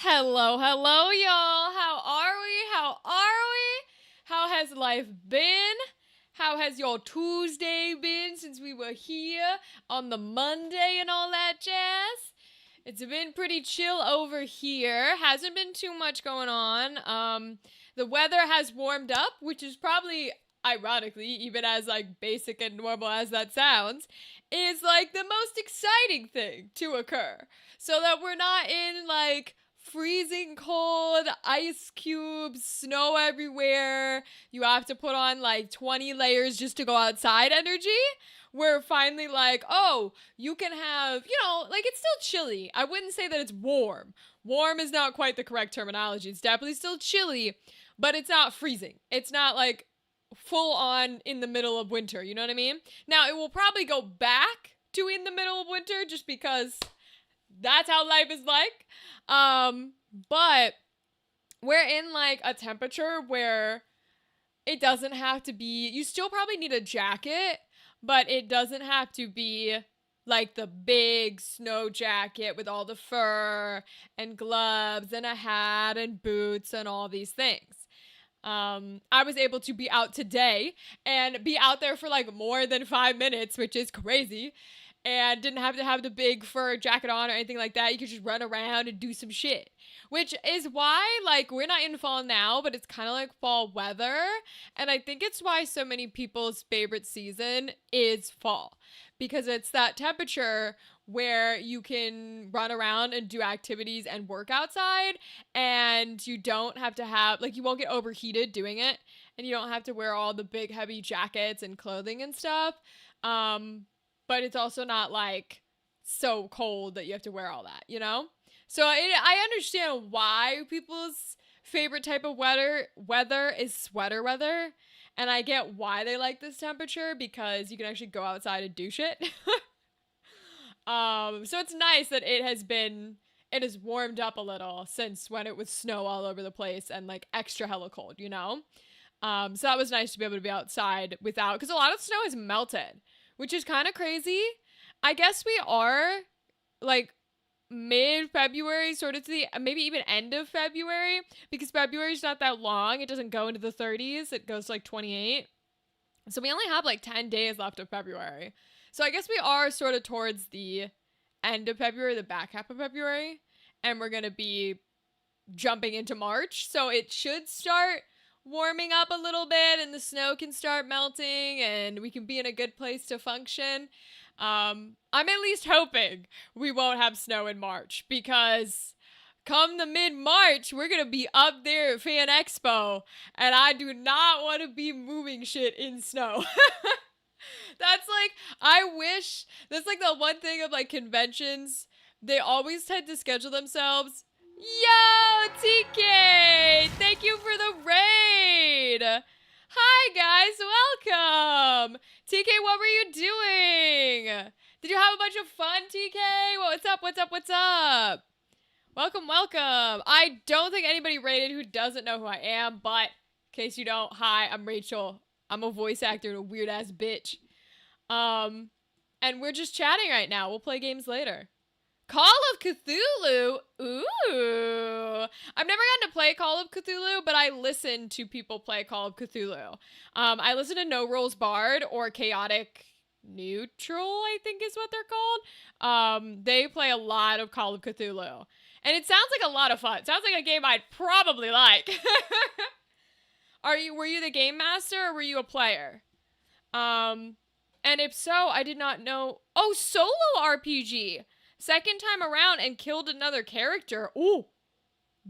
Hello, hello, y'all. How are we? How are we? How has life been? How has your Tuesday been since we were here on the Monday and all that jazz? It's been pretty chill over here. Hasn't been too much going on. The weather has warmed up, which is probably ironically, even as like basic and normal as that sounds, is like the most exciting thing to occur. So that we're not in like freezing cold, ice cubes, snow everywhere. You have to put on like 20 layers just to go outside energy. We're finally like, oh, you can have, like it's still chilly. I wouldn't say that it's warm. Warm is not quite the correct terminology. It's definitely still chilly, but it's not freezing. It's not like full on in the middle of winter. You know what I mean? Now, it will probably go back to in the middle of winter just because that's how life is like. But we're in like a temperature where it doesn't have to be, you still probably need a jacket, but it doesn't have to be like the big snow jacket with all the fur and gloves and a hat and boots and all these things. I was able to be out today and be out there for like more than 5 minutes, which is crazy. And didn't have to have the big fur jacket on or anything like that. You could just run around and do some shit. Which is why, like, we're not in fall now, but it's kind of like fall weather. And I think it's why so many people's favorite season is fall. Because it's that temperature where you can run around and do activities and work outside. And you don't have to have, like, you won't get overheated doing it. And you don't have to wear all the big heavy jackets and clothing and stuff. But it's also not like so cold that you have to wear all that, you know? So I understand why people's favorite type of weather is sweater weather. And I get why they like this temperature because you can actually go outside and do shit. So it's nice that it has warmed up a little since when it was snow all over the place and like extra hella cold, you know? So that was nice to be able to be outside without, because a lot of snow is melted, which is kind of crazy. I guess we are like mid-February, sort of to the maybe even end of February, because February is not that long. It doesn't go into the 30s. It goes to like 28. So we only have like 10 days left of February. So I guess we are sort of towards the end of February, the back half of February, and we're going to be jumping into March. So it should start warming up a little bit and the snow can start melting and we can be in a good place to function. I'm at least hoping we won't have snow in March, because come the mid-March, we're gonna be up there at Fan Expo, and I do not want to be moving shit in snow. That's like, I wish, that's like the one thing of like conventions, they always tend to schedule themselves. Yo, TK! Thank you for the raid! Hi guys, welcome! TK, what were you doing? Did you have a bunch of fun, TK? What's up, what's up, what's up? Welcome, welcome. I don't think anybody raided who doesn't know who I am, but in case you don't, hi, I'm Rachel. I'm a voice actor and a weird ass bitch. And we're just chatting right now. We'll play games later. Call of Cthulhu? Ooh. I've never gotten to play Call of Cthulhu, but I listen to people play Call of Cthulhu. I listen to No Rules Barred or Chaotic Neutral, I think is what they're called. They play a lot of Call of Cthulhu. And it sounds like a lot of fun. It sounds like a game I'd probably like. Were you the game master or were you a player? And if so, I did not know. Oh, solo RPG. Second time around and killed another character. Ooh.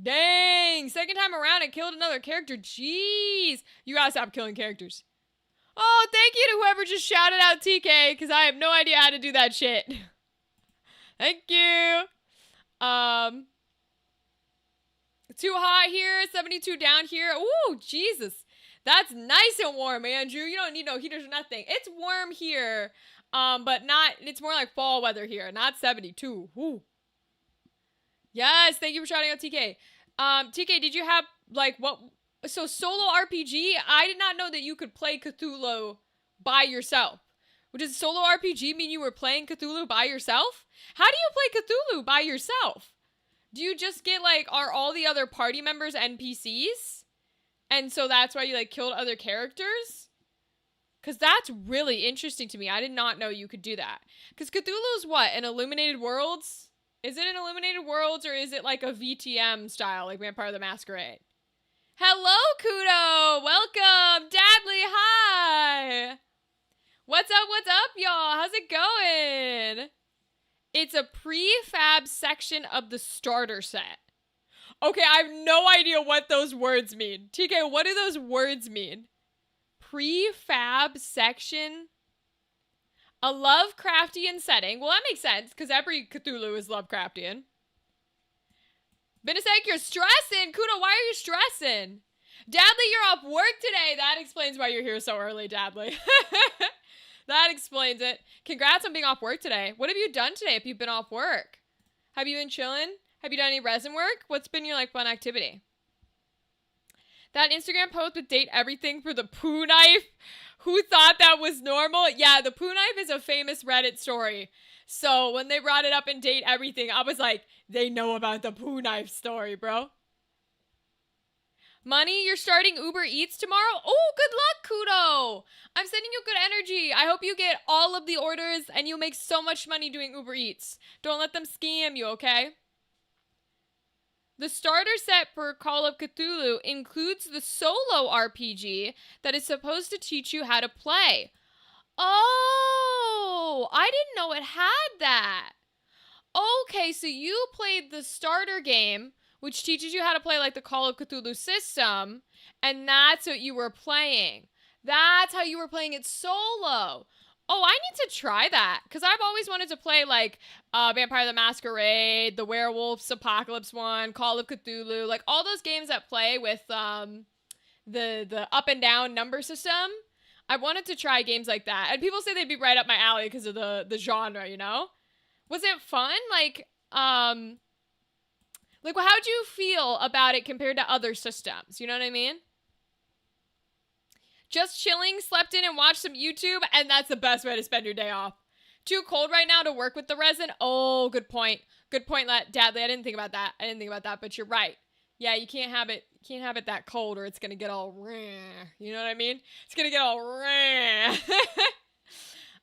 Dang. Second time around and killed another character. Jeez. You gotta stop killing characters. Oh, thank you to whoever just shouted out TK, because I have no idea how to do that shit. Thank you. Too hot here, 72 down here. Ooh, Jesus. That's nice and warm, Andrew. You don't need no heaters or nothing. It's warm here, but not, it's more like fall weather here, not 72. Ooh. Yes, thank you for shouting out TK. TK, did you have, like, what, so solo RPG? I did not know that you could play Cthulhu by yourself. Does solo RPG mean you were playing Cthulhu by yourself? How do you play Cthulhu by yourself? Do you just get, like, are all the other party members NPCs? And so that's why you, like, killed other characters? Because that's really interesting to me. I did not know you could do that. Because Cthulhu is what? An Illuminated Worlds? Is it an Illuminated Worlds or is it, like, a VTM style, like Vampire the Masquerade? Hello, Kudo! Welcome! Dadley, hi! What's up, y'all? How's it going? It's a prefab section of the starter set. Okay, I have no idea what those words mean. TK, what do those words mean? Prefab section? A Lovecraftian setting. Well, that makes sense, because every Cthulhu is Lovecraftian. Benesek, you're stressing! Kudo, why are you stressing? Dadley, you're off work today! That explains why you're here so early, Dadley. That explains it. Congrats on being off work today. What have you done today if you've been off work? Have you been chilling? Have you done any resin work? What's been your, like, fun activity? That Instagram post with date everything for the poo knife? Who thought that was normal? Yeah, the poo knife is a famous Reddit story. So when they brought it up in date everything, I was like, they know about the poo knife story, bro. Money, you're starting Uber Eats tomorrow? Oh, good luck, Kudo! I'm sending you good energy. I hope you get all of the orders and you'll make so much money doing Uber Eats. Don't let them scam you, okay? The starter set for Call of Cthulhu includes the solo RPG that is supposed to teach you how to play. Oh, I didn't know it had that. Okay, so you played the starter game, which teaches you how to play, like, the Call of Cthulhu system, and that's what you were playing. That's how you were playing it solo. Oh, I need to try that, because I've always wanted to play, like, Vampire the Masquerade, the Werewolves Apocalypse one, Call of Cthulhu, like, all those games that play with the up and down number system. I wanted to try games like that, and people say they'd be right up my alley because of the genre, you know? Was it fun? Like, how'd you feel about it compared to other systems? You know what I mean? Just chilling, slept in and watched some YouTube, and that's the best way to spend your day off. Too cold right now to work with the resin? Oh, good point. Good point, Dadley. I didn't think about that, but you're right. Yeah, you can't have it that cold or it's gonna get all rah. You know what I mean? It's gonna get all rah.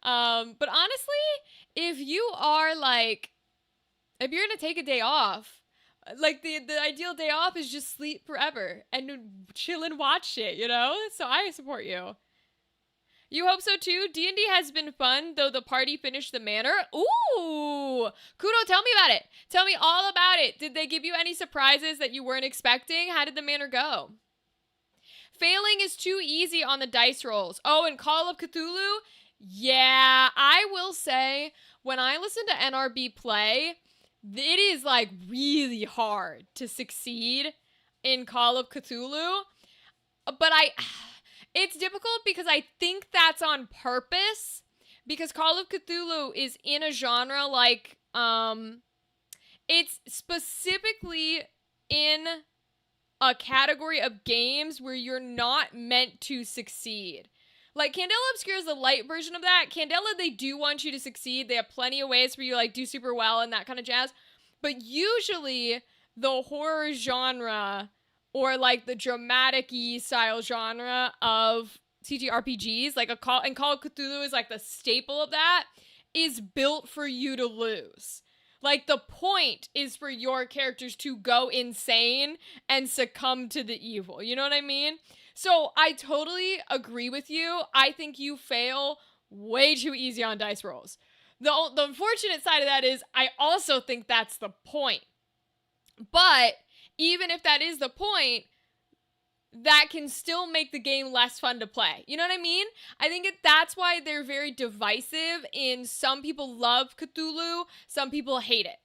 But honestly, if you're gonna take a day off, like, the ideal day off is just sleep forever and chill and watch shit, you know? So I support you. You hope so too? D&D has been fun, though the party finished the manor. Ooh! Kudo, tell me about it. Tell me all about it. Did they give you any surprises that you weren't expecting? How did the manor go? Failing is too easy on the dice rolls. Oh, and Call of Cthulhu? Yeah, I will say, when I listen to NRB play, it is like really hard to succeed in Call of Cthulhu. But it's difficult because I think that's on purpose. Because Call of Cthulhu is in a genre like, it's specifically in a category of games where you're not meant to succeed. Like, Candela Obscura is the light version of that. Candela, they do want you to succeed. They have plenty of ways for you to, like, do super well and that kind of jazz. But usually, the horror genre, or, like, the dramatic-y style genre of TTRPGs, like, Call of Cthulhu is, like, the staple of that, is built for you to lose. Like, the point is for your characters to go insane and succumb to the evil. You know what I mean? So I totally agree with you. I think you fail way too easy on dice rolls. The unfortunate side of that is I also think that's the point. But even if that is the point, that can still make the game less fun to play. You know what I mean? I think that's why they're very divisive in some people love Cthulhu, some people hate it.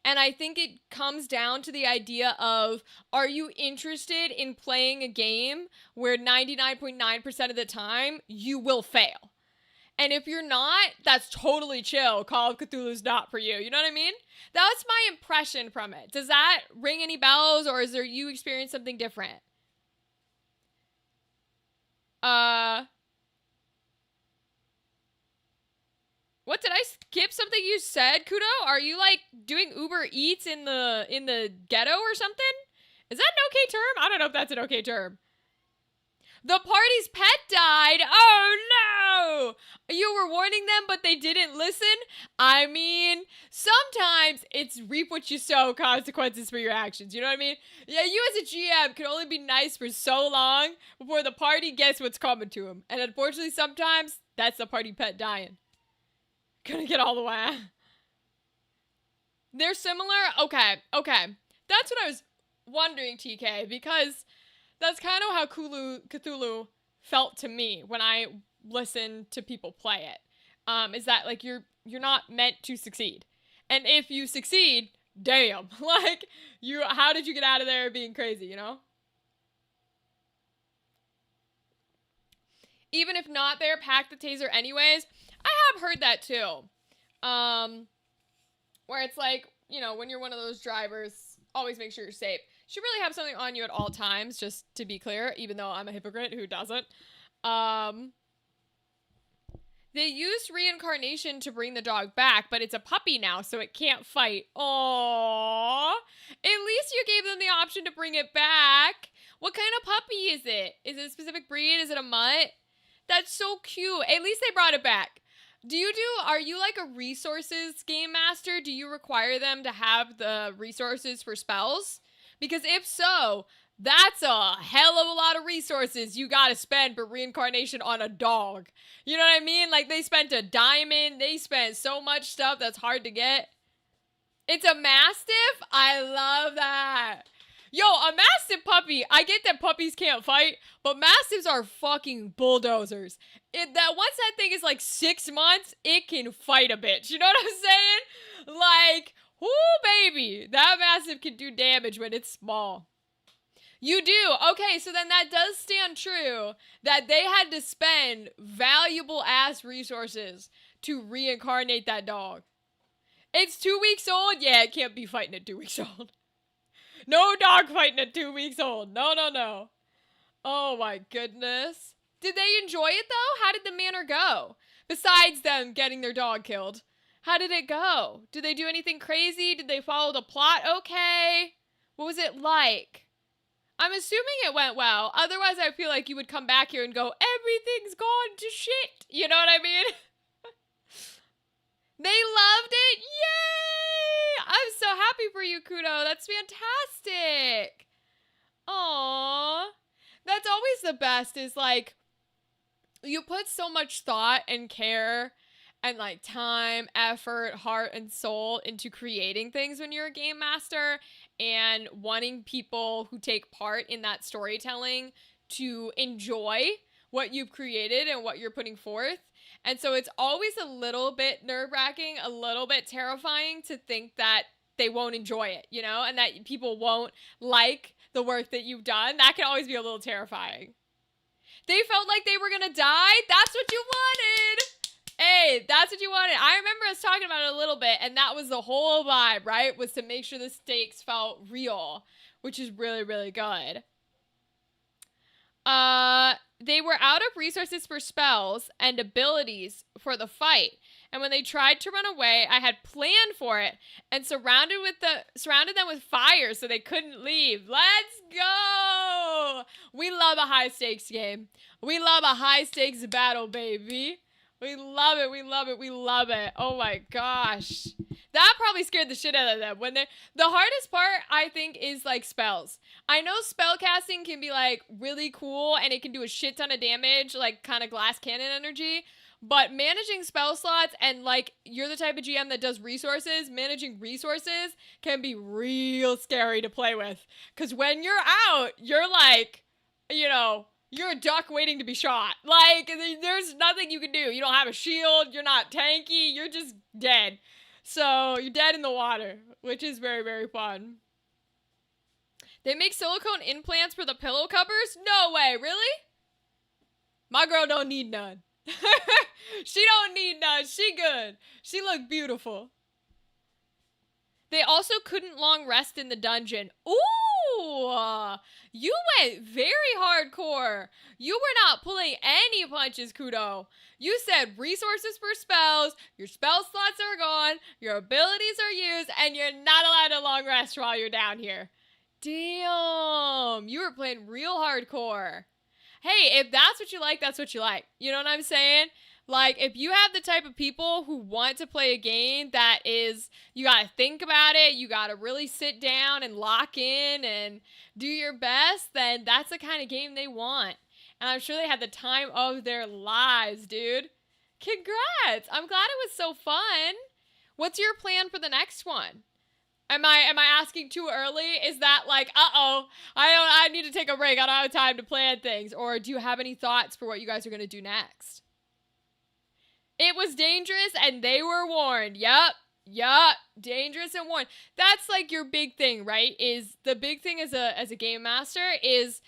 And I think it comes down to the idea of, are you interested in playing a game where 99.9% of the time you will fail? And if you're not, that's totally chill. Call of Cthulhu's not for you. You know what I mean? That's my impression from it. Does that ring any bells, or is there you experience something different? What, did I skip something you said, Kudo? Are you like doing Uber Eats in the ghetto or something? Is that an okay term? I don't know if that's an okay term. The party's pet died. Oh no! You were warning them, but they didn't listen? I mean, sometimes it's reap what you sow, consequences for your actions. You know what I mean? Yeah, you as a GM can only be nice for so long before the party gets what's coming to them. And unfortunately, sometimes that's the party pet dying. Gonna get all the way. They're similar? Okay. That's what I was wondering, TK, because that's kind of how Cthulhu felt to me when I listened to people play it. Is that, like, you're not meant to succeed. And if you succeed, damn. Like, how did you get out of there being crazy, you know? Even if not there, pack the taser anyways. I have heard that too. Where it's like, you know, when you're one of those drivers, always make sure you're safe. You should really have something on you at all times, just to be clear, even though I'm a hypocrite who doesn't. They used reincarnation to bring the dog back, but it's a puppy now, so it can't fight. Aww. At least you gave them the option to bring it back. What kind of puppy is it? Is it a specific breed? Is it a mutt? That's so cute. At least they brought it back. Are you like a resources game master? Do you require them to have the resources for spells? Because if so, that's a hell of a lot of resources you gotta spend for reincarnation on a dog. You know what I mean? Like, they spent a diamond, they spent so much stuff that's hard to get. It's a mastiff? I love that. Yo, a mastiff puppy. I get that puppies can't fight, but mastiffs are fucking bulldozers. Once that thing is like 6 months, it can fight a bitch. You know what I'm saying? Like, whoo, baby. That mastiff can do damage when it's small. You do. Okay, so then that does stand true that they had to spend valuable ass resources to reincarnate that dog. It's 2 weeks old? Yeah, it can't be fighting at 2 weeks old. No dog fighting at 2 weeks old. No. Oh my goodness. Did they enjoy it though? How did the manor go? Besides them getting their dog killed. How did it go? Did they do anything crazy? Did they follow the plot okay? What was it like? I'm assuming it went well. Otherwise, I feel like you would come back here and go, everything's gone to shit. You know what I mean? They loved it. Yay! I'm so happy for you, Kudo. That's fantastic. Aww. That's always the best, is like, you put so much thought and care and like time, effort, heart, and soul into creating things when you're a game master and wanting people who take part in that storytelling to enjoy what you've created and what you're putting forth. And so it's always a little bit nerve-wracking, a little bit terrifying to think that they won't enjoy it, you know, and that people won't like the work that you've done. That can always be a little terrifying. They felt like they were gonna die. That's what you wanted. Hey, that's what you wanted. I remember us talking about it a little bit, and that was the whole vibe, right? Was to make sure the stakes felt real, which is really, really good. They were out of resources for spells and abilities for the fight. And when they tried to run away, I had planned for it and surrounded them with fire so they couldn't leave. Let's go! We love a high stakes game. We love a high stakes battle, baby. We love it. We love it. We love it. Oh my gosh. That probably scared the shit out of them. The hardest part, I think, is like spells. I know spell casting can be like really cool and it can do a shit ton of damage, like kind of glass cannon energy. But managing spell slots and like you're the type of GM that does resources, managing resources can be real scary to play with. Because when you're out, you're like, you know, you're a duck waiting to be shot. Like, there's nothing you can do. You don't have a shield. You're not tanky. You're just dead. So you're dead in the water, which is very, very fun. They make silicone implants for the pillow covers? No way. Really? My girl don't need none. She don't need none. She good. She look beautiful. They also couldn't long rest in the dungeon. Ooh, you went very hardcore. You were not pulling any punches, Kudo. You said resources for spells, your spell slots are gone, your abilities are used, and you're not allowed to long rest while you're down here. Damn, you were playing real hardcore. Hey, if that's what you like, that's what you like. You know what I'm saying? Like, if you have the type of people who want to play a game that is, you gotta think about it, you gotta really sit down and lock in and do your best, then that's the kind of game they want. And I'm sure they had the time of their lives, dude. Congrats! I'm glad it was so fun. What's your plan for the next one? Am I asking too early? Is that like, I need to take a break. I don't have time to plan things. Or do you have any thoughts for what you guys are going to do next? It was dangerous and they were warned. Yup. Dangerous and warned. That's like your big thing, right? Is the big thing as a game master is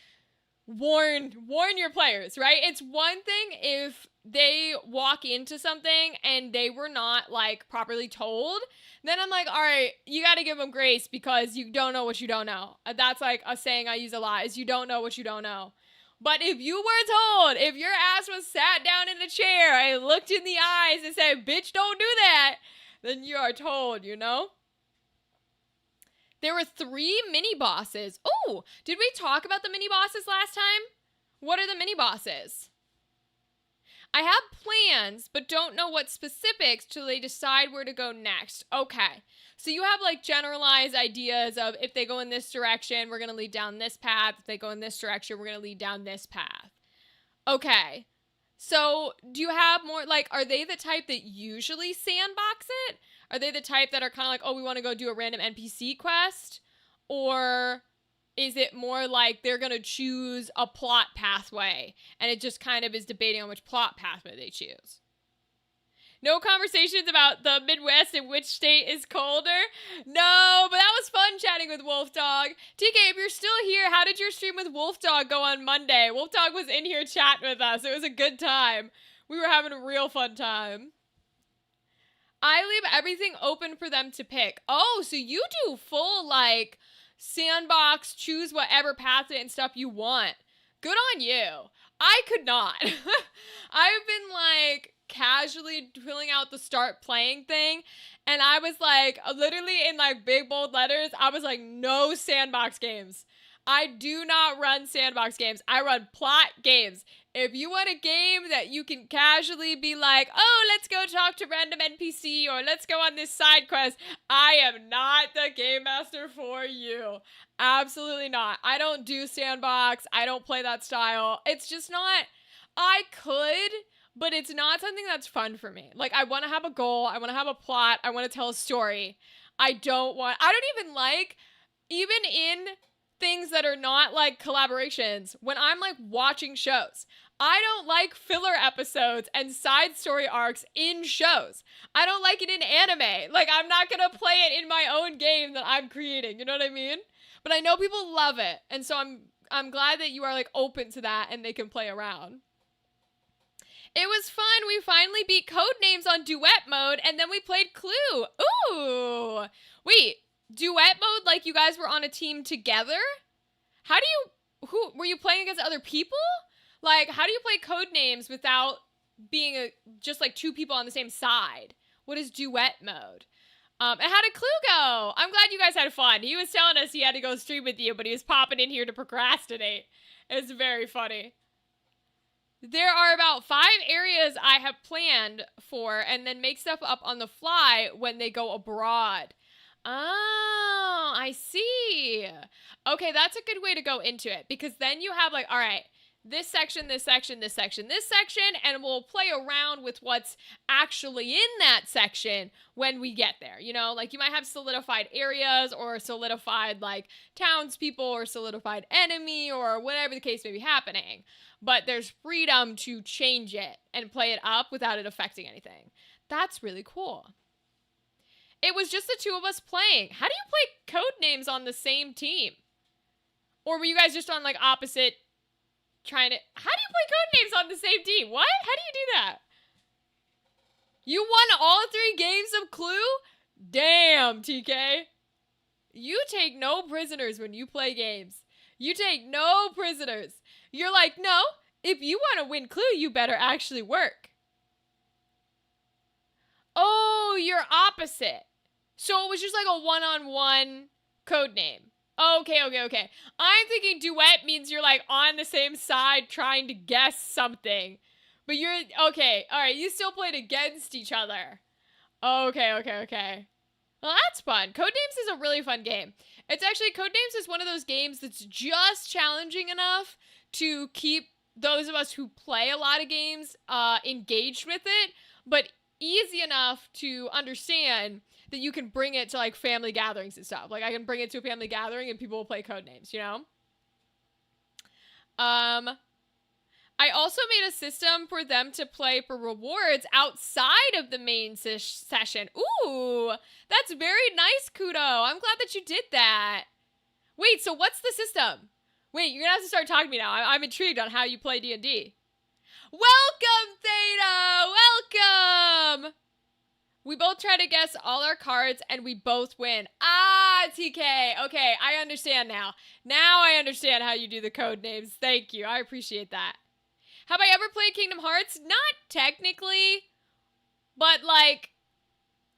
warn your players, right? It's one thing if they walk into something and they were not like properly told, then I'm like, all right, you got to give them grace because you don't know what you don't know. That's like a saying I use a lot is you don't know what you don't know. But if you were told, if your ass was sat down in a chair and looked in the eyes and said, bitch, don't do that, then you are told, you know? There were 3 mini bosses. Oh, did we talk about the mini bosses last time? What are the mini bosses? I have plans, but don't know what specifics till they decide where to go next. Okay. So you have like generalized ideas of if they go in this direction, we're going to lead down this path. If they go in this direction, we're going to lead down this path. Okay. So do you have more, like, are they the type that usually sandbox it? Are they the type that are kind of like, oh, we want to go do a random NPC quest? Or is it more like they're going to choose a plot pathway and it just kind of is debating on which plot pathway they choose? No conversations about the Midwest and which state is colder? No, but that was fun chatting with Wolf Dog. TK, if you're still here, how did your stream with Wolf Dog go on Monday? Wolf Dog was in here chatting with us. It was a good time. We were having a real fun time. I leave everything open for them to pick. Oh, so you do full, like, sandbox, choose whatever path and stuff you want. Good on you. I could not. I've been, like, casually filling out the start playing thing, and I was, like, literally in, like, big, bold letters, I was like, no sandbox games. I do not run sandbox games. I run plot games. If you want a game that you can casually be like, oh, let's go talk to random NPC or let's go on this side quest, I am not the game master for you. Absolutely not. I don't do sandbox. I don't play that style. It's just not, I could, but it's not something that's fun for me. Like, I want to have a goal. I want to have a plot. I want to tell a story. I don't even like, even in things that are not like collaborations, when I'm like watching shows, I don't like filler episodes and side story arcs in shows. I don't like it in anime. Like, I'm not gonna play it in my own game that I'm creating. You know what I mean? But I know people love it. And so I'm glad that you are like open to that and they can play around. It was fun. We finally beat Codenames on duet mode, and then we played Clue. Ooh. Wait, duet mode, like you guys were on a team together? Who were you playing against other people? Like, how do you play Codenames without being just like two people on the same side? What is duet mode? And how did Clue go? I'm glad you guys had fun. He was telling us he had to go stream with you, but he was popping in here to procrastinate. It's very funny. There are about 5 areas I have planned for, and then make stuff up on the fly when they go abroad. Oh, I see. Okay, that's a good way to go into it, because then you have like, all right, this section, this section, this section, this section, and we'll play around with what's actually in that section when we get there. You know, like you might have solidified areas or solidified like townspeople or solidified enemy or whatever the case may be happening. But there's freedom to change it and play it up without it affecting anything. That's really cool. It was just the 2 of us playing. How do you play Codenames on the same team? Or were you guys just on like opposite trying to... How do you play Codenames on the same team? What? How do you do that? You won all 3 games of Clue? Damn, TK. You take no prisoners when you play games. You take no prisoners. You're like, no, if you want to win Clue, you better actually work. Oh, you're opposite. So it was just like a one-on-one code name. Okay. I'm thinking duet means you're like on the same side trying to guess something. But you're, okay, all right, you still played against each other. Okay. Well, that's fun. Codenames is a really fun game. It's actually, Codenames is one of those games that's just challenging enough to keep those of us who play a lot of games engaged with it, but easy enough to understand that you can bring it to like family gatherings and stuff. Like I can bring it to a family gathering and people will play Codenames, you know? I also made a system for them to play for rewards outside of the main session. Ooh, that's very nice, Kudo. I'm glad that you did that. Wait, so what's the system? Wait, you're gonna have to start talking to me now. I'm intrigued on how you play D&D. Welcome, Theta! Welcome! We both try to guess all our cards and we both win. Ah, TK. Okay, I understand now. Now I understand how you do the code names. Thank you. I appreciate that. Have I ever played Kingdom Hearts? Not technically, but like,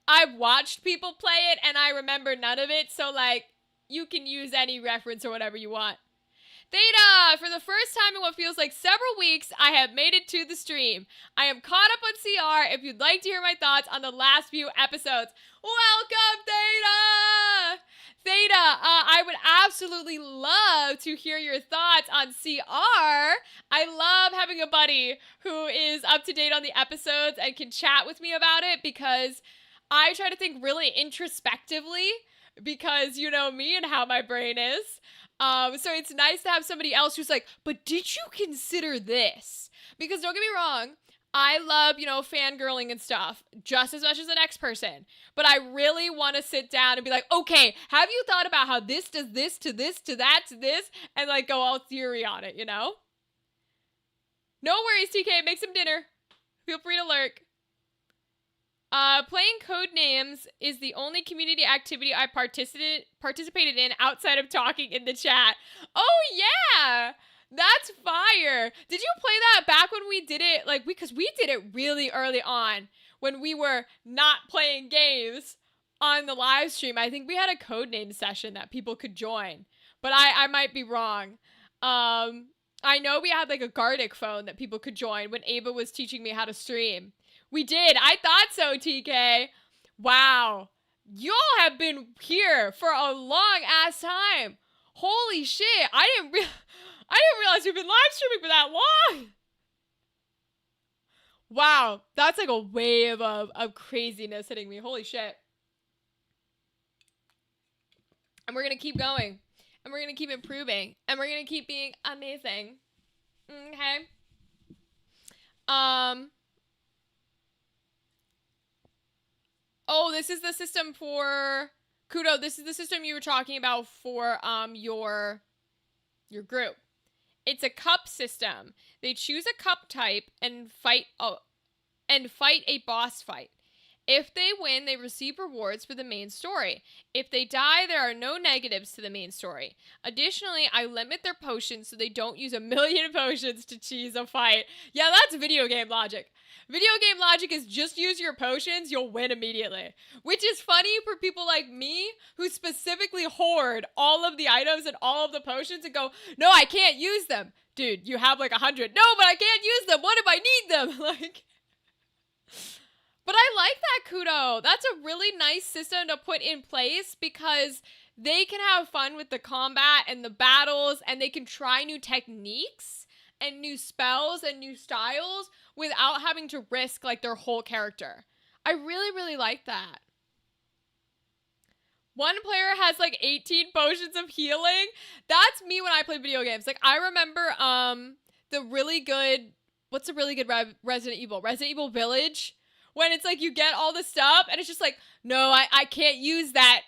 I've watched people play it and I remember none of it. So like, you can use any reference or whatever you want. Theta, for the first time in what feels like several weeks, I have made it to the stream. I am caught up on CR if you'd like to hear my thoughts on the last few episodes. Welcome, Theta! Theta, I would absolutely love to hear your thoughts on CR. I love having a buddy who is up to date on the episodes and can chat with me about it because I try to think really introspectively because you know me and how my brain is. So it's nice to have somebody else who's like, but did you consider this? Because don't get me wrong, I love, you know, fangirling and stuff just as much as the next person. But I really want to sit down and be like, okay, have you thought about how this does this to this to that to this? And like go all theory on it, you know? No worries, TK, make some dinner. Feel free to lurk. Playing Codenames is the only community activity I participated in outside of talking in the chat. Oh, yeah! That's fire! Did you play that back when we did it? Like, because we did it really early on when we were not playing games on the live stream. I think we had a Codename session that people could join, but I might be wrong. I know we had like a Gardic phone that people could join when Ava was teaching me how to stream. We did. I thought so, TK. Wow. Y'all have been here for a long ass time. Holy shit. I didn't realize we've been live streaming for that long. Wow, that's like a wave of craziness hitting me. Holy shit. And we're gonna keep going. And we're gonna keep improving. And we're gonna keep being amazing. Okay. Oh, this is the system for Kudo. This is the system you were talking about for your group. It's a cup system. They choose a cup type and fight a boss fight. If they win, they receive rewards for the main story. If they die, there are no negatives to the main story. Additionally, I limit their potions so they don't use a million potions to cheese a fight. Yeah, that's video game logic. Video game logic is just use your potions, you'll win immediately. Which is funny for people like me who specifically hoard all of the items and all of the potions and go, no, I can't use them. Dude, you have like 100. No, but I can't use them. What if I need them? Like... But I like that, Kudo. That's a really nice system to put in place because they can have fun with the combat and the battles, and they can try new techniques and new spells and new styles without having to risk like their whole character. I really, really like that. One player has like 18 potions of healing. That's me when I play video games. Like I remember the really good, what's a really good Resident Evil Village? When it's like you get all the stuff and it's just like, no, I can't use that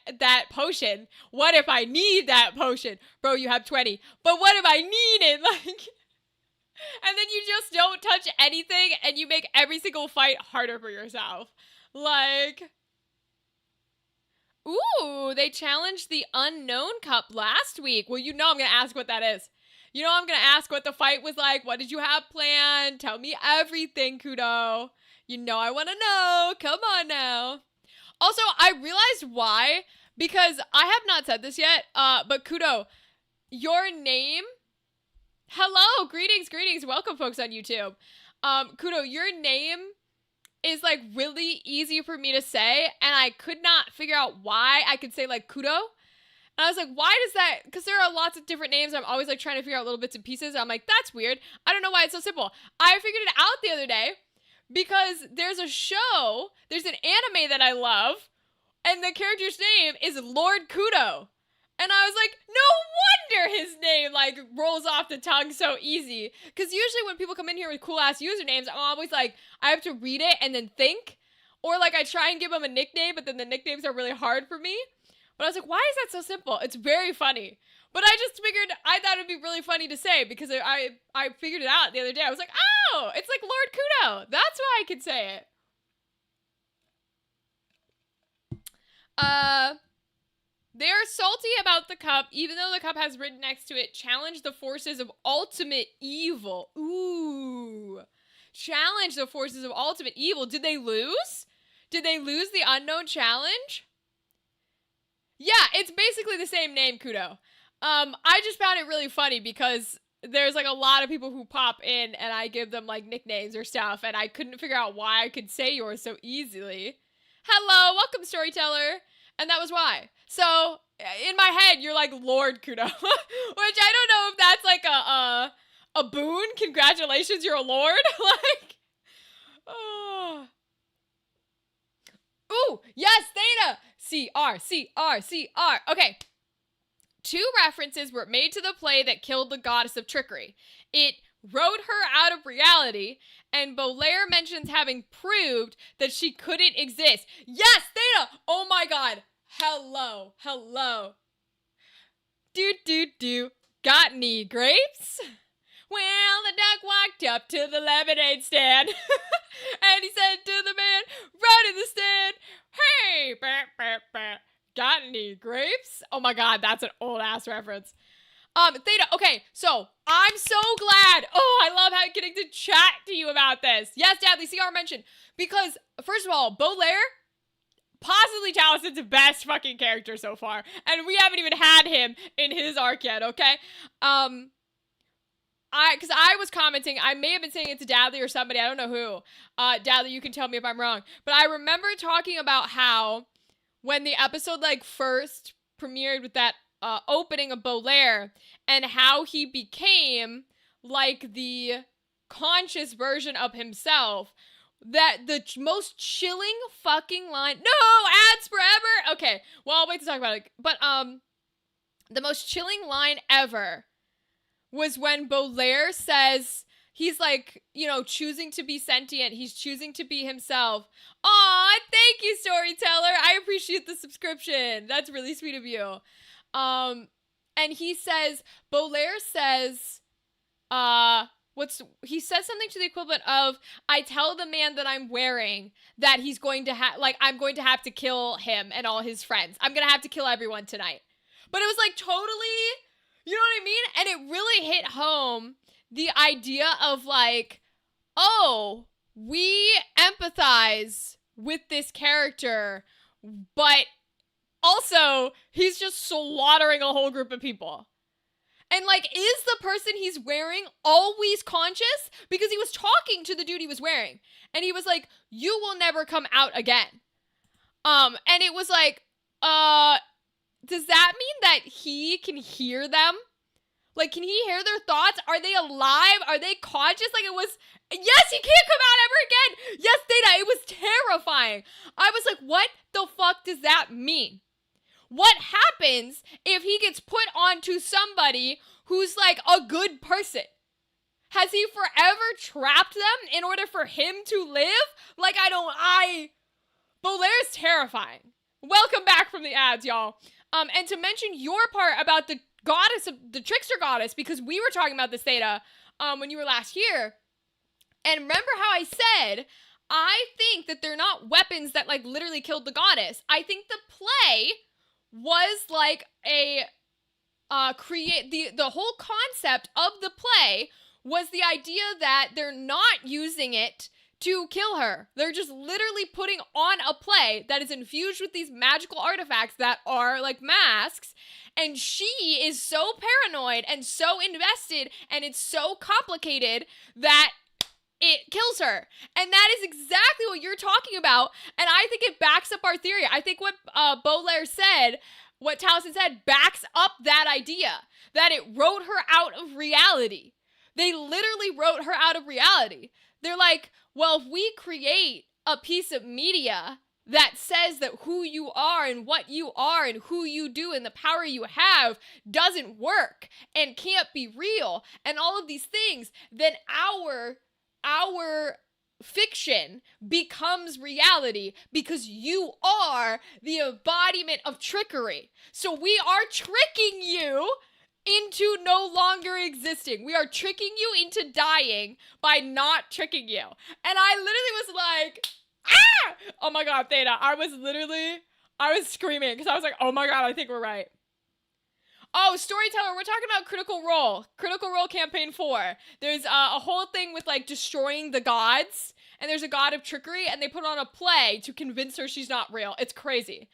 potion. What if I need that potion? Bro, you have 20. But what if I need it? Like, and then you just don't touch anything and you make every single fight harder for yourself. Like, ooh, they challenged the Unknown Cup last week. Well, you know I'm going to ask what that is. You know I'm going to ask what the fight was like. What did you have planned? Tell me everything, Kudo. You know I want to know. Come on now. Also, I realized why. Because I have not said this yet. But Kudo, your name... Hello. Greetings. Welcome, folks on YouTube. Kudo, your name is like really easy for me to say. And I could not figure out why I could say like Kudo. And I was like, why does that? Because there are lots of different names. I'm always like trying to figure out little bits and pieces. And I'm like, that's weird. I don't know why it's so simple. I figured it out the other day. Because there's a show, there's an anime that I love, and the character's name is Lord Kudo. And I was like, no wonder his name, like, rolls off the tongue so easy. Because usually when people come in here with cool-ass usernames, I'm always like, I have to read it and then think. Or, like, I try and give them a nickname, but then the nicknames are really hard for me. But I was like, why is that so simple? It's very funny. But I just figured, I thought it'd be really funny to say because I figured it out the other day. I was like, oh, it's like Lord Kudo. That's why I could say it. They are salty about the cup, even though the cup has written next to it, challenge the forces of ultimate evil. Ooh. Challenge the forces of ultimate evil. Did they lose? Did they lose the unknown challenge? Yeah, it's basically the same name, Kudo. I just found it really funny because there's like a lot of people who pop in and I give them like nicknames or stuff and I couldn't figure out why I could say yours so easily. Hello, welcome storyteller. And that was why. So in my head, you're like Lord Kudo, which I don't know if that's like a boon. Congratulations, you're a lord. Like, oh. Ooh, yes, Theta. CR. Okay. 2 references were made to the play that killed the goddess of trickery. It wrote her out of reality, and Baudelaire mentions having proved that she couldn't exist. Yes, Theta! Oh my god. Hello. Do. Got any grapes? Well, the duck walked up to the lemonade stand, and he said to the man right in the stand, hey, got any grapes? Oh my god, that's an old-ass reference. Theta, okay, so, I'm so glad. Oh, I love getting to chat to you about this. Yes, Dadley, CR mentioned. Because, first of all, Baudelaire, possibly Talison's best fucking character so far. And we haven't even had him in his arc yet, okay? Because I was commenting, I may have been saying it to Dadley or somebody, I don't know who. Dadley, you can tell me if I'm wrong. But I remember talking about how when the episode, like, first premiered with that opening of Baudelaire and how he became, like, the conscious version of himself that the most chilling fucking line. No, ads forever. Okay, well, I'll wait to talk about it. But the most chilling line ever was when Baudelaire says he's like, you know, choosing to be sentient. He's choosing to be himself. Aw, thank you, storyteller. I appreciate the subscription. That's really sweet of you. And he says, Baudelaire says, he says something to the equivalent of, I tell the man that I'm wearing that he's going to I'm going to have to kill him and all his friends. I'm going to have to kill everyone tonight. But it was like totally, you know what I mean? And it really hit home the idea of like, oh, we empathize with this character, but also he's just slaughtering a whole group of people. And like, is the person he's wearing always conscious? Because he was talking to the dude he was wearing. And he was like, you will never come out again. And it was like, does that mean that he can hear them? Like, can he hear their thoughts? Are they alive? Are they conscious? Like, it was, yes, he can't come out ever again. Yes, Theta, it was terrifying. I was like, what the fuck does that mean? What happens if he gets put onto somebody who's like a good person? Has he forever trapped them in order for him to live? Like, Baudelaire's terrifying. Welcome back from the ads, y'all. And to mention your part about the goddess of the trickster goddess, because we were talking about this, Theta, when you were last here. And remember how I said, I think that they're not weapons that like literally killed the goddess. I think the play was like a the whole concept of the play was the idea that they're not using it to kill her. They're just literally putting on a play that is infused with these magical artifacts that are like masks, and she is so paranoid and so invested, and it's so complicated that it kills her. And that is exactly what you're talking about, and I think it backs up our theory. I think what Baudelaire said, what Taliesin said, backs up that idea, that it wrote her out of reality. They literally wrote her out of reality. They're like, well, if we create a piece of media that says that who you are and what you are and who you do and the power you have doesn't work and can't be real and all of these things, then our fiction becomes reality because you are the embodiment of trickery. So we are tricking you into no longer existing. We are tricking you into dying by not tricking you. And I literally was like, ah! Oh my god, Theta. I was screaming because I was like, oh my god, I think we're right. Oh, storyteller, we're talking about Critical Role. Critical Role Campaign 4. There's a whole thing with like destroying the gods, and there's a god of trickery, and they put on a play to convince her she's not real. It's crazy.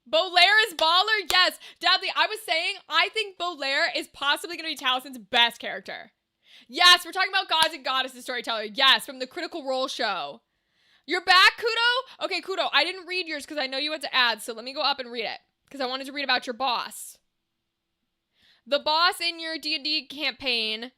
Baudelaire is baller? Yes. Dudley, I was saying, I think Baudelaire is possibly going to be Taliesin's best character. Yes, we're talking about gods and goddesses, storyteller. Yes, from the Critical Role show. You're back, Kudo? Okay, Kudo, I didn't read yours because I know you went to ads, so let me go up and read it. Because I wanted to read about your boss. The boss in your D&D campaign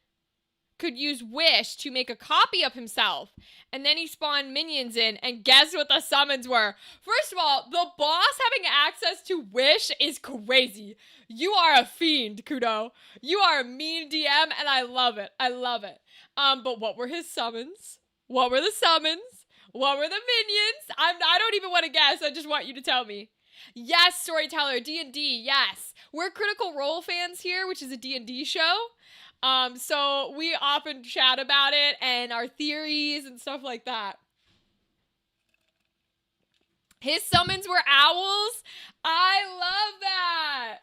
could use Wish to make a copy of himself, and then he spawned minions in, and guess what the summons were? First of all, the boss having access to Wish is crazy. You are a fiend, Kudo. You are a mean DM, and I love it. I love it. But what were his summons? What were the summons? What were the minions? I don't even want to guess. I just want you to tell me. Yes, storyteller, D&D, yes. We're Critical Role fans here, which is a D&D show. So we often chat about it and our theories and stuff like that. His summons were owls. I love that.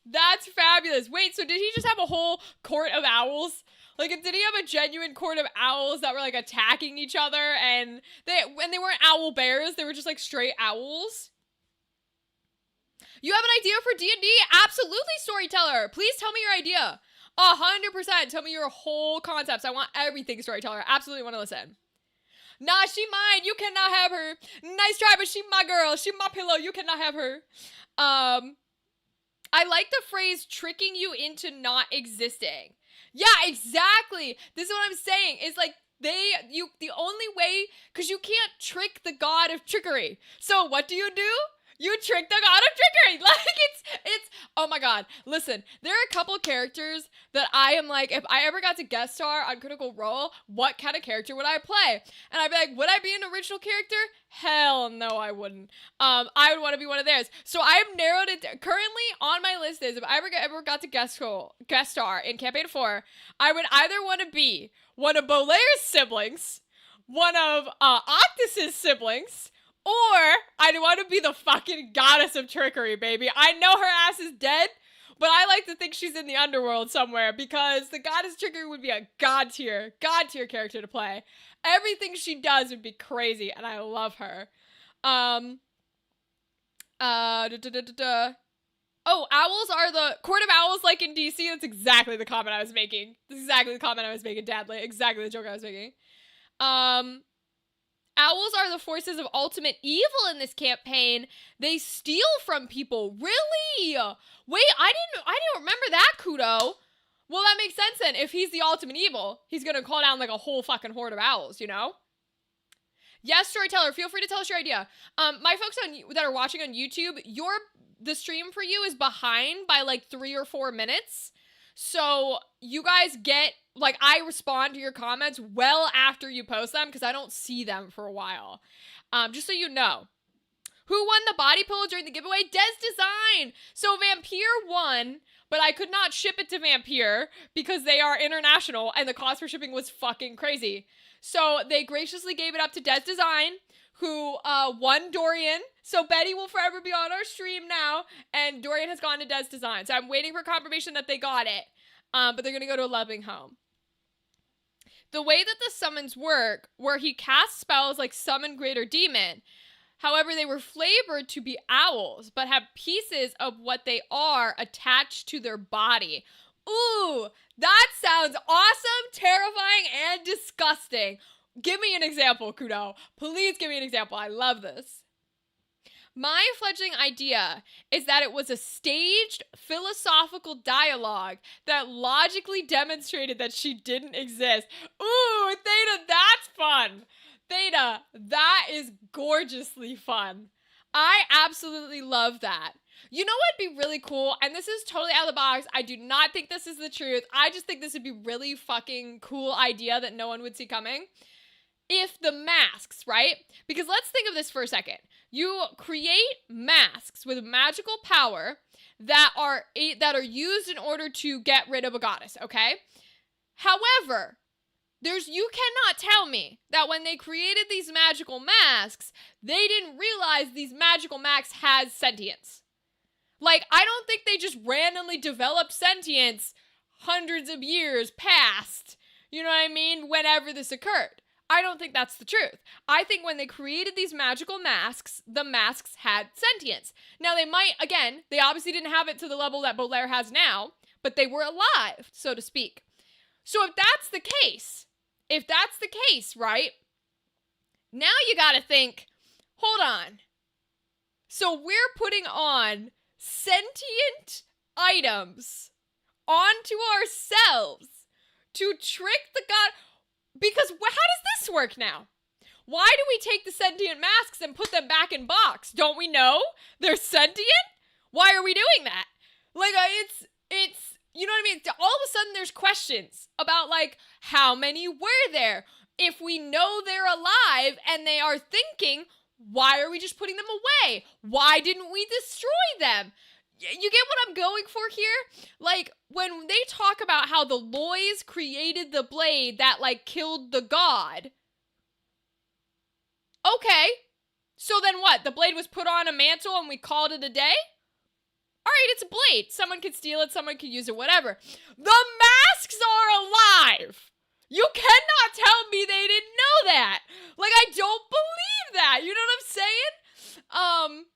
That's fabulous. Wait, so did he just have a whole court of owls? Like, did he have a genuine court of owls that were, like, attacking each other? And they weren't owl bears. They were just, like, straight owls. You have an idea for D&D? Absolutely, storyteller. Please tell me your idea. 100%. Tell me your whole concepts. I want everything, storyteller. Absolutely want to listen. Nah, she mine. You cannot have her. Nice try, but she my girl. She my pillow. You cannot have her. I like the phrase tricking you into not existing. Yeah, exactly. This is what I'm saying. It's like The only way, because you can't trick the god of trickery. So what do? You trick the god of trickery. Like, it's, oh my god. Listen, there are a couple characters that I am like, if I ever got to guest star on Critical Role, what kind of character would I play? And I'd be like, would I be an original character? Hell no, I wouldn't. I would want to be one of theirs. So I've narrowed it, currently on my list is, if I ever got to guest star in Campaign 4, I would either want to be one of Bolaire's siblings, one of Octus's siblings, or I'd want to be the fucking goddess of trickery, baby. I know her ass is dead, but I like to think she's in the underworld somewhere, because the goddess of trickery would be a god tier character to play. Everything she does would be crazy, and I love her. Oh, owls are the court of owls, like in DC. That's exactly the comment I was making. Dadley. Exactly the joke I was making. Owls are the forces of ultimate evil in this campaign. They steal from people. Really? Wait, I didn't remember that, Kudo. Well, that makes sense then. If he's the ultimate evil, he's gonna call down like a whole fucking horde of owls, you know? Yes, storyteller, feel free to tell us your idea. My folks that are watching on YouTube, the stream for you is behind by like 3 or 4 minutes. So you guys get, like, I respond to your comments well after you post them, because I don't see them for a while. Just so you know. Who won the body pillow during the giveaway? Des Design! So Vampire won, but I could not ship it to Vampire because they are international and the cost for shipping was fucking crazy. So they graciously gave it up to Des Design, who won Dorian. So Betty will forever be on our stream now, and Dorian has gone to Des Design. So I'm waiting for confirmation that they got it, but they're going to go to a loving home. The way that the summons work, where he casts spells like Summon Greater Demon, however, they were flavored to be owls, but have pieces of what they are attached to their body. Ooh, that sounds awesome, terrifying, and disgusting. Give me an example, Kudo. Please give me an example. I love this. My fledgling idea is that it was a staged philosophical dialogue that logically demonstrated that she didn't exist. Ooh, Theta, that's fun. Theta, that is gorgeously fun. I absolutely love that. You know what'd be really cool? And this is totally out of the box. I do not think this is the truth. I just think this would be really fucking cool idea that no one would see coming. If the masks, right? Because let's think of this for a second. You create masks with magical power that are used in order to get rid of a goddess, okay? However, you cannot tell me that when they created these magical masks, they didn't realize these magical masks had sentience. Like, I don't think they just randomly developed sentience hundreds of years past, you know what I mean, whenever this occurred. I don't think that's the truth. I think when they created these magical masks, the masks had sentience. Now, they obviously didn't have it to the level that Bolaire has now, but they were alive, so to speak. So if that's the case, right? Now you gotta think, hold on. So we're putting on sentient items onto ourselves to trick the god. Because how does this work now? Why do we take the sentient masks and put them back in box? Don't we know they're sentient? Why are we doing that? Like, it's, you know what I mean? All of a sudden there's questions about, like, how many were there? If we know they're alive and they are thinking, why are we just putting them away? Why didn't we destroy them? You get what I'm going for here? Like, when they talk about how the Loys created the blade that, like, killed the god. Okay. So then what? The blade was put on a mantle and we called it a day? Alright, it's a blade. Someone could steal it, someone could use it, whatever. The masks are alive! You cannot tell me they didn't know that! Like, I don't believe that! You know what I'm saying?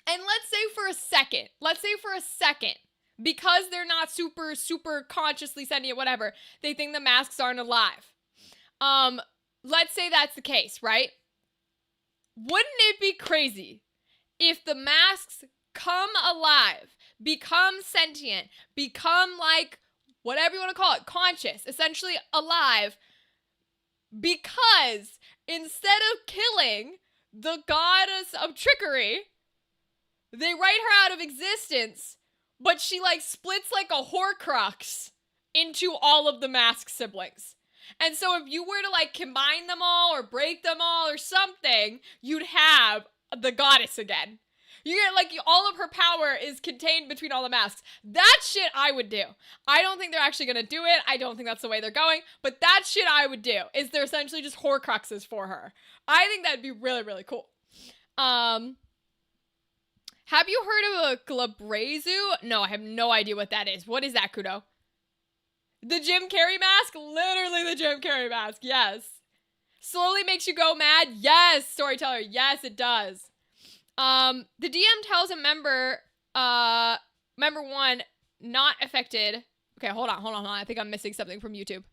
And let's say for a second, because they're not super, super consciously sentient, whatever, they think the masks aren't alive. Let's say that's the case, right? Wouldn't it be crazy if the masks come alive, become sentient, become, like, whatever you want to call it, conscious, essentially alive, Because instead of killing the goddess of trickery, they write her out of existence, but she like splits like a Horcrux into all of the masked siblings. And so if you were to like combine them all or break them all or something, you'd have the goddess again. You get like all of her power is contained between all the masks. That shit I would do. I don't think they're actually gonna do it. I don't think that's the way they're going. But that shit I would do. Is they're essentially just Horcruxes for her. I think that'd be really, really cool. Have you heard of a Glabrezu? No, I have no idea what that is. What is that, Kudo? The Jim Carrey mask? Literally the Jim Carrey mask. Yes. Slowly makes you go mad? Yes, storyteller. Yes, it does. The DM tells a member one, not affected. Okay, hold on. I think I'm missing something from YouTube.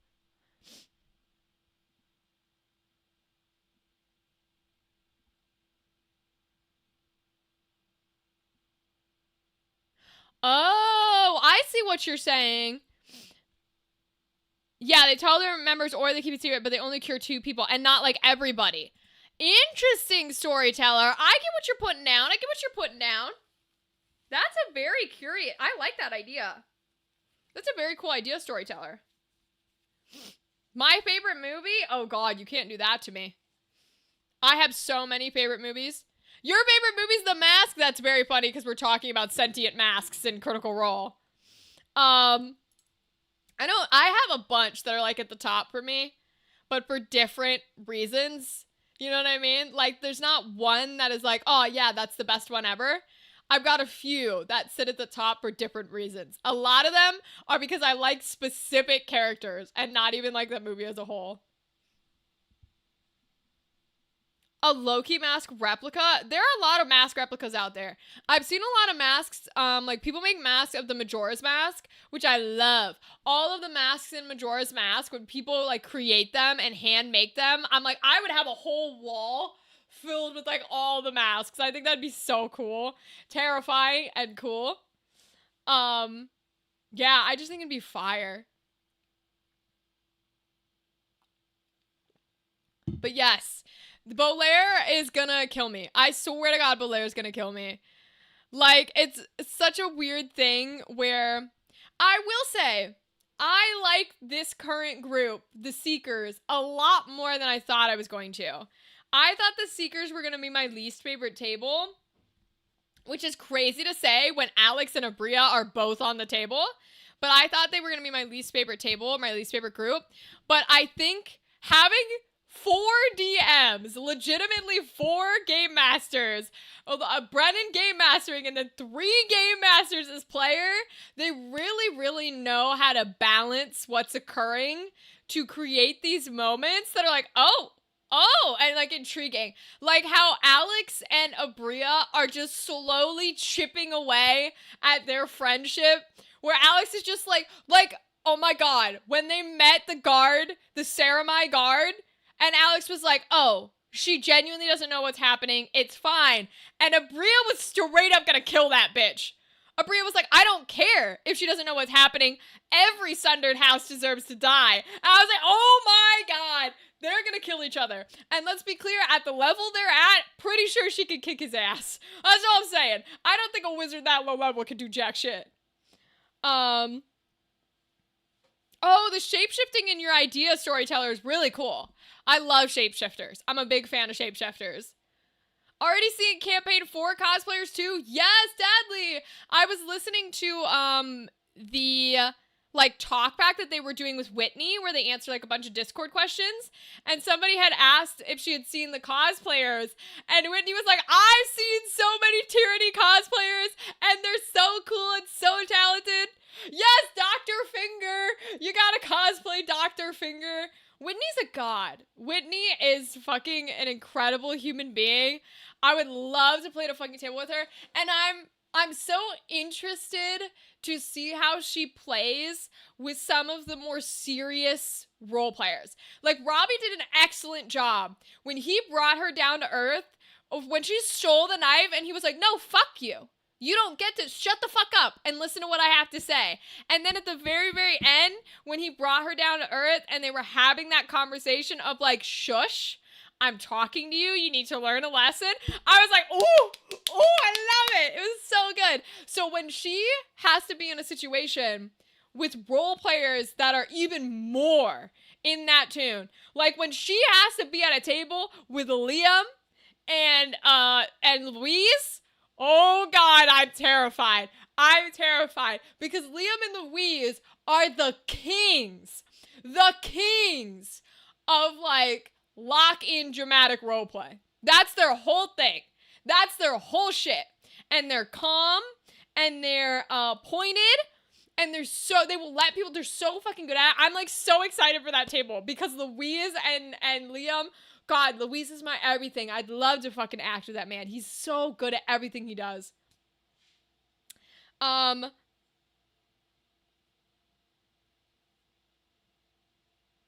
Oh, I see what you're saying. Yeah, they tell their members or they keep it secret, but they only cure 2 people and not like everybody. Interesting, storyteller. I get what you're putting down. That's a very curious. I like that idea. That's a very cool idea, storyteller. My favorite movie? Oh God, you can't do that to me. I have so many favorite movies. Your favorite movie's The Mask? That's very funny because we're talking about sentient masks in Critical Role. I know I have a bunch that are like at the top for me, but for different reasons. You know what I mean? Like there's not one that is like, oh yeah, that's the best one ever. I've got a few that sit at the top for different reasons. A lot of them are because I like specific characters and not even like the movie as a whole. A Loki mask replica? There are a lot of mask replicas out there. I've seen a lot of masks. Like people make masks of the Majora's Mask, which I love. All of the masks in Majora's Mask, when people like create them and hand make them, I'm like, I would have a whole wall filled with like all the masks. I think that'd be so cool. Terrifying and cool. Yeah, I just think it'd be fire. But yes, Bolaire is gonna kill me. I swear to God, Bolaire is gonna kill me. Like, it's such a weird thing where I will say, I like this current group, the Seekers, a lot more than I thought I was going to. I thought the Seekers were gonna be my least favorite table, which is crazy to say when Alex and Abria are both on the table. But I thought they were gonna be my least favorite table, my least favorite group. But I think having 4 DMs, legitimately 4 game masters, Brennan game mastering, and then 3 game masters as player, they really, really know how to balance what's occurring to create these moments that are like, oh, and like intriguing. Like how Alex and Abria are just slowly chipping away at their friendship, where Alex is just like, oh my God, when they met the guard, the Saramai guard, and Alex was like, oh, she genuinely doesn't know what's happening. It's fine. And Abria was straight up gonna kill that bitch. Abria was like, I don't care if she doesn't know what's happening. Every Sundered house deserves to die. And I was like, oh my God, they're gonna kill each other. And let's be clear, at the level they're at, pretty sure she could kick his ass. That's all I'm saying. I don't think a wizard that low level could do jack shit. Oh, the shapeshifting in your idea, storyteller, is really cool. I love shapeshifters. I'm a big fan of shapeshifters. Already seeing campaign 4 cosplayers too? Yes, Dadley! I was listening to the like talkback that they were doing with Whitney, where they answered like a bunch of Discord questions, and somebody had asked if she had seen the cosplayers, and Whitney was like, I've seen so many Tyranny cosplayers, and they're so cool and so talented. Yes, Dr. Finger! You gotta cosplay Dr. Finger. Whitney's a god. Whitney is fucking an incredible human being. I would love to play at a fucking table with her, and I'm so interested to see how she plays with some of the more serious role players. Like, Robbie did an excellent job when he brought her down to earth, when she stole the knife and he was like, no, fuck you. You don't get to shut the fuck up and listen to what I have to say. And then at the very, very end, when he brought her down to earth and they were having that conversation of like, shush, I'm talking to you. You need to learn a lesson. I was like, ooh, I love it. It was so good. So when she has to be in a situation with role players that are even more in that tune, like when she has to be at a table with Liam and Louise, oh God, I'm terrified. I'm terrified because Liam and Louise are the kings of like lock-in dramatic roleplay. That's their whole thing. That's their whole shit. And they're calm and they're pointed and they will let people, they're so fucking good at it. I'm like so excited for that table because Louise and Liam, God, Louise is my everything. I'd love to fucking act with that man. He's so good at everything he does.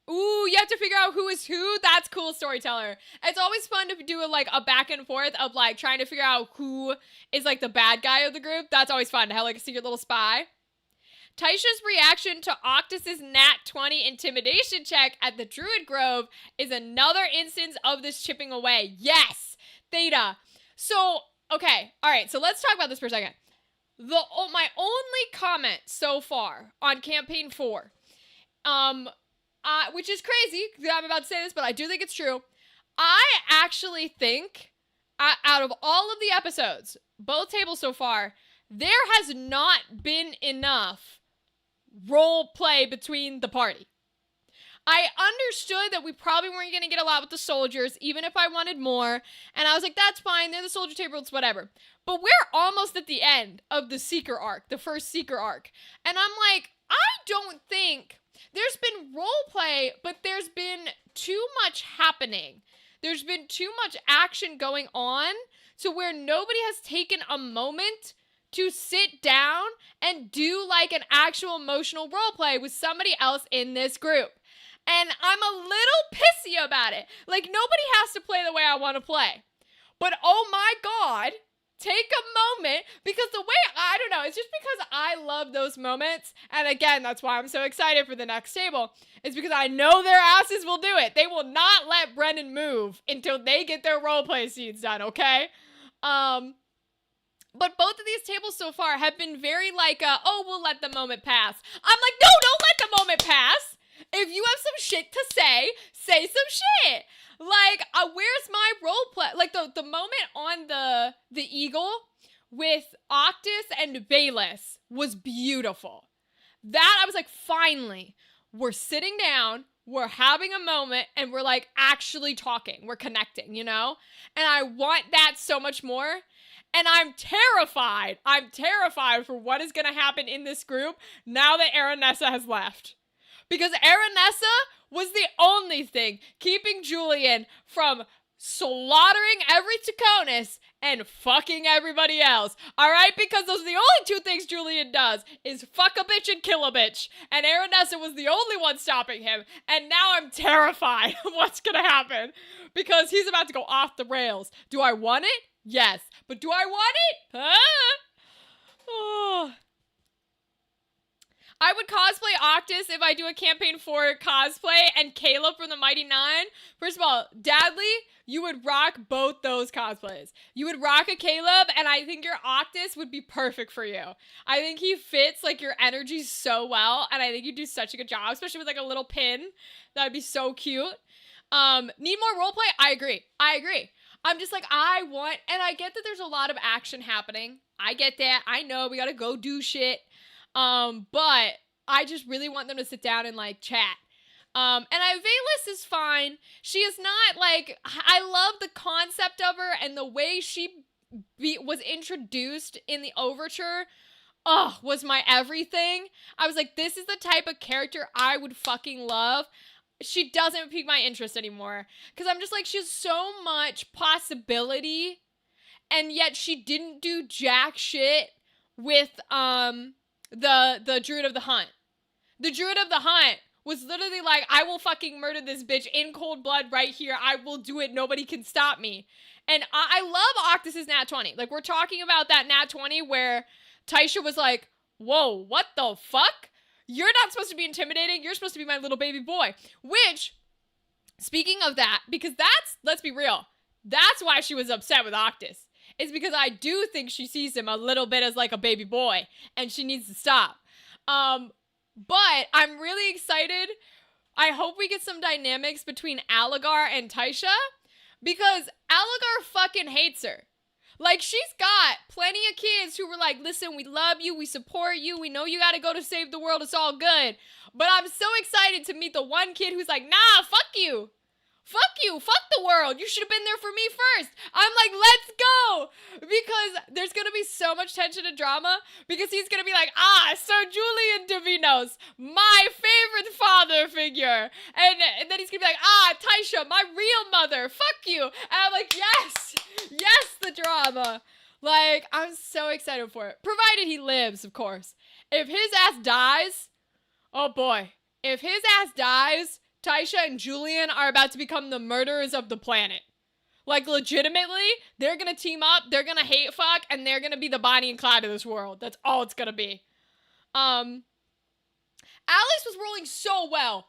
Ooh, you have to figure out who is who. That's cool, storyteller. It's always fun to do a back and forth of like trying to figure out who is like the bad guy of the group. That's always fun to have like a secret little spy. Taisha's reaction to Octus's Nat 20 intimidation check at the Druid Grove is another instance of this chipping away. Yes, Theta. So, okay, all right, so let's talk about this for a second. My only comment so far on campaign 4, which is crazy, because I'm about to say this, but I do think it's true. I actually think, out of all of the episodes, both tables so far, there has not been enough role play between the party. I understood that we probably weren't going to get a lot with the soldiers, even if I wanted more, and I was like, that's fine, they're the soldier table, it's whatever. But we're almost at the end of the Seeker arc, the first Seeker arc, and I'm like, I don't think there's been role play, but there's been too much happening. There's been too much action going on to where nobody has taken a moment to sit down and do like an actual emotional role play with somebody else in this group. And I'm a little pissy about it. Like, nobody has to play the way I want to play. But oh my God, take a moment, because the way, I don't know, it's just because I love those moments. And again, that's why I'm so excited for the next table. It's because I know their asses will do it. They will not let Brennan move until they get their roleplay scenes done, okay? But both of these tables so far have been very like, oh, we'll let the moment pass. I'm like, no, don't let the moment pass. If you have some shit to say some shit. Like, where's my role play? Like, the moment on the Eagle with Octus and Ivalice was beautiful. That, I was like, finally, we're sitting down, we're having a moment, and we're, like, actually talking. We're connecting, you know? And I want that so much more. And I'm terrified. I'm terrified for what is going to happen in this group now that Aranessa has left. Because Aranessa was the only thing keeping Julian from slaughtering every Taconis and fucking everybody else. Alright? Because those are the only two things Julian does, is fuck a bitch and kill a bitch. And Aranessa was the only one stopping him. And now I'm terrified of what's gonna happen. Because he's about to go off the rails. Do I want it? Yes. But do I want it? Huh? Oh. I would cosplay Octus if I do a campaign 4 cosplay, and Caleb from the Mighty Nine. First of all, Dadley, you would rock both those cosplays. You would rock a Caleb, and I think your Octus would be perfect for you. I think he fits like your energy so well, and I think you do such a good job, especially with like a little pin. That'd be so cute. Need more roleplay? I agree. I'm just like, and I get that there's a lot of action happening. I get that. I know we gotta go do shit. But I just really want them to sit down and like chat. And Ivalice is fine. She is not like, I love the concept of her and the way she was introduced in the overture. Oh, was my everything. I was like, this is the type of character I would fucking love. She doesn't pique my interest anymore. Cause I'm just like, she has so much possibility. And yet she didn't do jack shit with, the Druid of the Hunt. The Druid of the Hunt was literally like, I will fucking murder this bitch in cold blood right here. I will do it. Nobody can stop me. And I love Octus's Nat 20. Like, we're talking about that Nat 20 where Tysha was like, whoa, what the fuck? You're not supposed to be intimidating. You're supposed to be my little baby boy. Which, speaking of that, because let's be real, that's why she was upset with Octus. It's because I do think she sees him a little bit as like a baby boy, and she needs to stop. But I'm really excited. I hope we get some dynamics between Aligar and Tysha, because Aligar fucking hates her. Like, she's got plenty of kids who were like, listen, we love you, we support you, we know you gotta go to save the world, it's all good. But I'm so excited to meet the one kid who's like, nah, fuck you. Fuck you, fuck the world, you should have been there for me first. I'm like, let's go! Because there's gonna be so much tension and drama, because he's gonna be like, Sir Julian Davinos, my favorite father figure. And then he's gonna be like, Tysha, my real mother, fuck you. And I'm like, yes, the drama. Like, I'm so excited for it. Provided he lives, of course. If his ass dies, oh boy. If his ass dies, Tysha and Julian are about to become the murderers of the planet. Like, legitimately, they're gonna team up, they're gonna hate fuck, and they're gonna be the Bonnie and Clyde of this world. That's all it's gonna be. Alex was rolling so well.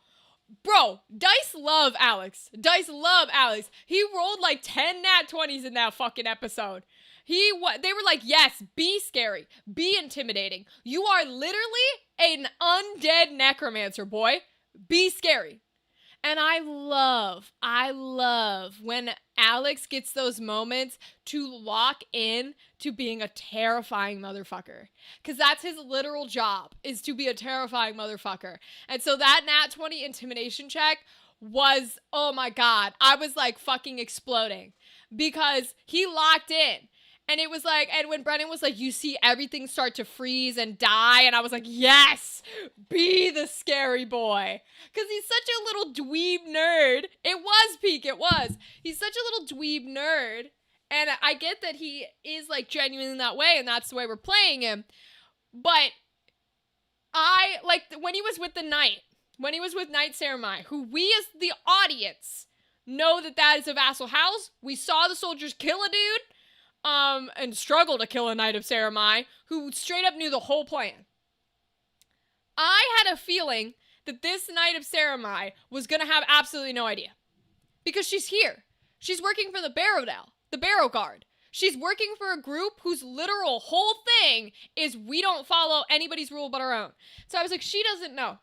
Bro, Dice love Alex. He rolled like 10 nat 20s in that fucking episode. They were like, yes, be scary, be intimidating. You are literally an undead necromancer, boy. Be scary. And I love when Alex gets those moments to lock in to being a terrifying motherfucker. Because that's his literal job, is to be a terrifying motherfucker. And so that nat 20 intimidation check was, oh my god, I was like fucking exploding. Because he locked in. And it was like, and when Brennan was like, you see everything start to freeze and die. And I was like, yes, be the scary boy. Because he's such a little dweeb nerd. It was Peak, it was. He's such a little dweeb nerd. And I get that he is like genuine that way. And that's the way we're playing him. But I, like, when he was with the Knight, when he was with Knight Saramai, who we as the audience know that is a vassal house. We saw the soldiers kill a dude. And struggle to kill a Knight of Saramai, who straight up knew the whole plan. I had a feeling that this Knight of Saramai was gonna have absolutely no idea. Because she's here. She's working for the Barrowdale, the Barrow Guard. She's working for a group whose literal whole thing is we don't follow anybody's rule but our own. So I was like, she doesn't know.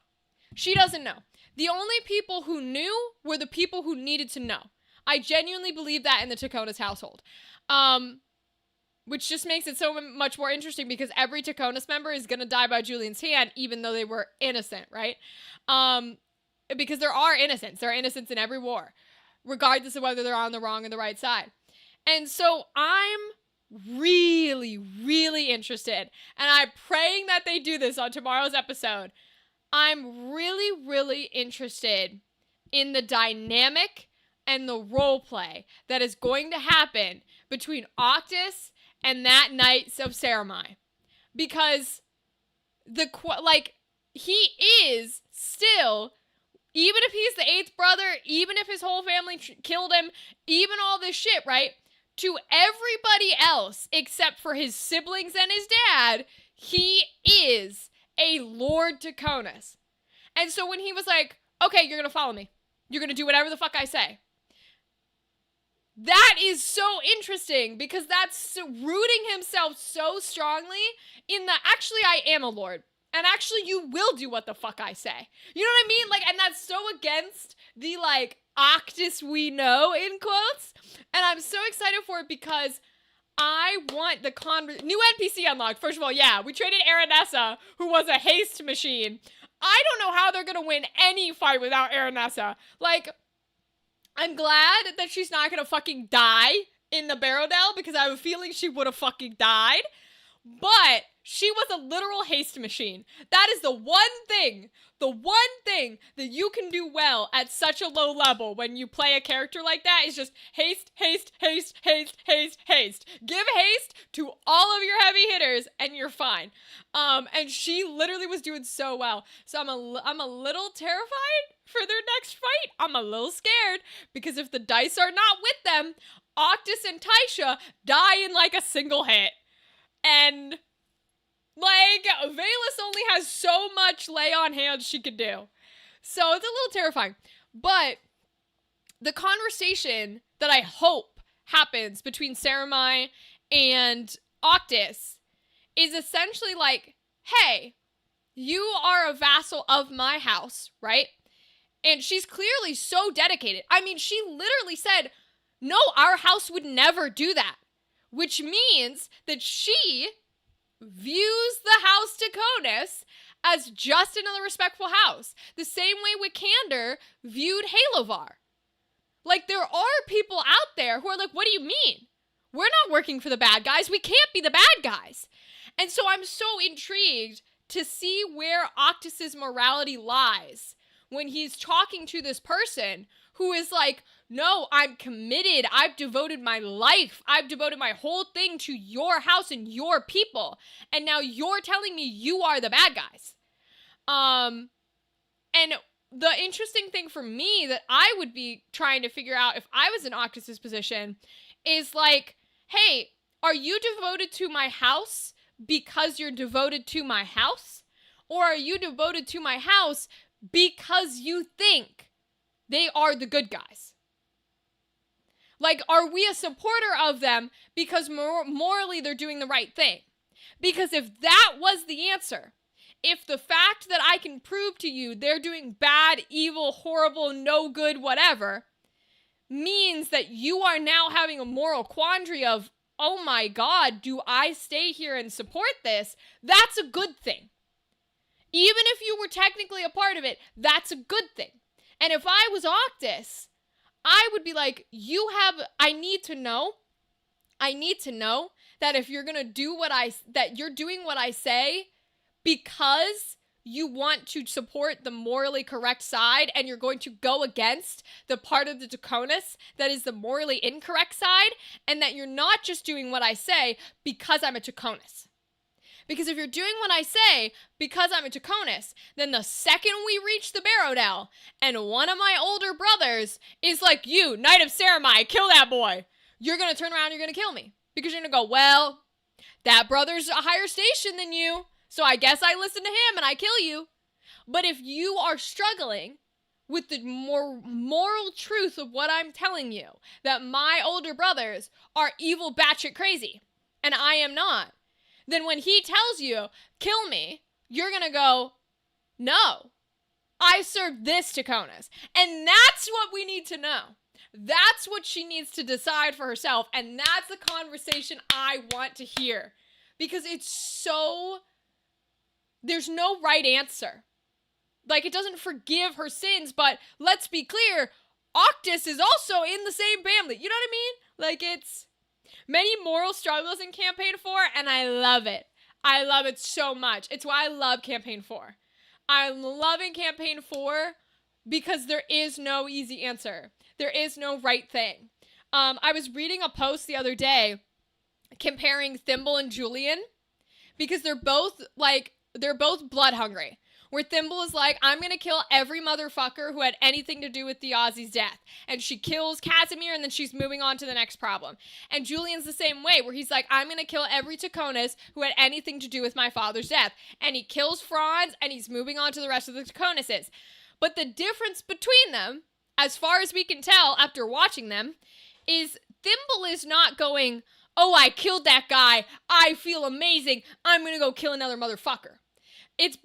She doesn't know. The only people who knew were the people who needed to know. I genuinely believe that in the Tacona's household. Which just makes it so much more interesting because every Taconis member is going to die by Julian's hand, even though they were innocent, right? Because there are innocents. There are innocents in every war, regardless of whether they're on the wrong or the right side. And so I'm really, really interested, and I'm praying that they do this on tomorrow's episode. I'm really, really interested in the dynamic and the role play that is going to happen between Octus and that Knight of Saramai. Because he is still, even if he's the 8th brother, even if his whole family killed him, even all this shit, right? To everybody else, except for his siblings and his dad, he is a Lord Taconis. And so when he was like, okay, you're gonna follow me. You're gonna do whatever the fuck I say. That is so interesting because that's rooting himself so strongly in the, actually, I am a lord. And actually, you will do what the fuck I say. You know what I mean? Like, and that's so against the, like, Octus we know, in quotes. And I'm so excited for it because I want the new NPC unlocked. First of all, yeah, we traded Aranessa, who was a haste machine. I don't know how they're gonna win any fight without Aranessa. Like, I'm glad that she's not gonna fucking die in the Barrowdale because I have a feeling she would have fucking died. But She was a literal haste machine. That is the one thing that you can do well at such a low level when you play a character like that is just haste, haste, haste, haste, haste, haste. Give haste to all of your heavy hitters and you're fine. And she literally was doing so well. So I'm a little terrified for their next fight. I'm a little scared because if the dice are not with them, Octus and Taisha die in like a single hit. And like, Ivalice only has so much lay on hands she could do. So it's a little terrifying. But the conversation that I hope happens between Saramai and Octus is essentially like, hey, you are a vassal of my house, right? And she's clearly so dedicated. I mean, she literally said, no, our house would never do that. Which means that she views the house Taconis as just another respectful house. The same way Wikander viewed Halovar. Like, there are people out there who are like, what do you mean? We're not working for the bad guys. We can't be the bad guys. And so I'm so intrigued to see where Octus's morality lies when he's talking to this person who is like, no, I'm committed. I've devoted my life. I've devoted my whole thing to your house and your people. And now you're telling me you are the bad guys. And the interesting thing for me that I would be trying to figure out if I was in Octus's position is like, hey, are you devoted to my house because you're devoted to my house? Or are you devoted to my house because you think they are the good guys? Like, are we a supporter of them because morally they're doing the right thing? Because if that was the answer, if the fact that I can prove to you they're doing bad, evil, horrible, no good, whatever, means that you are now having a moral quandary of, oh my God, do I stay here and support this? That's a good thing. Even if you were technically a part of it, that's a good thing. And if I was Octus, I would be like, I need to know that if you're going to do that you're doing what I say because you want to support the morally correct side and you're going to go against the part of the Taconis that is the morally incorrect side, and that you're not just doing what I say because I'm a Taconis. Because if you're doing what I say because I'm a Taconis, then the second we reach the Barodel and one of my older brothers is like, you, Knight of Saramai, kill that boy, you're going to turn around and you're going to kill me. Because you're going to go, well, that brother's a higher station than you, so I guess I listen to him and I kill you. But if you are struggling with the more moral truth of what I'm telling you, that my older brothers are evil batshit crazy, and I am not, then when he tells you, kill me, you're going to go, no, I serve this Taconis. And that's what we need to know. That's what she needs to decide for herself. And that's the conversation I want to hear. Because it's so, there's no right answer. Like, it doesn't forgive her sins, but let's be clear, Octus is also in the same family. You know what I mean? Like, it's many moral struggles in Campaign 4, and I love it. I love it so much. It's why I love Campaign 4. I'm loving Campaign 4 because there is no easy answer. There is no right thing. I was reading a post the other day comparing Thimble and Julian because they're both blood hungry. Where Thimble is like, I'm going to kill every motherfucker who had anything to do with the Ozzy's death. And she kills Casimir, and then she's moving on to the next problem. And Julian's the same way, where he's like, I'm going to kill every Taconis who had anything to do with my father's death. And he kills Franz, and he's moving on to the rest of the Taconises. But the difference between them, as far as we can tell after watching them, is Thimble is not going, oh, I killed that guy, I feel amazing, I'm going to go kill another motherfucker.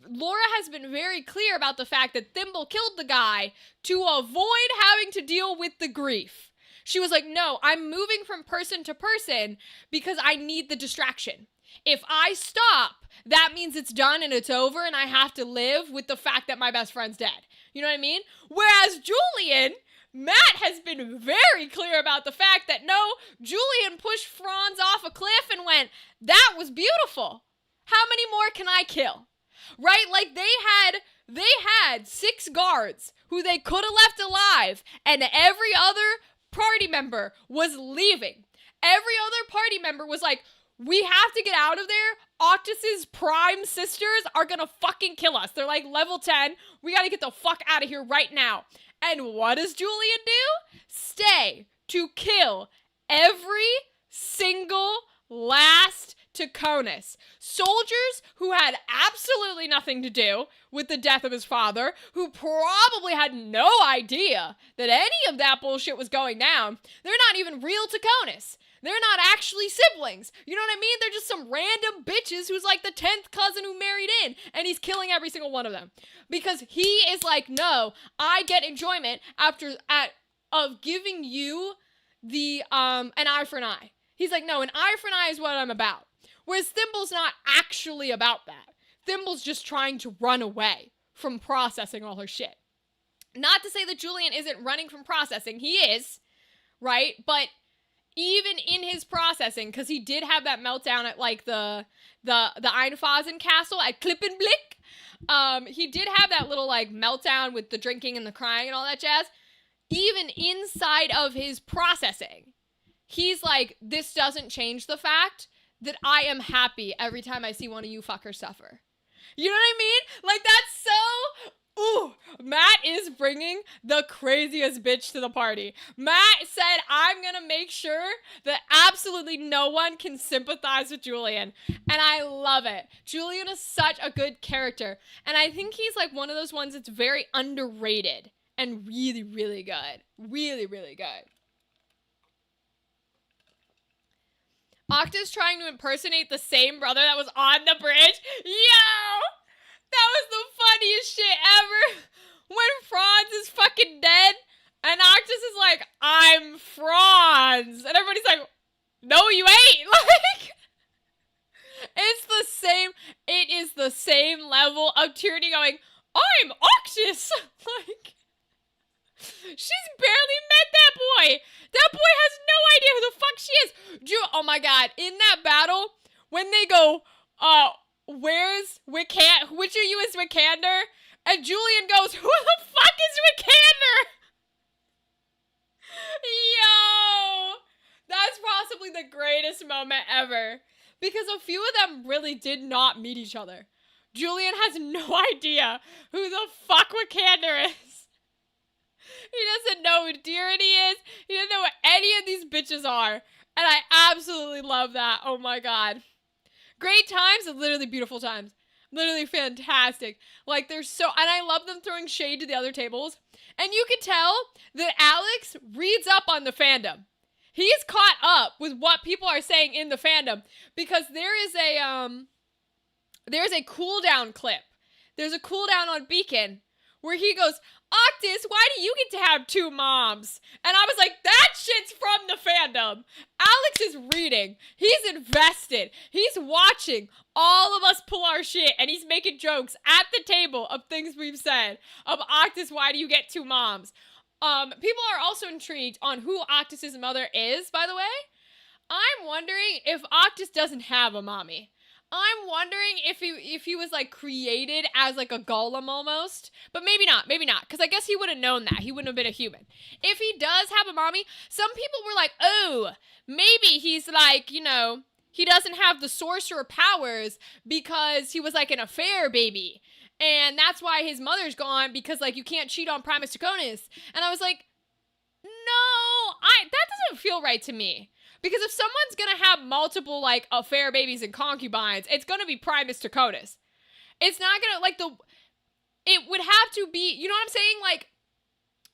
Laura has been very clear about the fact that Thimble killed the guy to avoid having to deal with the grief. She was like, no, I'm moving from person to person because I need the distraction. If I stop, that means it's done and it's over and I have to live with the fact that my best friend's dead. You know what I mean? Whereas Julian, Matt has been very clear about the fact that no, Julian pushed Franz off a cliff and went, that was beautiful. How many more can I kill? Right? Like they had 6 guards who they could have left alive, and every other party member was leaving. Every other party member was like, we have to get out of there. Octus's prime sisters are gonna fucking kill us. They're like level 10. We gotta get the fuck out of here right now. And what does Julian do? Stay to kill every single last Taconis. Soldiers who had absolutely nothing to do with the death of his father, who probably had no idea that any of that bullshit was going down. They're not even real Taconis. They're not actually siblings. You know what I mean? They're just some random bitches who's like the 10th cousin who married in, and he's killing every single one of them. Because he is like, no, I get enjoyment of giving you the an eye for an eye. He's like, no, an eye for an eye is what I'm about. Whereas Thimble's not actually about that. Thimble's just trying to run away from processing all her shit. Not to say that Julian isn't running from processing. He is, right? But even in his processing, because he did have that meltdown at like the Einfasen castle at Klippenblick. He did have that little like meltdown with the drinking and the crying and all that jazz. Even inside of his processing, he's like, this doesn't change the fact that I am happy every time I see one of you fuckers suffer. You know what I mean? Like, that's so... Ooh, Matt is bringing the craziest bitch to the party. Matt said, I'm gonna make sure that absolutely no one can sympathize with Julian. And I love it. Julian is such a good character. And I think he's like one of those ones that's very underrated and really, really good. Really, really good. Octa's trying to impersonate the same brother that was on the bridge. Yo! That was the funniest shit ever. When Franz is fucking dead, and Octus is like, I'm Franz. And everybody's like, no, you ain't. Like, it is the same level of Tyranny going, I'm Octus. Like, she's barely met that boy. That boy has no idea who the fuck she is. Oh my god, in that battle, when they go, where's Wiccan? Which of you is Wiccander? And Julian goes, who the fuck is Wiccander? Yo! That's possibly the greatest moment ever. Because a few of them really did not meet each other. Julian has no idea who the fuck Wiccander is. He doesn't know who Tyranny is. He doesn't know what any of these bitches are. And I absolutely love that. Oh my god. Great times and literally beautiful times. Literally fantastic. Like, they're so... And I love them throwing shade to the other tables. And you can tell that Alex reads up on the fandom. He's caught up with what people are saying in the fandom. Because there's a cooldown clip. There's a cooldown on Beacon where he goes, Octus, why do you get to have 2 moms? And I was like, that shit's from the fandom. Alex is reading. He's invested. He's watching all of us pull our shit, and he's making jokes at the table of things we've said. Of Octus, why do you get 2 moms? People are also intrigued on who Octus's mother is, by the way. I'm wondering if Octus doesn't have a mommy. I'm wondering if he was, like, created as, like, a golem almost. But maybe not, because I guess he would have known that. He wouldn't have been a human. If he does have a mommy, some people were like, oh, maybe he's, like, you know, he doesn't have the sorcerer powers because he was, like, an affair baby. And that's why his mother's gone, because, like, you can't cheat on Primus Draconis. And I was like, no, that doesn't feel right to me. Because if someone's gonna have multiple, like, affair babies and concubines, it's gonna be Primus Draconis. It's not gonna, like, it would have to be, you know what I'm saying? Like,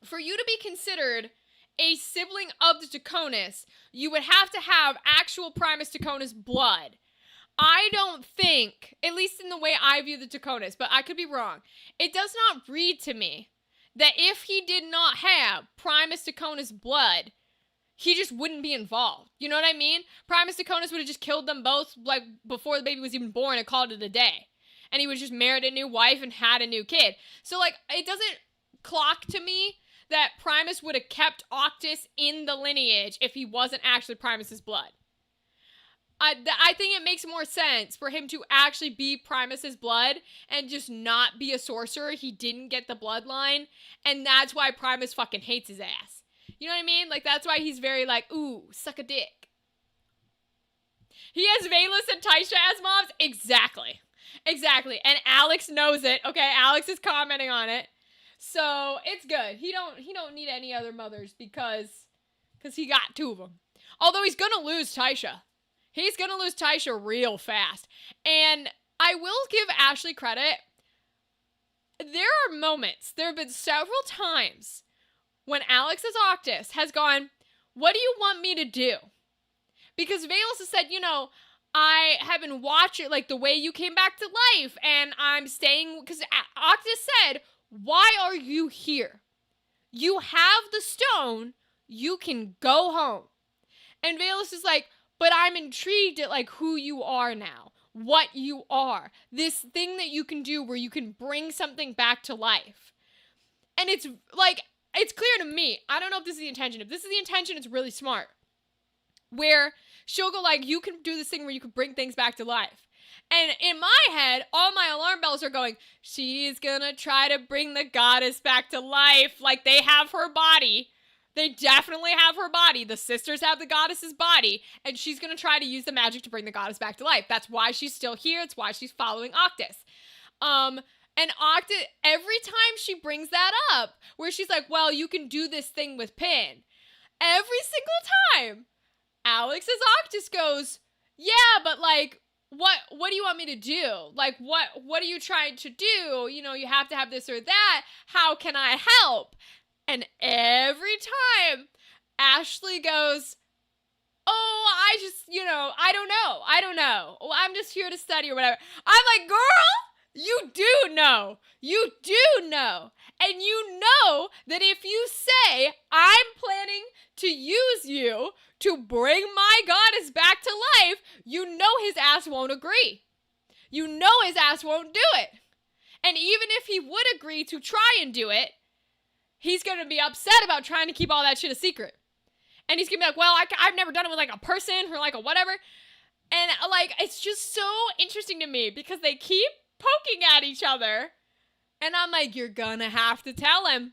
for you to be considered a sibling of the Draconis, you would have to have actual Primus Draconis blood. I don't think, at least in the way I view the Draconis, but I could be wrong, it does not read to me that if he did not have Primus Draconis blood, he just wouldn't be involved. You know what I mean? Primus Draconis would have just killed them both, like, before the baby was even born and called it a day. And he would just married a new wife and had a new kid. So, like, it doesn't clock to me that Primus would have kept Octus in the lineage if he wasn't actually Primus's blood. I think it makes more sense for him to actually be Primus's blood and just not be a sorcerer. He didn't get the bloodline, and that's why Primus fucking hates his ass. You know what I mean? Like, that's why he's very like, ooh, suck a dick. He has Valus and Taisha as moms? Exactly. Exactly. And Alex knows it. Okay, Alex is commenting on it. So, it's good. He don't need any other mothers because he got 2 of them. Although he's gonna lose Taisha. He's gonna lose Taisha real fast. And I will give Ashley credit. There are moments, there have been several times when Alex's Octus has gone, what do you want me to do? Because Valus has said, you know, I have been watching, like, the way you came back to life, and I'm staying, because Octus said, why are you here? You have the stone, you can go home. And Valus is like, but I'm intrigued at, like, who you are now, what you are, this thing that you can do where you can bring something back to life. And it's, like, it's clear to me, I don't know if this is the intention. If this is the intention, it's really smart. Where she'll go like, you can do this thing where you can bring things back to life. And in my head, all my alarm bells are going, she's gonna try to bring the goddess back to life. Like, they have her body. They definitely have her body. The sisters have the goddess's body. And she's gonna try to use the magic to bring the goddess back to life. That's why she's still here. It's why she's following Octus. And Octus, every time she brings that up, where she's like, well, you can do this thing with Pin. Every single time, Alex's Octus goes, yeah, but like, what do you want me to do? Like, what are you trying to do? You know, you have to have this or that. How can I help? And every time, Ashley goes, oh, I just, you know, I don't know. Well, I'm just here to study or whatever. I'm like, girl, you do know. You do know. And you know that if you say, I'm planning to use you to bring my goddess back to life, you know his ass won't agree. You know his ass won't do it. And even if he would agree to try and do it, he's going to be upset about trying to keep all that shit a secret. And he's going to be like, well, I've never done it with like a person or like a whatever. And like, it's just so interesting to me because they keep poking at each other. And I'm like, you're going to have to tell him.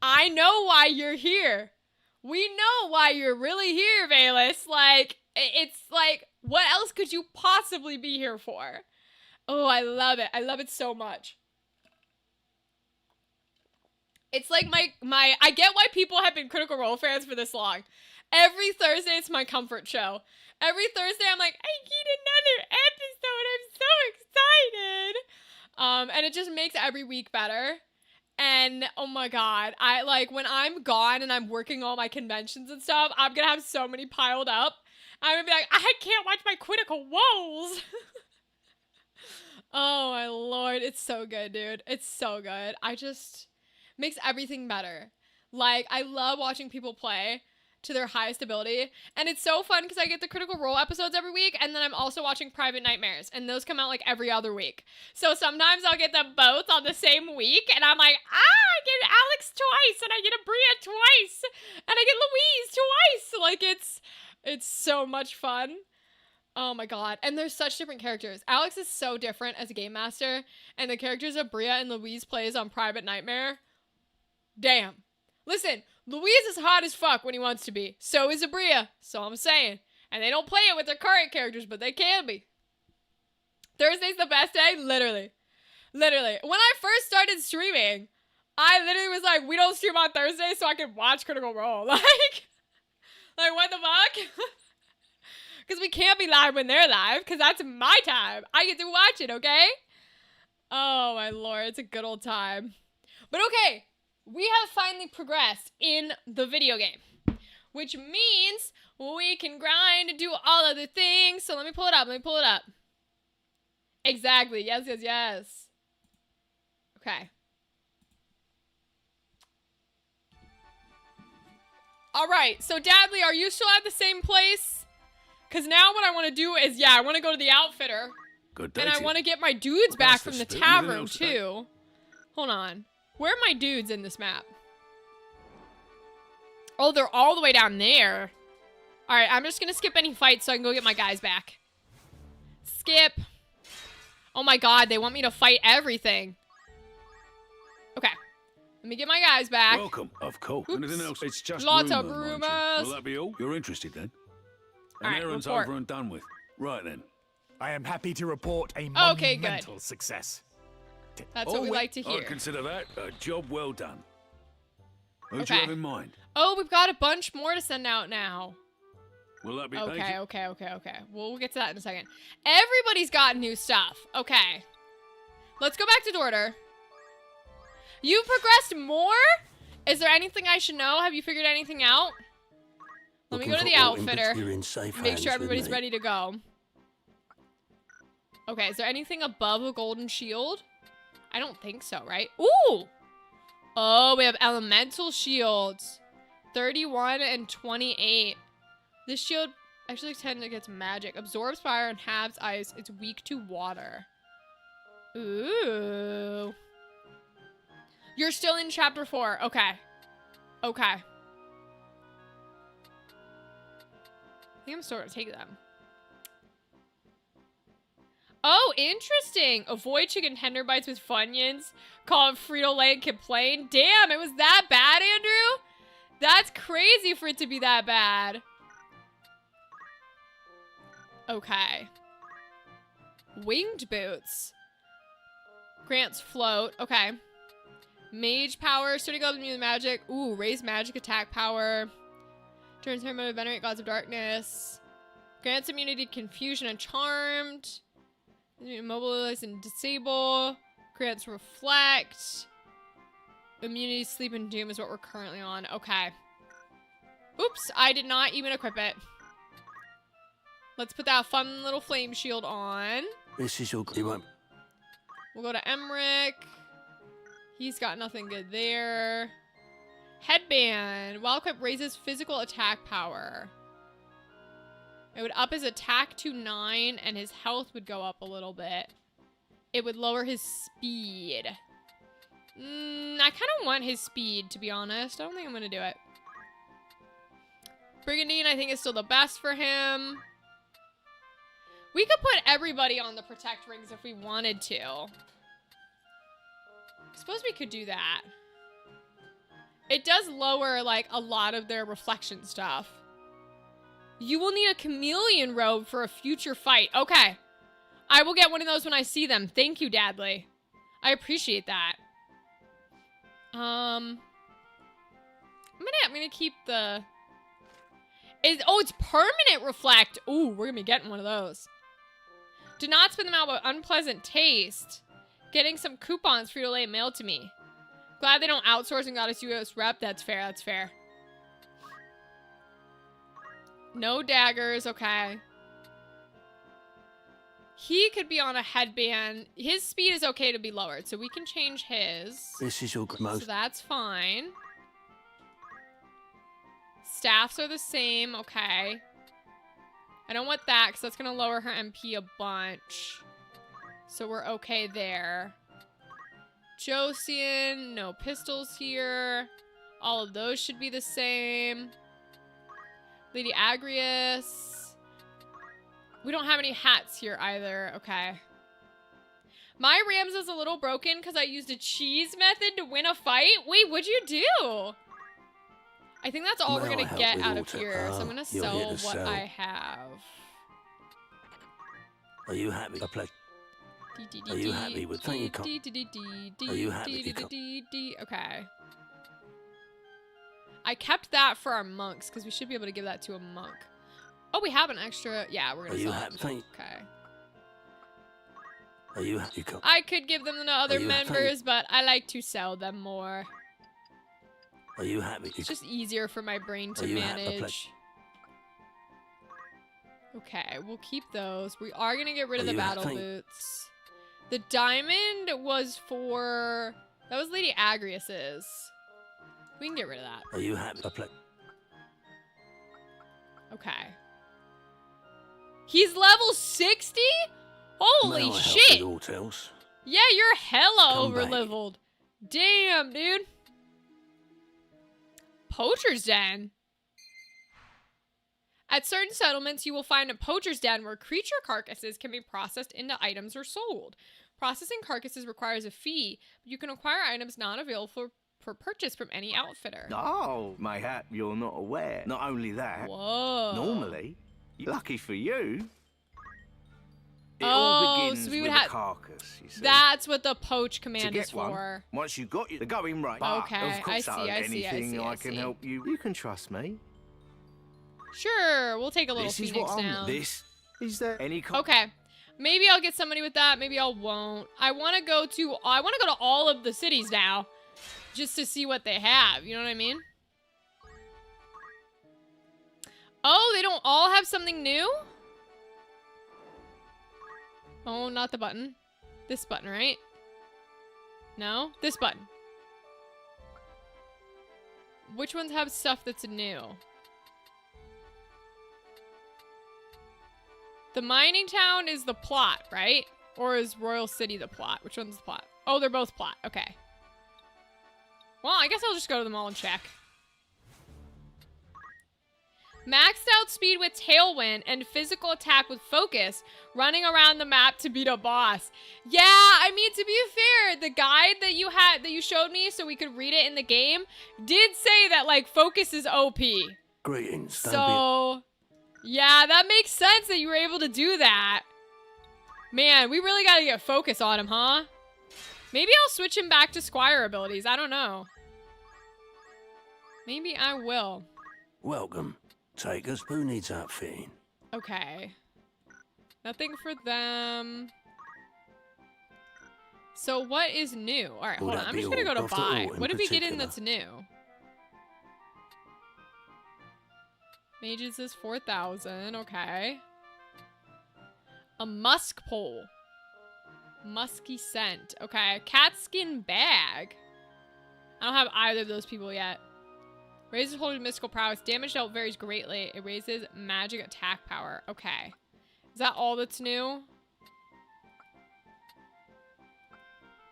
I know why you're here. We know why you're really here, Valus. Like, it's like, what else could you possibly be here for? Oh, I love it. I love it so much. It's like I get why people have been Critical Role fans for this long. Every Thursday, it's my comfort show. Every Thursday, I'm like, I need another episode. I'm so excited. And it just makes every week better. And oh my God, I like when I'm gone and I'm working all my conventions and stuff, I'm gonna have so many piled up. I'm gonna be like, I can't watch my Critical Woes. Oh my Lord, it's so good, dude. It's so good. I just makes everything better. Like, I love watching people play to their highest ability. And it's so fun because I get the Critical Role episodes every week, and then I'm also watching Private Nightmares, and those come out like every other week. So sometimes I'll get them both on the same week, and I'm like, I get Alex twice, and I get Abria twice, and I get Louise twice. Like, it's so much fun. Oh my God. And there's such different characters. Alex is so different as a game master, and the characters Abria and Louise plays on Private Nightmare, damn. Listen, Louise is hot as fuck when he wants to be. So is Abria. So I'm saying. And they don't play it with their current characters, but they can be. Thursday's the best day? Literally. Literally. When I first started streaming, I literally was like, we don't stream on Thursday so I can watch Critical Role. Like what the fuck? Because we can't be live when they're live, because that's my time. I get to watch it, okay? Oh my Lord, it's a good old time. But okay. We have finally progressed in the video game, which means we can grind and do all other things. So let me pull it up. Exactly. Yes. Okay. All right. So Dadley, are you still at the same place? Because now what I want to do is, I want to go to the outfitter. Good day. And I want to get my dudes back from the tavern too. Hold on. Where are my dudes in this map? Oh, they're all the way down there. Alright, I'm just gonna skip any fights so I can go get my guys back. Skip. Oh my god, they want me to fight everything. Okay. Let me get my guys back. Welcome, of course. Oops. Anything else? It's just Lots of rumour, mind you. rumours. Will that be all? You're interested then? An Alright, errand's report. over and done with. Right then. I am happy to report a Okay, good. monumental success. That's what we like to I hear. consider that a job well done. Who'd Okay. you have in mind? Oh, we've got a bunch more to send out now. Will that be Okay. We'll get to that in a second. Everybody's got new stuff. Okay. Let's go back to Dorter. You've progressed more? Is there anything I should know? Have you figured anything out? Let me go to the outfitter. Make sure everybody's ready to go. Okay, is there anything above a golden shield? I don't think so, right? Ooh! Oh, we have elemental shields. 31 and 28. This shield actually tends against magic. Absorbs fire and halves ice. It's weak to water. Ooh. You're still in chapter 4. Okay. Okay. I think I'm still gonna take them. Oh, interesting. Avoid chicken tender bites with Funyuns. Call it Frito-Lay and complain. Damn, it was that bad, Andrew? That's crazy for it to be that bad. Okay. Winged boots. Grants float. Okay. Mage power. Starting up immune magic. Ooh, raise magic attack power. Turns him to venerate gods of darkness. Grants immunity to confusion and charmed. Immobilize and disable. Grants reflect. Immunity, sleep, and doom is what we're currently on. Okay. Oops, I did not even equip it. Let's put that fun little flame shield on. This is your... We'll go to Emmerich. He's got nothing good there. Headband. While equipped, raises physical attack power. It would up his attack to 9, and his health would go up a little bit. It would lower his speed. I kind of want his speed, to be honest. I don't think I'm going to do it. Brigandine, I think, is still the best for him. We could put everybody on the Protect rings if we wanted to. I suppose we could do that. It does lower, like, a lot of their reflection stuff. You will need a chameleon robe for a future fight. Okay. I will get one of those when I see them. Thank you, Dadley. I appreciate that. I'm gonna keep the... Oh, it's permanent reflect. Ooh, we're gonna be getting one of those. Do not spit them out with unpleasant taste. Getting some coupons Frito-Lay mailed to me. Glad they don't outsource and got us US rep. That's fair, that's fair. No daggers, okay. He could be on a headband. His speed is okay to be lowered, so we can change his. This is your most... So that's fine. Staffs are the same, okay. I don't want that, because that's going to lower her MP a bunch. So we're okay there. Josian, no pistols here. All of those should be the same. Lady Agrius. We don't have any hats here either. Okay. My Rams is a little broken because I used a cheese method to win a fight. Wait, what'd you do? I think that's all we're going to get out of here. So I'm going to sell what I have. Are you happy? Are you happy with... Thank you, Are you happy? Okay. I kept that for our monks because we should be able to give that to a monk. Oh, we have an extra. Yeah, we're gonna sell it. Okay. Are you happy? I could give them to other members, but I like to sell them more. Are you happy? It's just easier for my brain to manage. Okay, we'll keep those. We are gonna get rid of the battle boots. The diamond was for... That was Lady Agrius's. We can get rid of that. Are you happy? Okay. He's level 60? Holy shit! Yeah, you're hella over-leveled. Damn, dude. Poacher's Den. At certain settlements, you will find a poacher's den where creature carcasses can be processed into items or sold. Processing carcasses requires a fee, but you can acquire items not available for purchase from any outfitter. Oh, mayhap you're not aware. Not only that, Whoa. normally, lucky for you, it Oh, all begins so we with would a have- carcass, you see. That's what the poach to command get is for. one, once you've got the going rate. But Okay, of course, I see, I see, I anything see, I can see. help you. You can trust me. Sure, we'll take a little This is phoenix what I'm. down. This is there any? Okay. Maybe I'll get somebody with that. Maybe I won't. I want to go to all of the cities now, just to see what they have. You know what I mean? Oh, they don't all have something new? Oh, not the button. This button, right? No? This button. Which ones have stuff that's new? The mining town is the plot, right? Or is Royal City the plot? Which one's the plot? Oh, they're both plot. Okay. Well, I guess I'll just go to them all and check. Maxed out speed with Tailwind and physical attack with Focus, running around the map to beat a boss. Yeah, I mean, to be fair, the guide that you showed me so we could read it in the game did say that, like, Focus is OP. Greetings. So, yeah, that makes sense that you were able to do that. Man, we really gotta get Focus on him, huh? Maybe I'll switch him back to Squire abilities. I don't know. Maybe I will. Welcome. Take us. Who needs outfitting? Okay. Nothing for them. So what is new? All right, hold on. I'm just gonna go to buy. What did we get in that's new? Mages is 4,000. Okay. A musk pole. Musky scent. Okay. Cat skin bag. I don't have either of those people yet. Raises holding mystical prowess. Damage dealt varies greatly. It raises magic attack power. Okay. Is that all that's new?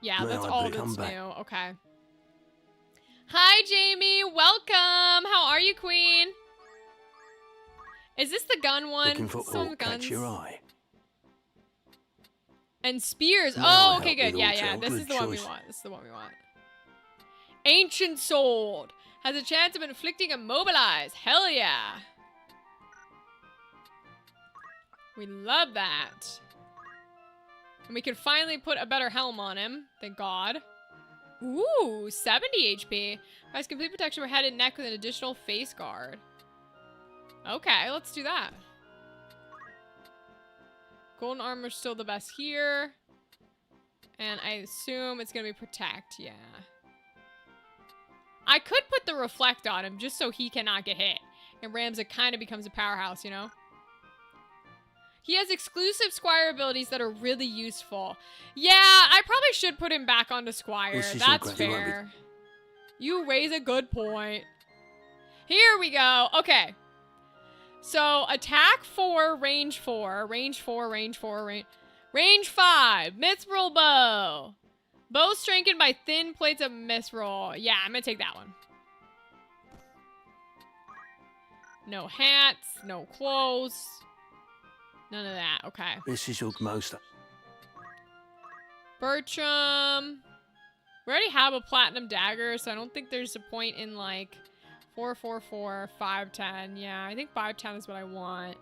Yeah, that's all that's new. Okay. Hi, Jamie. Welcome. How are you, Queen? Is this the gun one? Looking for Some guns. catch your eye. And spears. Now Oh, okay, good. Yeah, yeah. This is the one we want. This is the one we want. Ancient sword. Has a chance of inflicting immobilize. Hell yeah. We love that. And we can finally put a better helm on him. Thank God. Ooh, 70 HP. Has complete protection for head and neck with an additional face guard. Okay, let's do that. Golden armor's still the best here. And I assume it's going to be protect. Yeah. I could put the reflect on him just so he cannot get hit. And Ramza kind of becomes a powerhouse, you know? He has exclusive Squire abilities that are really useful. Yeah, I probably should put him back onto Squire. That's fair. You raise a good point. Here we go. Okay. So, attack 4, range 4. Range 4, range 4, range 5. Mithril bow. Bow strengthened by thin plates of mithril. Yeah, I'm gonna take that one. No hats, no clothes. None of that. Okay. This is your most. Bertram. We already have a platinum dagger, so I don't think there's a point in, like, 444, 510. Yeah, I think 510 is what I want.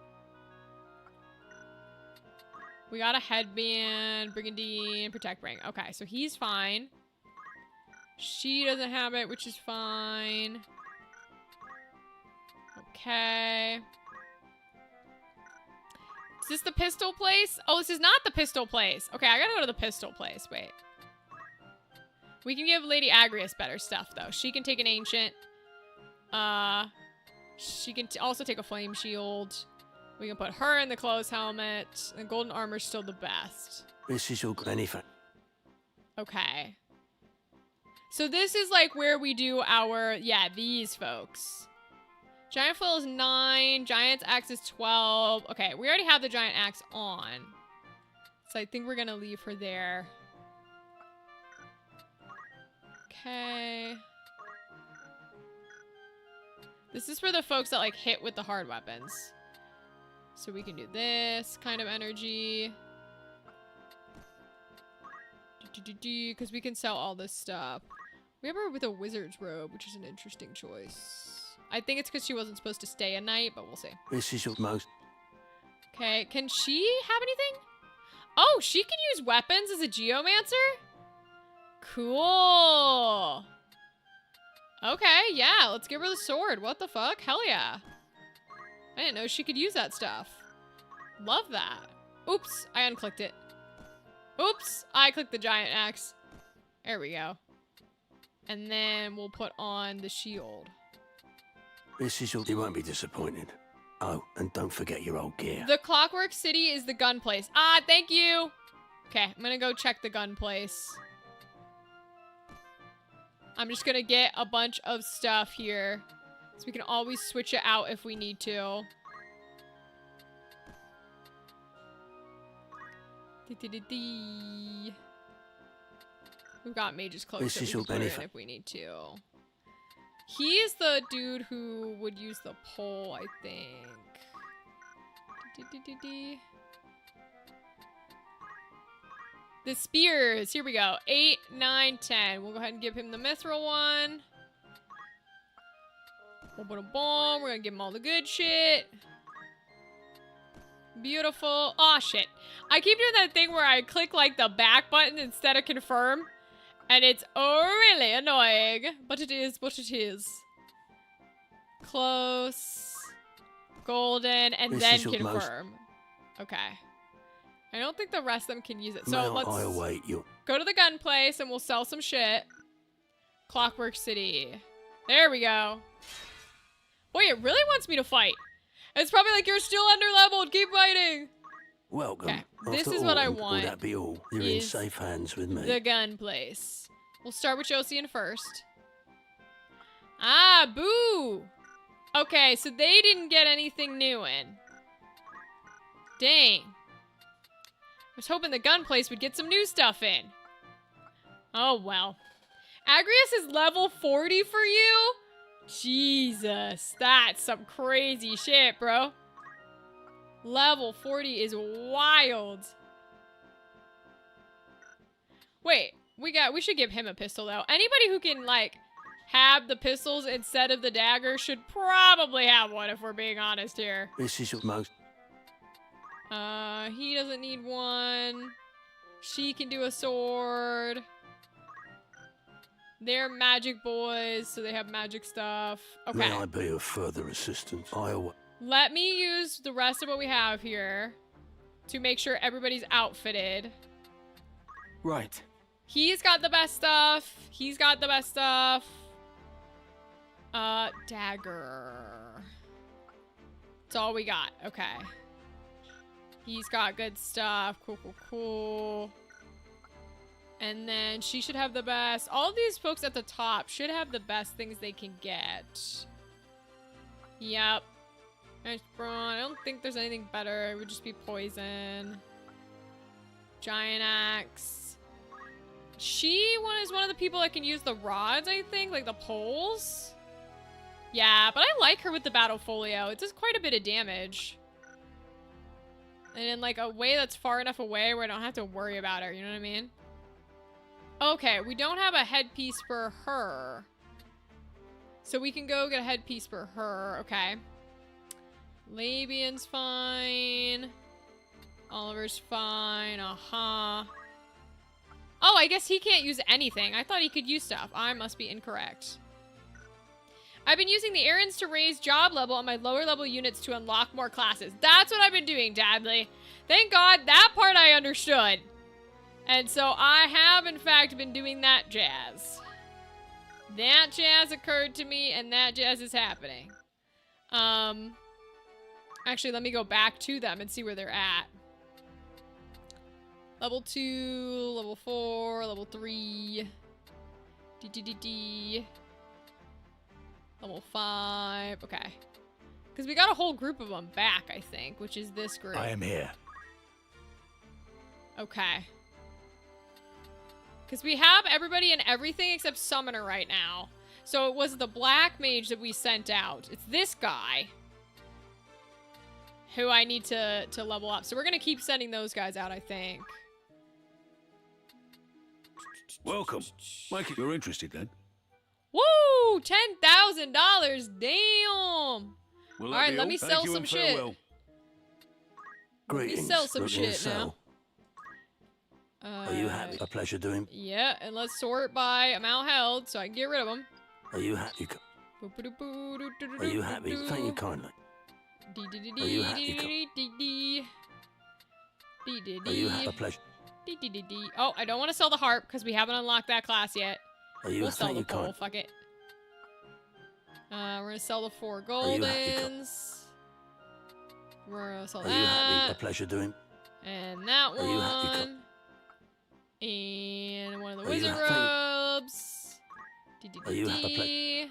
We got a headband, brigandine, protect ring. Okay, so he's fine. She doesn't have it, which is fine. Okay. Is this the pistol place? Oh, this is not the pistol place. Okay, I gotta go to the pistol place. Wait. We can give Lady Agrias better stuff, though. She can take an ancient. She can also take a flame shield. We can put her in the clothes helmet. The golden armor's still the best. This is your anything. Okay. So this is like where we do our, yeah, these folks. Giant flail is 9. Giant's axe is 12. Okay, we already have the giant axe on. So I think we're gonna leave her there. Okay. This is for the folks that like hit with the hard weapons. So we can do this kind of energy. Because we can sell all this stuff. We have her with a wizard's robe, which is an interesting choice. I think it's because she wasn't supposed to stay a night, but we'll see. This is your most... Okay, can she have anything? Oh, she can use weapons as a geomancer? Cool. Okay, yeah, let's give her the sword. What the fuck? Hell yeah. I didn't know she could use that stuff. Love that. Oops, I unclicked it. Oops, I clicked the giant axe. There we go. And then we'll put on the shield. This is your... You won't be disappointed. Oh, and don't forget your old gear. The Clockwork City is the gun place. Ah, thank you. Okay, I'm gonna go check the gun place. I'm just gonna get a bunch of stuff here. So we can always switch it out if we need to. We've got Mage's Cloak This that we is your can put in benefit. if we need to. He is the dude who would use the pole, I think. The spears. Here we go. 8, 9, 10. We'll go ahead and give him the mithril one. Boom, boom, boom. We're gonna give him all the good shit. Beautiful. Aw, shit. I keep doing that thing where I click, like, the back button instead of confirm. And it's really annoying. But it is what it is. Close. Golden. And This then is your most- confirm. Okay. I don't think the rest of them can use it. So Now let's I await you. go to the gun place and we'll sell some shit. Clockwork City. There we go. Boy, it really wants me to fight. It's probably like, you're still under-leveled. Keep fighting. Welcome. Okay, this After is what all, I will want that be all? You're in is safe hands with me. The gun place. We'll start with Josian first. Ah, boo. Okay, so they didn't get anything new in. Dang. I was hoping the gun place would get some new stuff in. Oh, well. Agrius is level 40 for you? Jesus, that's some crazy shit, bro. Level 40 is wild. Wait, we should give him a pistol, though. Anybody who can, like, have the pistols instead of the dagger should probably have one, if we're being honest here. This is your most... He doesn't need one. She can do a sword. They're magic boys, so they have magic stuff. Okay. May I be of further assistance? Let me use the rest of what we have here to make sure everybody's outfitted. Right. He's got the best stuff. He's got the best stuff. Dagger. That's all we got. Okay. He's got good stuff. Cool, cool, cool. And then she should have the best. All these folks at the top should have the best things they can get. Yep. Nice brawn. I don't think there's anything better. It would just be poison. Giant axe. She is one of the people that can use the rods, I think. Like the poles. Yeah, but I like her with the battle folio. It does quite a bit of damage. And in like a way that's far enough away where I don't have to worry about her. You know what I mean? Okay, we don't have a headpiece for her. So we can go get a headpiece for her. Okay. Labian's fine. Oliver's fine. Uh-huh. Oh, I guess he can't use anything. I thought he could use stuff. I must be incorrect. I've been using the errands to raise job level on my lower level units to unlock more classes. That's what I've been doing, Dadley. Thank God that part I understood. And so I have, in fact, been doing that jazz. That jazz occurred to me, and that jazz is happening. Actually, let me go back to them and see where they're at. Level 2, level 4, level 3. D. Level 5. Okay. Because we got a whole group of them back, I think, which is this group. I am here. Okay. Because we have everybody and everything except Summoner right now. So it was the Black Mage that we sent out. It's this guy. who I need to level up. So we're gonna keep sending those guys out, I think. Welcome. Make it you're interested then. Woo! $10,000. Damn. Will All that right, be let all? me Thank sell you some and shit. farewell. Greetings. sell some looking to shit now. sell. Are you happy? A pleasure doing. Yeah, and let's sort by amount held so I can get rid of them. Are you happy? Are you happy? Thank you kindly. Are you happy? Are you happy? A pleasure. Oh, I don't want to sell the harp because we haven't unlocked that class yet. Are you We'll sell the thank you pole. kindly. Fuck it. We're gonna sell the 4 Are you happy? goldens. We're gonna sell Are you happy? A that. pleasure doing. And that Are you happy? one. And one of the Are you wizard happy? robes. Are you happy?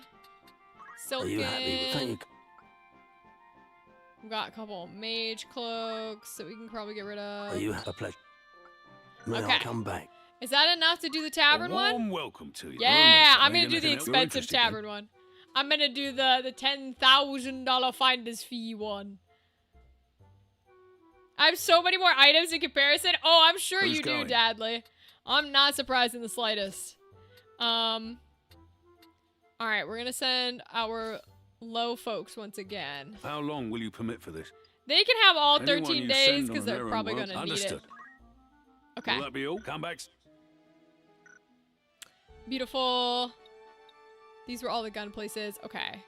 Silken. Are you happy? Thank you. We've got a couple of mage cloaks that we can probably get rid of. Are you happy? A pleasure. May Okay. I come back? Is that enough to do the tavern A one? warm welcome to you. Yeah, Oh, no, I'm gonna ain't do the anything else you're expensive interested in? tavern one. I'm gonna do the $10,000 finder's fee one. I have so many more items in comparison. Oh, I'm sure Who's you going? do, Dadley. I'm not surprised in the slightest. Alright, we're gonna send our low folks once again. How long will you permit for this? They can have all Anyone 13 you days send because on they're an errand probably won't- gonna need it. Understood. Okay. Will that be all? Come back. Beautiful. These were all the gun places. Okay.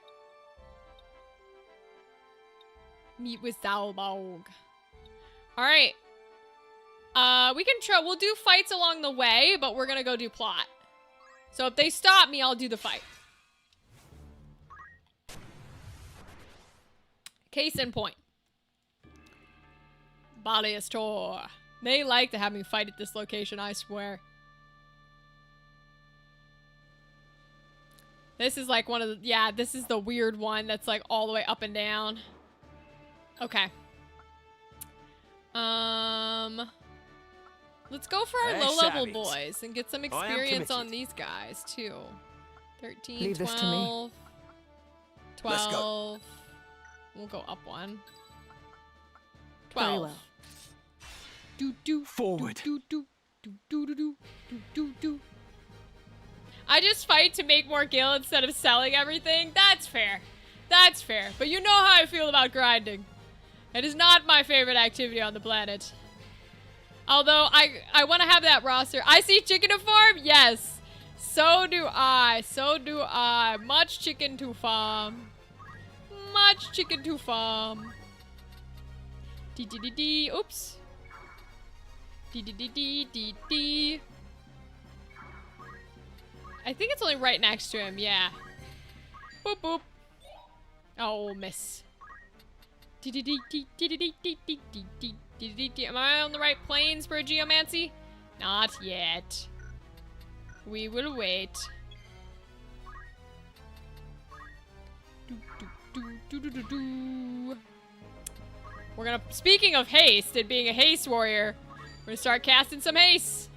Meet with Zalbog. Alright. We can try. We'll do fights along the way, but we're gonna go do plot. So if they stop me, I'll do the fight. Case in point. Baliastor. They like to have me fight at this location, I swear. This is like one of the, yeah, this is the weird one that's like all the way up and down. Okay. Let's go for our low-level boys and get some experience on these guys, too. 13, Leave 12, this to me. 12. We'll go up one. 12. Very well. Do, do, Forward. Do, do, do, do, do, do, do, do, do. I just fight to make more gil instead of selling everything. That's fair. That's fair. But you know how I feel about grinding. It is not my favorite activity on the planet. Although, I want to have that roster. I see chicken to farm? Yes. So do I. So do I. Much chicken to farm. Much chicken to farm. D-d-d-d. Oops. D-d-d-d-d-d. I think it's only right next to him, yeah. Boop, boop. Oh, miss. Am I on the right planes for a geomancy? Not yet. We will wait. We're gonna, speaking of haste and being a haste warrior, we're gonna start casting some haste.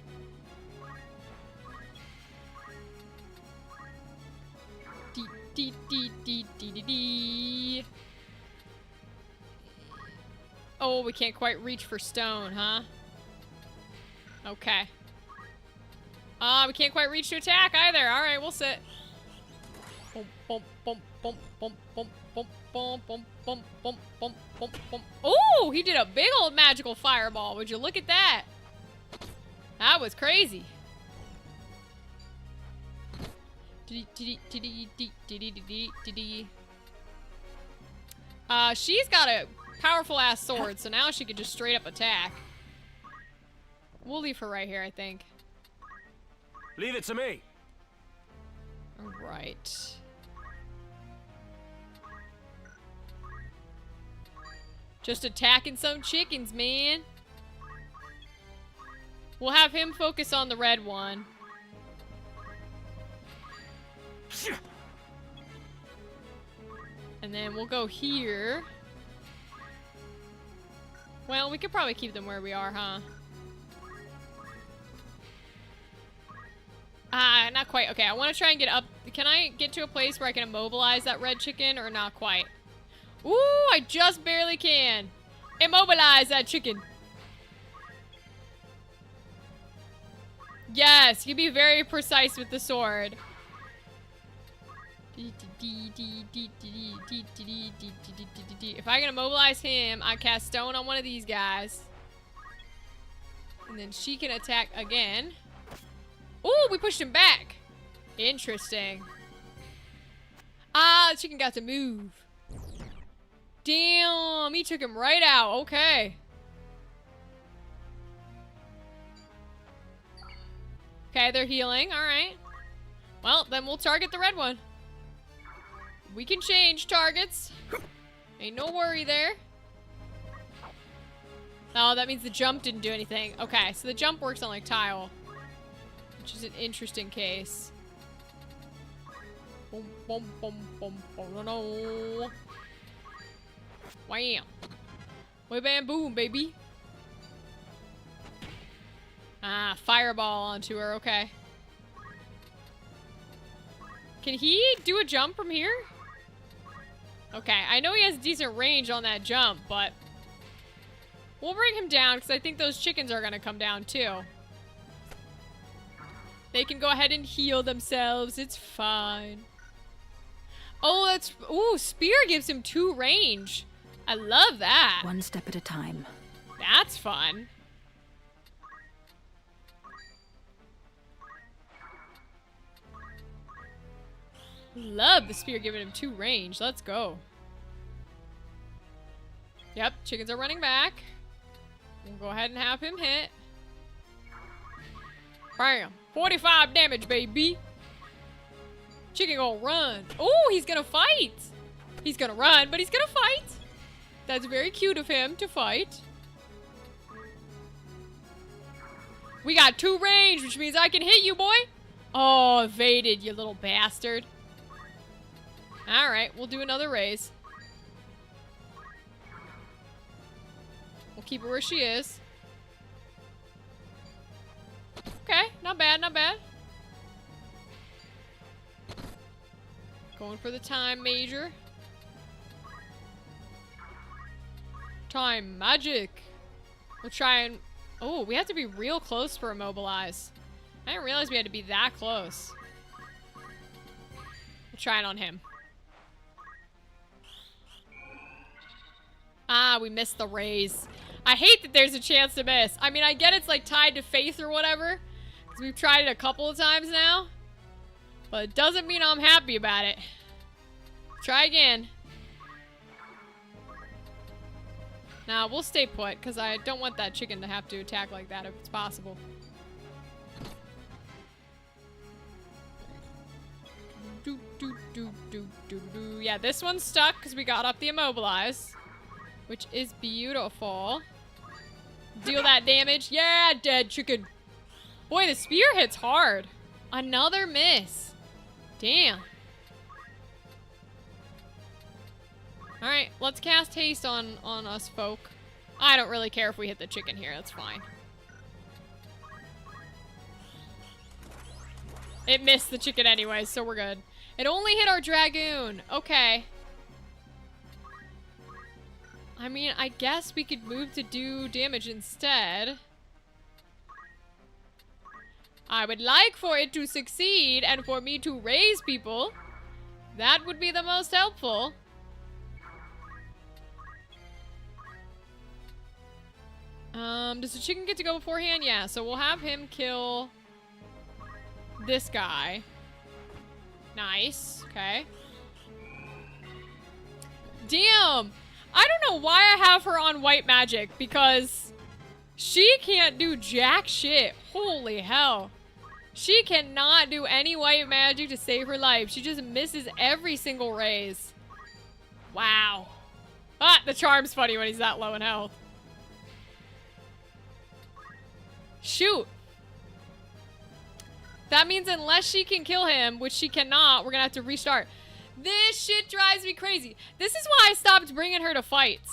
Oh, we can't quite reach for stone, huh? Okay. We can't quite reach to attack either. Alright, we'll sit. Oh, he did a big old magical fireball. Would you look at that? That was crazy. She's got a powerful ass sword, so now she could just straight up attack. We'll leave her right here, I think. Leave it to me. Alright. Just attacking some chickens, man. We'll have him focus on the red one. And then we'll go here. Well, we could probably keep them where we are, huh? Not quite. Okay, I want to try and get up. Can I get to a place where I can immobilize that red chicken or not quite? Ooh, I just barely can. Immobilize that chicken. Yes, you be very precise with the sword. If I can immobilize him, I cast stone on one of these guys. And then she can attack again. Ooh, we pushed him back. Interesting. Ah, the chicken got to move. Damn, he took him right out. Okay. Okay, they're healing. All right. Well, then we'll target the red one. We can change targets. Ain't no worry there. Oh, that means the jump didn't do anything. Okay, so the jump works on like tile, which is an interesting case. Boom, boom, boom, boom, boom, no. Wham. Way bam boom, baby. Ah, fireball onto her. Okay. Can he do a jump from here? Okay, I know he has decent range on that jump, but we'll bring him down because I think those chickens are going to come down too. They can go ahead and heal themselves. It's fine. Oh, that's... Ooh, spear gives him 2 range. I love that. One step at a time. That's fun. Love the spear giving him 2 range. Let's go. Yep, chickens are running back. We'll go ahead and have him hit. Bam. 45 damage, baby. Chicken gonna run. Oh, he's gonna fight. He's gonna run, but he's gonna fight. That's very cute of him to fight. We got 2 range, which means I can hit you, boy. Oh, evaded, you little bastard. Alright, we'll do another raise. We'll keep her where she is. Okay, not bad, not bad. Going for the time major. Time magic. We'll try and... Oh, we have to be real close for immobilize. I didn't realize we had to be that close. We'll try it on him. Ah, we missed the raise. I hate that there's a chance to miss. I mean, I get it's like tied to faith or whatever, because we've tried it a couple of times now. But it doesn't mean I'm happy about it. Try again. Nah, we'll stay put, because I don't want that chicken to have to attack like that if it's possible. Do, do, do, do, do, do. Yeah, this one's stuck because we got up the immobilize, which is beautiful. Deal that damage. Yeah, dead chicken. Boy, the spear hits hard. Another miss. Damn. Alright, let's cast haste on us folk. I don't really care if we hit the chicken here. That's fine. It missed the chicken anyway, so we're good. It only hit our dragoon. Okay. I mean, I guess we could move to do damage instead. I would like for it to succeed and for me to raise people. That would be the most helpful. Does the chicken get to go beforehand? Yeah, so we'll have him kill this guy. Nice. Okay. Damn! I don't know why I have her on white magic, because she can't do jack shit. Holy hell. She cannot do any white magic to save her life. She just misses every single raise. Wow. Ah, the charm's funny when he's that low in health. Shoot. That means unless she can kill him, which she cannot, we're gonna have to restart. This shit drives me crazy. This is why I stopped bringing her to fights.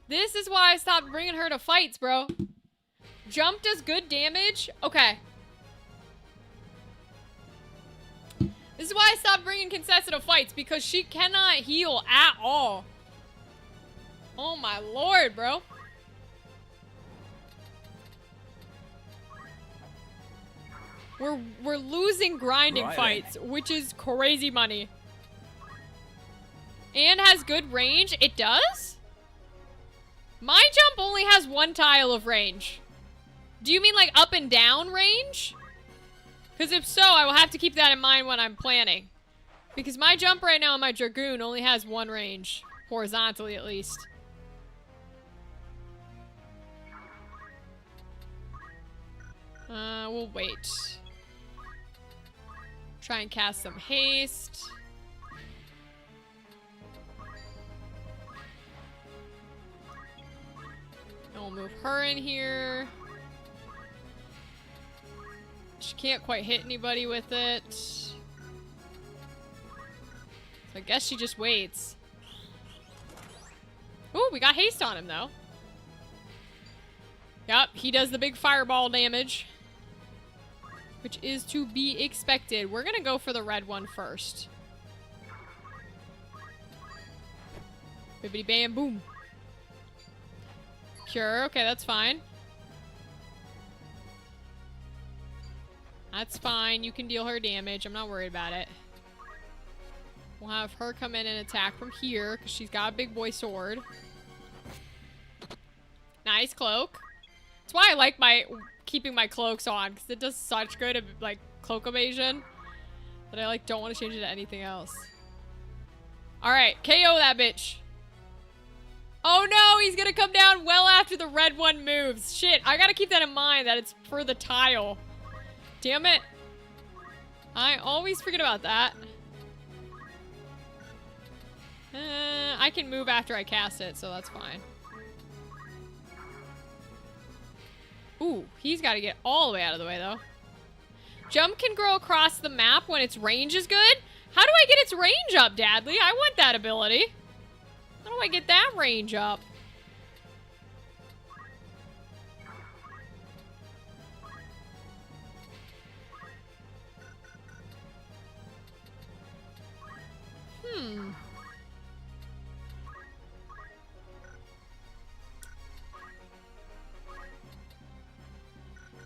This is why I stopped bringing her to fights, bro. Jump does good damage. Okay. This is why I stopped bringing Contessa to fights, because she cannot heal at all. Oh my lord, bro. We're losing grinding Right fights, which is crazy money. And has good range. It does? My jump only has 1 tile of range. Do you mean like up and down range? Because if so, I will have to keep that in mind when I'm planning. Because my jump right now on my Dragoon only has 1 range. Horizontally, at least. We'll wait. Try and cast some haste. And we'll move her in here. She can't quite hit anybody with it. So I guess she just waits. Ooh, we got haste on him, though. Yep, he does the big fireball damage. Which is to be expected. We're gonna go for the red one first. Bibbidi bam boom. Cure, okay, that's fine. That's fine, you can deal her damage. I'm not worried about it. We'll have her come in and attack from here, because she's got a big boy sword. Nice cloak. That's why I like keeping my cloaks on, because it does such good, like, cloak evasion, that I, like, don't want to change it to anything else. Alright, KO that bitch. Oh no, he's gonna come down well after the red one moves. Shit, I gotta keep that in mind, that it's for the tile. Damn it. I always forget about that. I can move after I cast it, so that's fine. Ooh, he's got to get all the way out of the way, though. Jump can grow across the map when its range is good? How do I get its range up, Dadley? I want that ability. How do I get that range up?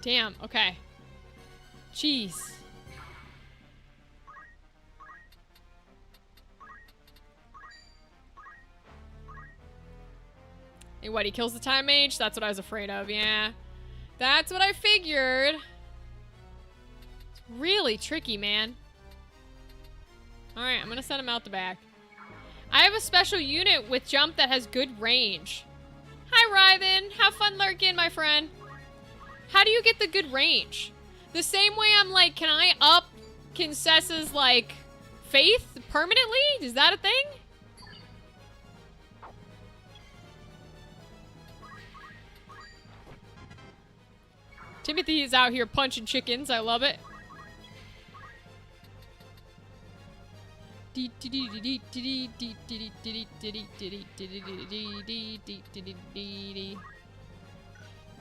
Damn, okay. Jeez. Hey, what, he kills the time mage? That's what I was afraid of, yeah. That's what I figured. It's really tricky, man. Alright, I'm gonna send him out the back. I have a special unit with jump that has good range. Hi, Rythan. Have fun lurking, my friend. How do you get the good range? The same way I'm like, can I up Kincessa's, like, faith permanently? Is that a thing? Timothy is out here punching chickens. I love it.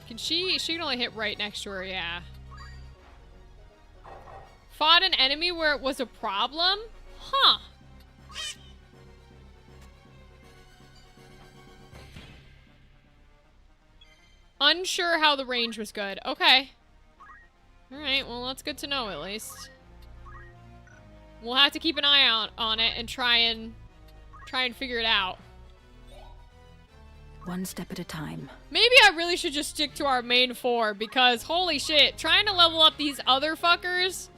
Can she can only hit right next to her, yeah. Fought an enemy where it was a problem? Huh. Unsure how the range was good. Okay. Alright, well that's good to know at least. We'll have to keep an eye out on it and try and figure it out. One step at a time. Maybe I really should just stick to our main 4 because holy shit, trying to level up these other fuckers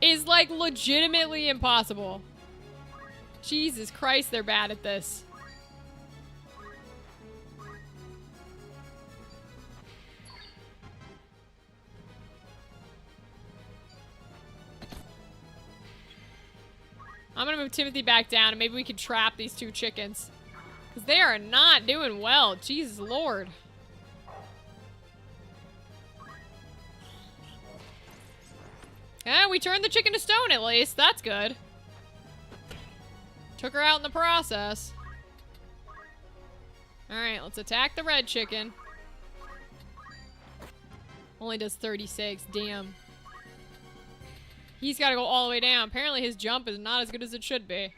is like legitimately impossible. Jesus Christ, they're bad at this. I'm gonna move Timothy back down and maybe we can trap these 2 chickens. Because they are not doing well. Jesus Lord. Yeah, we turned the chicken to stone at least. That's good. Took her out in the process. Alright, let's attack the red chicken. Only does 36. Damn. He's got to go all the way down. Apparently his jump is not as good as it should be.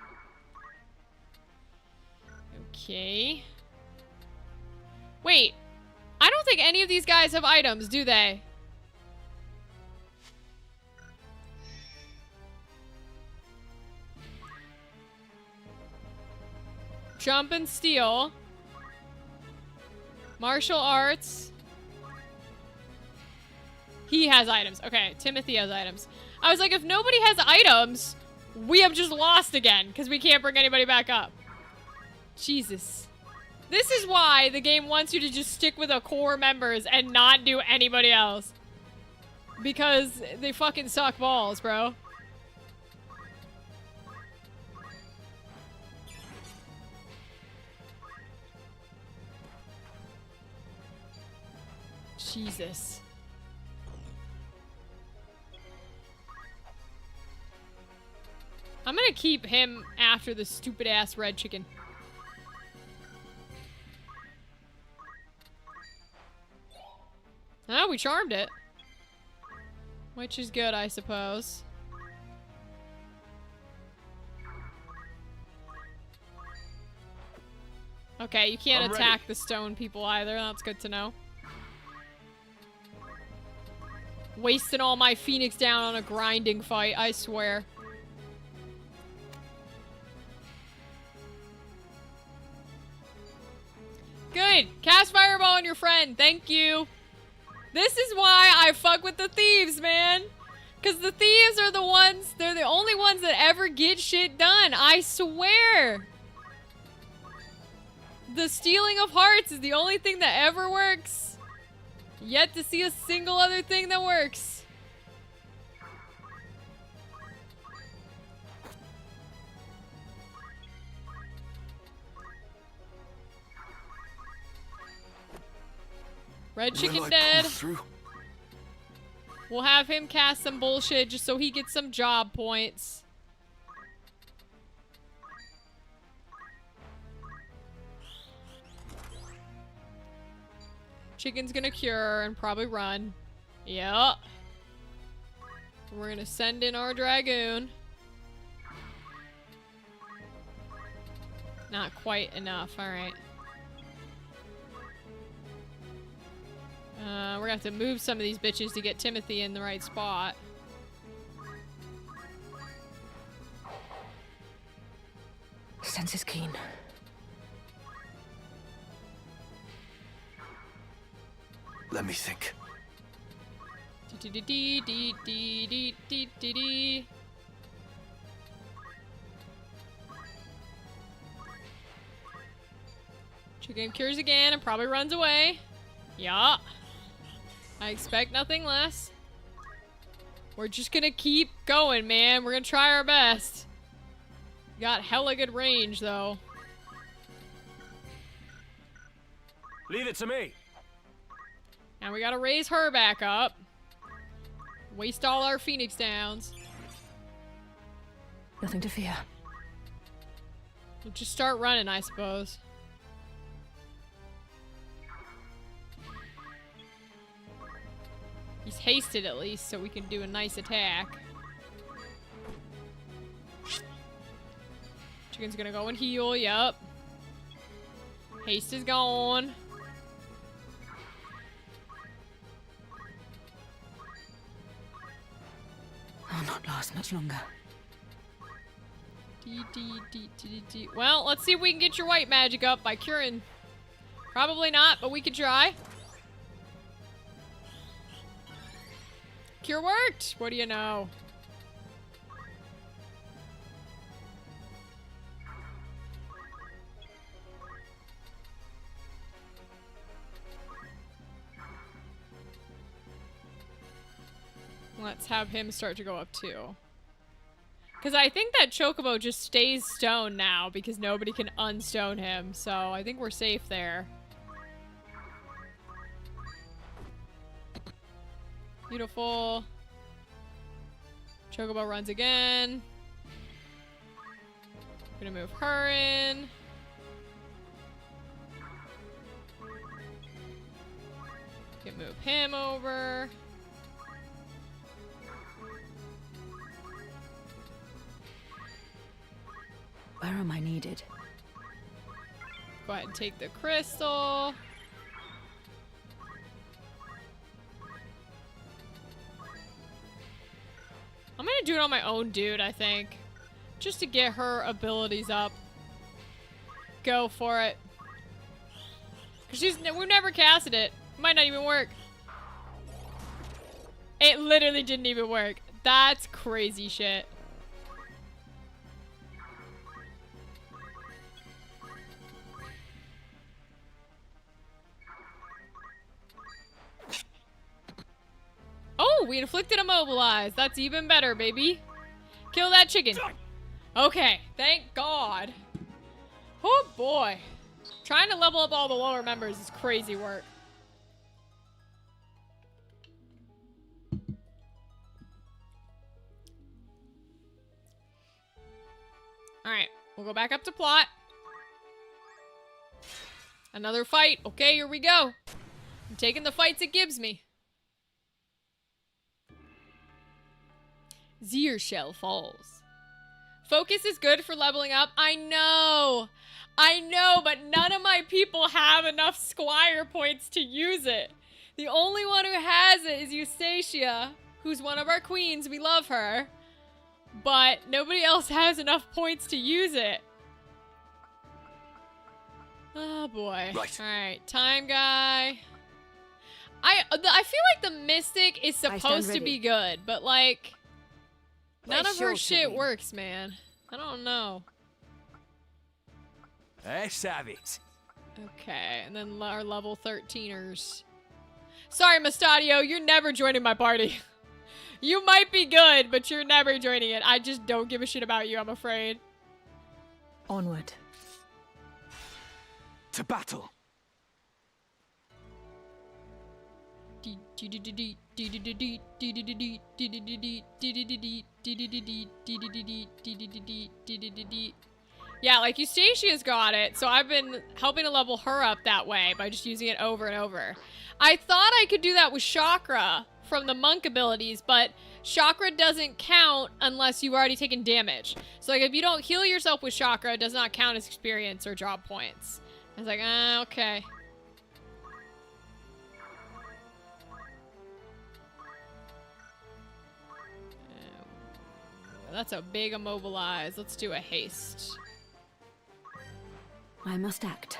Okay. Wait. I don't think any of these guys have items, do they? Jump and steal. Martial arts. He has items. Okay, Timothy has items. I was like, if nobody has items, we have just lost again because we can't bring anybody back up. Jesus. This is why the game wants you to just stick with the core members and not do anybody else. Because they fucking suck balls, bro. Jesus. I'm gonna keep him after the stupid ass red chicken. Oh, we charmed it. Which is good, I suppose. Okay, you can't attack the stone people either. That's good to know. Wasting all my Phoenix down on a grinding fight, I swear. Good. Cast Fireball on your friend. Thank you. This is why I fuck with the thieves, man. Because the thieves are the ones, they're the only ones that ever get shit done. I swear. The stealing of hearts is the only thing that ever works. Yet to see a single other thing that works. Red chicken dead. We'll have him cast some bullshit just so he gets some job points. Chicken's gonna cure and probably run. Yep. We're gonna send in our dragoon. Not quite enough, alright. We're gonna have to move some of these bitches to get Timothy in the right spot. Sense is keen. Let me think. Chicken cures again and probably runs away. Yeah. I expect nothing less. We're just gonna keep going, man. We're gonna try our best. Got hella good range, though. Leave it to me. Now we gotta raise her back up. Waste all our Phoenix downs. Nothing to fear. We'll just start running, I suppose. He's hasted at least, so we can do a nice attack. Chicken's gonna go and heal, yup. Haste is gone. I'll not last much longer. Well, let's see if we can get your white magic up by curing. Probably not, but we could try. Cure worked! What do you know? Let's have him start to go up too. Because I think that Chocobo just stays stone now because nobody can unstone him. So I think we're safe there. Beautiful. Chocobo runs again. Gonna move her in. Can move him over. Where am I needed? Go ahead and take the crystal. I'm gonna do it on my own dude, I think. Just to get her abilities up. Go for it. Cause we've never casted it. Might not even work. It literally didn't even work. That's crazy shit. Oh, we inflicted immobilize. That's even better, baby. Kill that chicken. Okay, thank God. Oh boy. Trying to level up all the lower members is crazy work. Alright, we'll go back up to plot. Another fight. Okay, here we go. I'm taking the fights it gives me. Shell Falls. Focus is good for leveling up. I know, but none of my people have enough Squire points to use it. The only one who has it is Eustacia, who's one of our queens. We love her. But nobody else has enough points to use it. Oh boy. Right. Alright, time guy. I feel like the Mystic is supposed to be good, but like... None of her shit works, man. I don't know. Let's have it. Okay, and then our level 13ers. Sorry, Mustadio, you're never joining my party. You might be good, but you're never joining it. I just don't give a shit about you, I'm afraid. Onward. To battle. Yeah, like Eustacia's got it, so I've been helping to level her up that way by just using it over and over. I thought I could do that with Chakra from the monk abilities, but Chakra doesn't count unless you've already taken damage. So like if you don't heal yourself with Chakra, it does not count as experience or job points. I was like, okay. That's a big immobilize. Let's do a haste. I must act.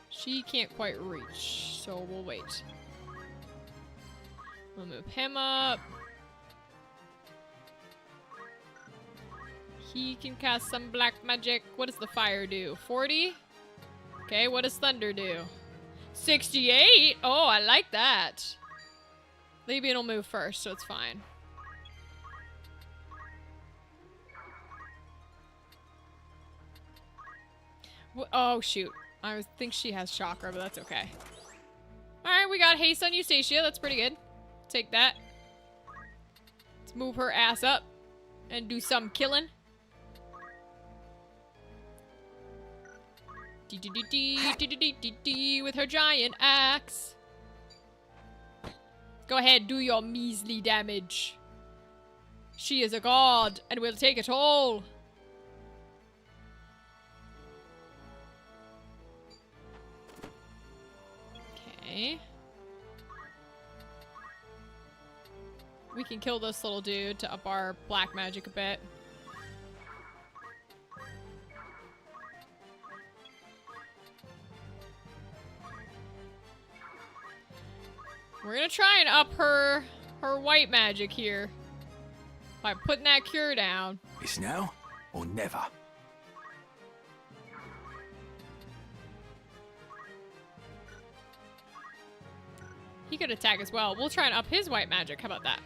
She can't quite reach, so we'll wait. We'll move him up. He can cast some black magic. What does the fire do? 40? Okay, what does thunder do? 68? Oh, I like that. Lebian will move first, so it's fine. Oh, shoot. I think she has Chakra, but that's okay. Alright, we got haste on Eustacia. That's pretty good. Take that. Let's move her ass up and do some killing. With her giant axe. Go ahead, do your measly damage. She is a god, and will take it all. Okay. We can kill this little dude to up our black magic a bit. We're gonna try and up her white magic here by putting that cure down. It's now or never. He could attack as well. We'll try and up his white magic. How about that?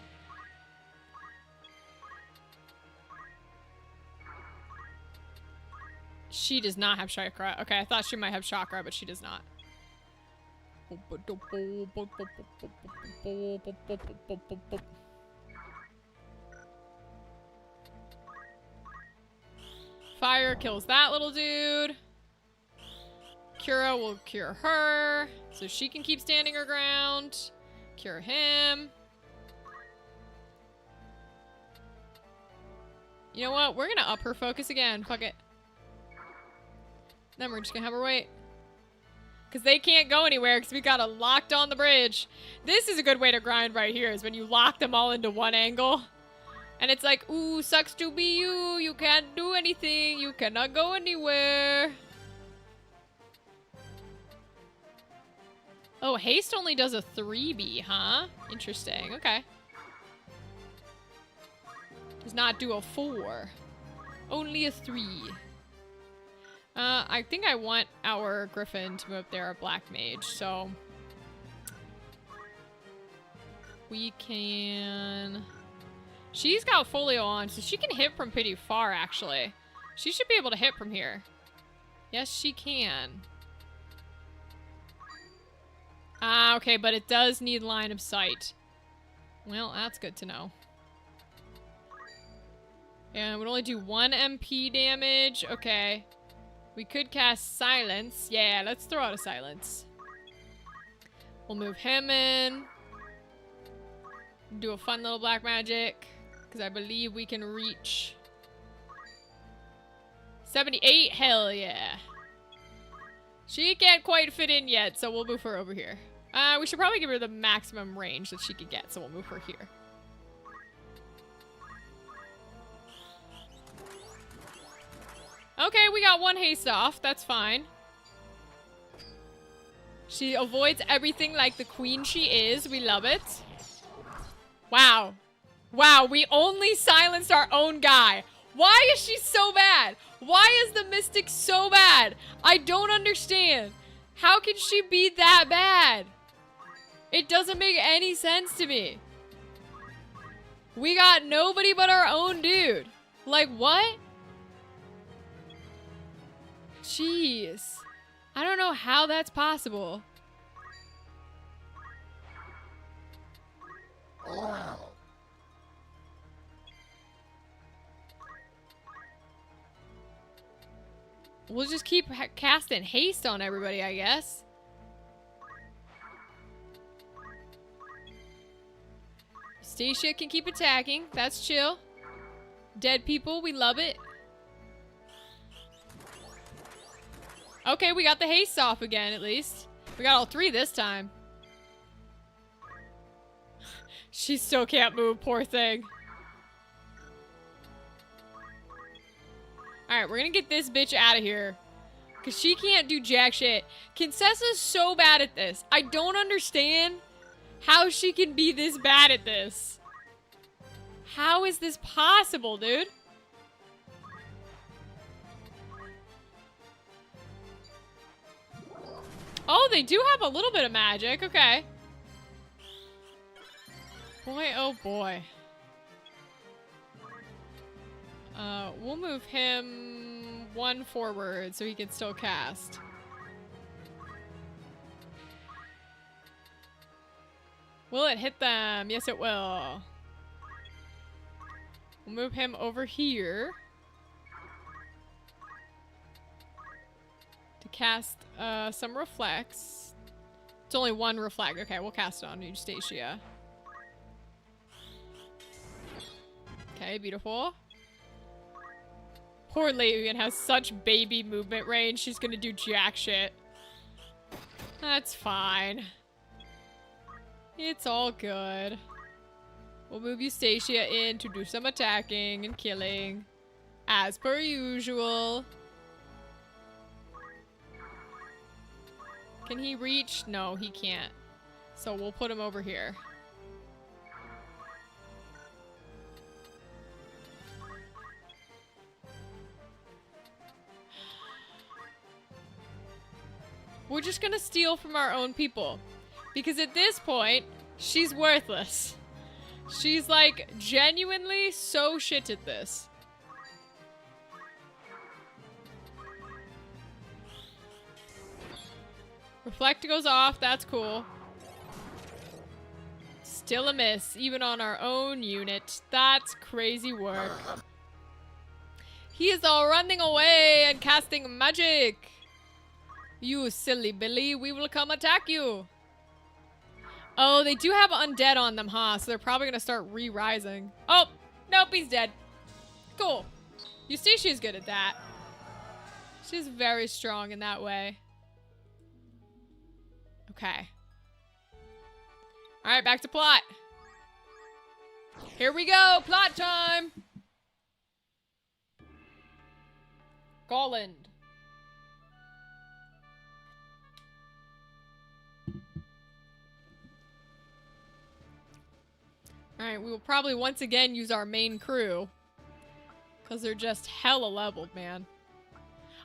She does not have Chakra. Okay, I thought she might have Chakra, but she does not. Fire kills that little dude. Cura will cure her, so she can keep standing her ground. Cure him. You know what? We're gonna up her focus again. Fuck it. Then we're just gonna have her wait. Because they can't go anywhere because we got them locked on the bridge. This is a good way to grind right here, is when you lock them all into one angle. And it's like, ooh, sucks to be you. You can't do anything. You cannot go anywhere. Oh, haste only does a 3B, huh? Interesting. Okay. Does not do a 4. Only a 3. I think I want our Griffin to move up there, a Black Mage, so... We can... She's got Folio on, so she can hit from pretty far, actually. She should be able to hit from here. Yes, she can. Ah, okay, but it does need line of sight. Well, that's good to know. And it would only do 1 MP damage. Okay. We could cast Silence. Yeah, let's throw out a Silence. We'll move him in. Do a fun little black magic. Because I believe we can reach 78. Hell yeah. She can't quite fit in yet, so we'll move her over here. We should probably give her the maximum range that she could get, so we'll move her here. Okay, we got 1 haste off. That's fine. She avoids everything like the queen she is. We love it. Wow. Wow, we only silenced our own guy. Why is she so bad? Why is the Mystic so bad? I don't understand. How can she be that bad? It doesn't make any sense to me. We got nobody but our own dude. Like, what? Jeez. I don't know how that's possible. We'll just keep casting haste on everybody, I guess. Stacia can keep attacking. That's chill. Dead people, we love it. Okay, we got the haste off again, at least. We got all 3 this time. She still can't move, poor thing. Alright, we're gonna get this bitch out of here. Because she can't do jack shit. Kinsessa's so bad at this. I don't understand how she can be this bad at this. How is this possible, dude? Oh, they do have a little bit of magic. Okay. Boy, oh boy. We'll move him 1 forward so he can still cast. Will it hit them? Yes, it will. We'll move him over here to cast some reflects. It's only 1 reflect. Okay, we'll cast it on you, Stacia. Okay, beautiful. Poor Levian has such baby movement range. She's gonna do jack shit. That's fine. It's all good. We'll move Eustacia in to do some attacking and killing. As per usual. Can he reach? No, he can't. So we'll put him over here. We're just gonna steal from our own people. Because at this point, she's worthless. She's like genuinely so shit at this. Reflect goes off, that's cool. Still a miss, even on our own unit. That's crazy work. He is all running away and casting magic. You silly Billy, we will come attack you. Oh, they do have undead on them, huh? So they're probably gonna start re-rising. Oh, nope, he's dead. Cool. Eustatia's good at that. She's very strong in that way. Okay. All right, back to plot. Here we go, plot time. Golland. Alright, we will probably once again use our main crew. Because they're just hella leveled, man.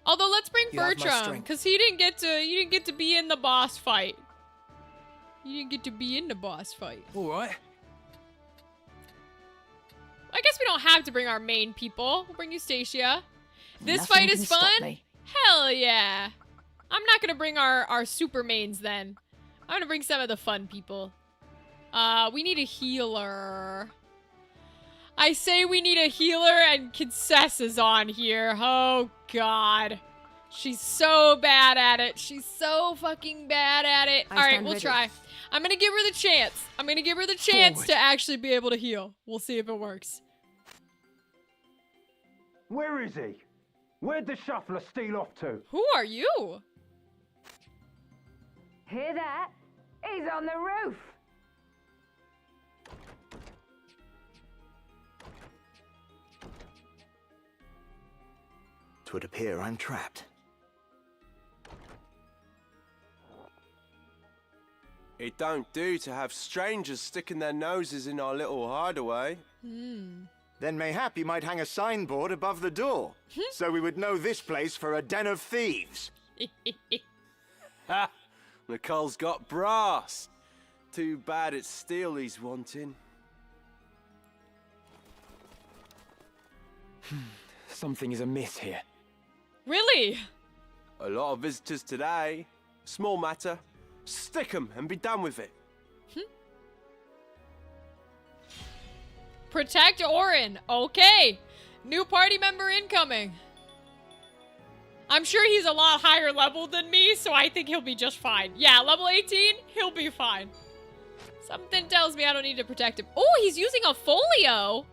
Although let's bring Bertram, because he didn't get to be in the boss fight. You didn't get to be in the boss fight. Alright. I guess we don't have to bring our main people. We'll bring you Stacia. This Nothing fight can is stop fun? me. Hell yeah. I'm not gonna bring our super mains then. I'm gonna bring some of the fun people. We need a healer. I say we need a healer and Kincess is on here. Oh god. She's so bad at it. She's so fucking bad at it. Alright, we'll try. I'm gonna give her the chance. I'm gonna give her the chance to actually be able to heal. We'll see if it works. Where is he? Where'd the shuffler steal off to? Who are you? Hear that? He's on the roof. Twould appear I'm trapped. It don't do to have strangers sticking their noses in our little hideaway. Then mayhap you might hang a signboard above the door, so we would know this place for a den of thieves. Ha! Nicole's got brass. Too bad it's steel he's wanting. Something is amiss here. Really? A lot of visitors today. Small matter. Stick 'em and be done with it. Protect Orin. Okay. New party member incoming. I'm sure he's a lot higher level than me, so I think he'll be just fine. Yeah, level 18, he'll be fine. Something tells me I don't need to protect him. Oh, he's using a folio.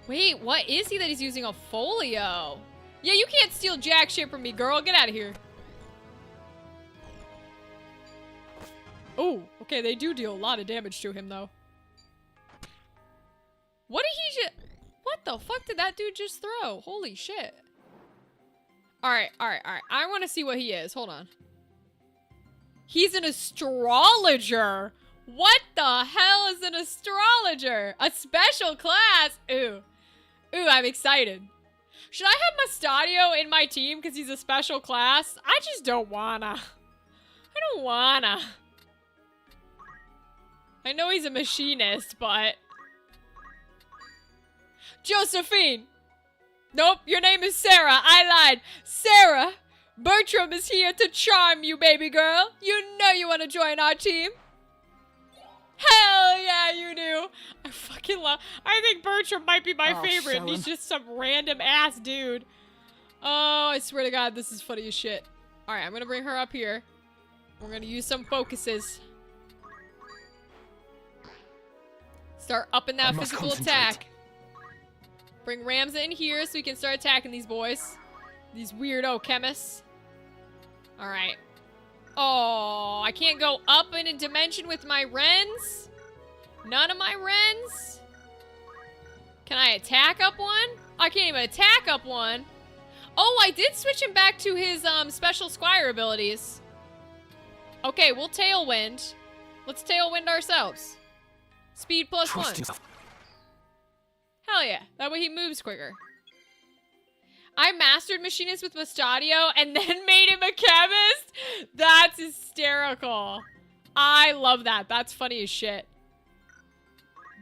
Wait, what is he that he's using a folio? Yeah, you can't steal jack shit from me, girl. Get out of here. Oh, okay, they do deal a lot of damage to him, though. What did he just... What the fuck did that dude just throw? Holy shit. Alright. I want to see what he is. Hold on. He's an astrologer. What the hell is an astrologer? A special class? Ooh. Ooh, I'm excited. Should I have Mustadio in my team because he's a special class? I just don't wanna. I don't wanna. I know he's a machinist, but... Josephine! Nope, your name is Sarah. I lied. Sarah! Bertram is here to charm you, baby girl. You know you want to join our team. Hell yeah, you do. I fucking love... I think Bertram might be my favorite. And he's just some random ass dude. Oh, I swear to God, this is funny as shit. Alright, I'm gonna bring her up here. We're gonna use some focuses. Start upping that physical attack. Bring Ramza in here so we can start attacking these boys. These weirdo chemists. Alright. Oh, I can't go up in a dimension with my Rens? None of my Rens? Can I attack up one? I can't even attack up one. Oh, I did switch him back to his special Squire abilities. Okay, we'll Tailwind. Let's Tailwind ourselves. Speed +1. Hell yeah. That way he moves quicker. I mastered Machinist with Mustadio and then made him a chemist? That's hysterical. I love that. That's funny as shit.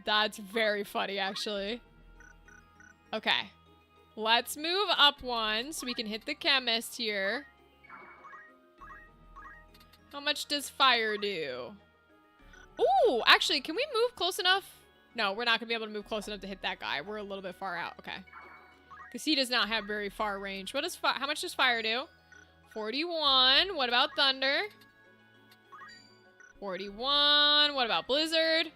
That's very funny, actually. Okay. Let's move up one so we can hit the chemist here. How much does fire do? Ooh, actually, can we move close enough? No, we're not going to be able to move close enough to hit that guy. We're a little bit far out. Okay. Because he does not have very far range. What does how much does fire do? 41. What about thunder? 41. What about blizzard?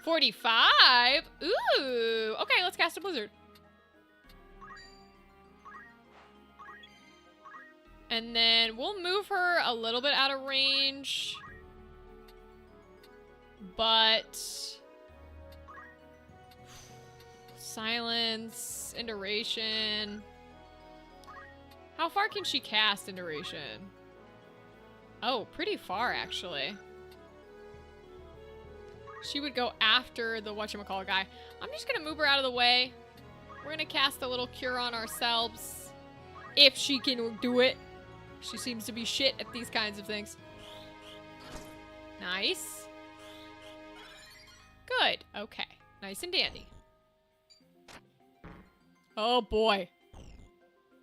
45. Ooh. Okay, let's cast a blizzard. And then we'll move her a little bit out of range. But... silence, Induration. How far can she cast Induration? Oh, pretty far, actually. She would go after the whatchamacallit guy. I'm just gonna move her out of the way. We're gonna cast a little cure on ourselves. If she can do it. She seems to be shit at these kinds of things. Nice. Good. Okay. Nice and dandy. Oh boy.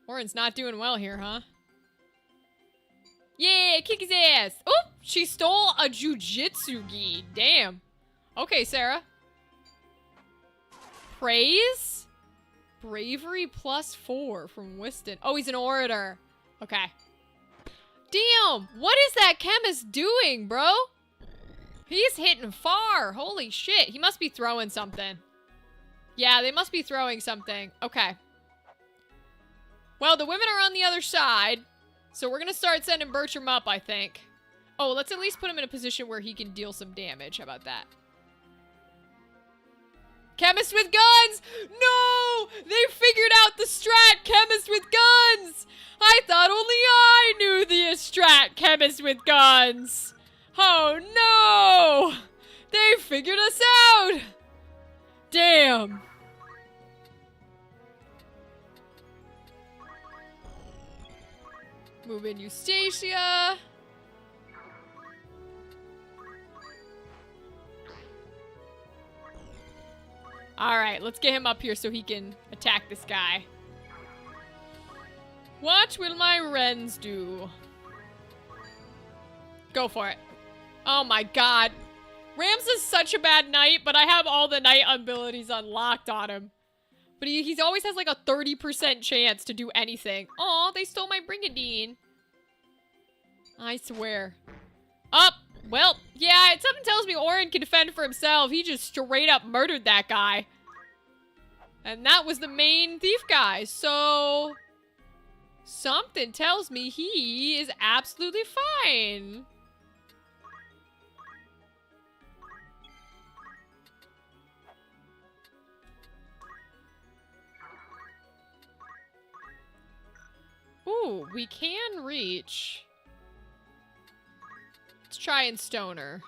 Orin's not doing well here, huh? Yeah, kick his ass. Oh, she stole a jujitsu gi. Damn. Okay, Sarah. Praise? Bravery +4 from Whiston. Oh, he's an orator. Okay. Damn, what is that chemist doing, bro? He's hitting far. Holy shit. He must be throwing something. Yeah, they must be throwing something. Okay. Well, the women are on the other side, so we're gonna start sending Bertram up, I think. Oh, let's at least put him in a position where he can deal some damage. How about that? Chemist with guns! No! They figured out the strat chemist with guns! I thought only I knew the strat chemist with guns! Oh no! They figured us out! Damn! Move in Eustacia. Alright, let's get him up here so he can attack this guy. What will my wrens do? Go for it. Oh my god. Rams is such a bad knight, but I have all the knight abilities unlocked on him. But he always has like a 30% chance to do anything. Aw, they stole my Brigadine. I swear. Up. Well, yeah, something tells me Orin can defend for himself. He just straight up murdered that guy. And that was the main thief guy, so... something tells me he is absolutely fine. Ooh, we can reach. Let's try and stone her.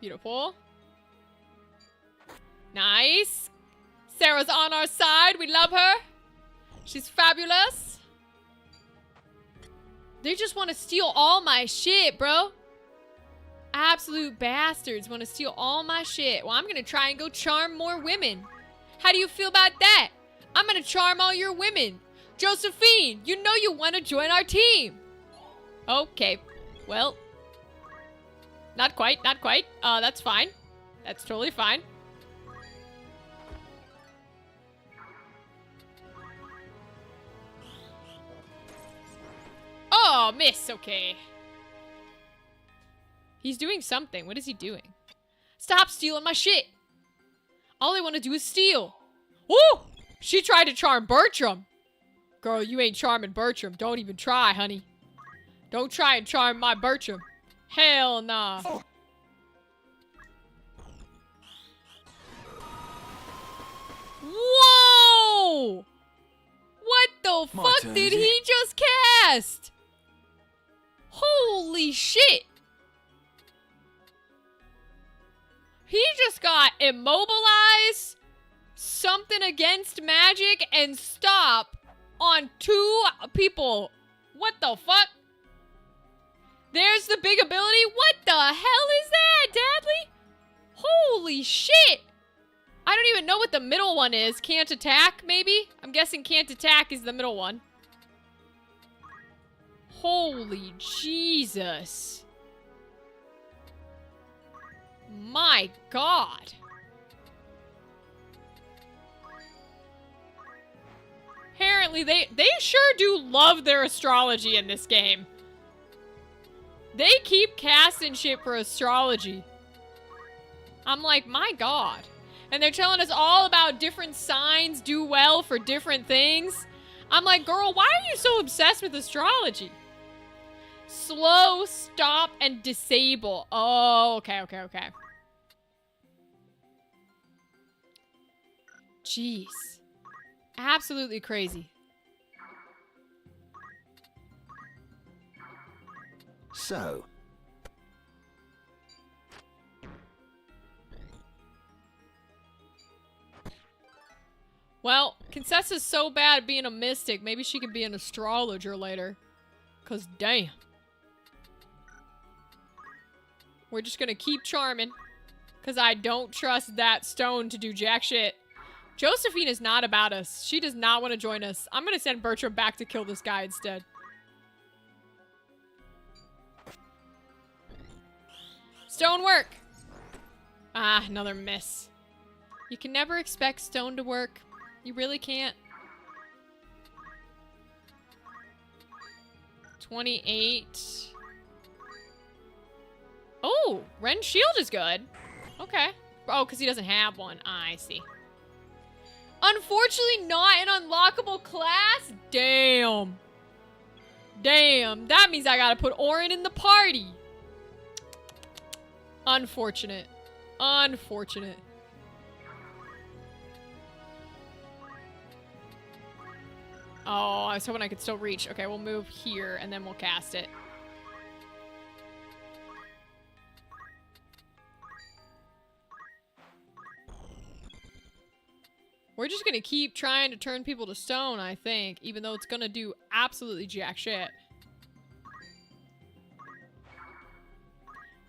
Beautiful. Nice. Sarah's on our side. We love her. She's fabulous. They just want to steal all my shit, bro. Absolute bastards want to steal all my shit. Well, I'm going to try and go charm more women. How do you feel about that? I'm going to charm all your women. Josephine, you know you want to join our team. Okay. Well. Not quite, not quite. That's fine. That's totally fine. Oh, miss. Okay. He's doing something. What is he doing? Stop stealing my shit. All I want to do is steal. Woo! She tried to charm Bertram. Girl, you ain't charming Bertram. Don't even try, honey. Don't try and charm my Bertram. Hell nah. Whoa! What the My fuck turn, did is it? he just cast? Holy shit! He just got immobilize, something against magic, and stop on 2 people. What the fuck? There's the big ability. What the hell is that, Dadley? Holy shit. I don't even know what the middle one is. Can't attack, maybe? I'm guessing can't attack is the middle one. Holy Jesus. My God. Apparently, they sure do love their astrology in this game. They keep casting shit for astrology. I'm like, my God. And they're telling us all about different signs do well for different things. I'm like, girl, why are you so obsessed with astrology? Slow, stop, and disable. Oh, okay. Jeez. Absolutely crazy. So, Well, Concessa's so bad at being a mystic, maybe she can be an astrologer later. 'Cause damn. We're just gonna keep charming. 'Cause I don't trust that stone to do jack shit. Josephine is not about us. She does not want to join us. I'm gonna send Bertram back to kill this guy instead. Stone work! Ah, another miss. You can never expect stone to work. You really can't. 28. Oh, Ren's shield is good. Okay. Oh, because he doesn't have one. Ah, I see. Unfortunately, not an unlockable class? Damn. Damn. That means I gotta put Orin in the party. Unfortunate. Unfortunate. Oh, I was hoping I could still reach. Okay, we'll move here and then we'll cast it. We're just gonna keep trying to turn people to stone, I think, even though it's gonna do absolutely jack shit.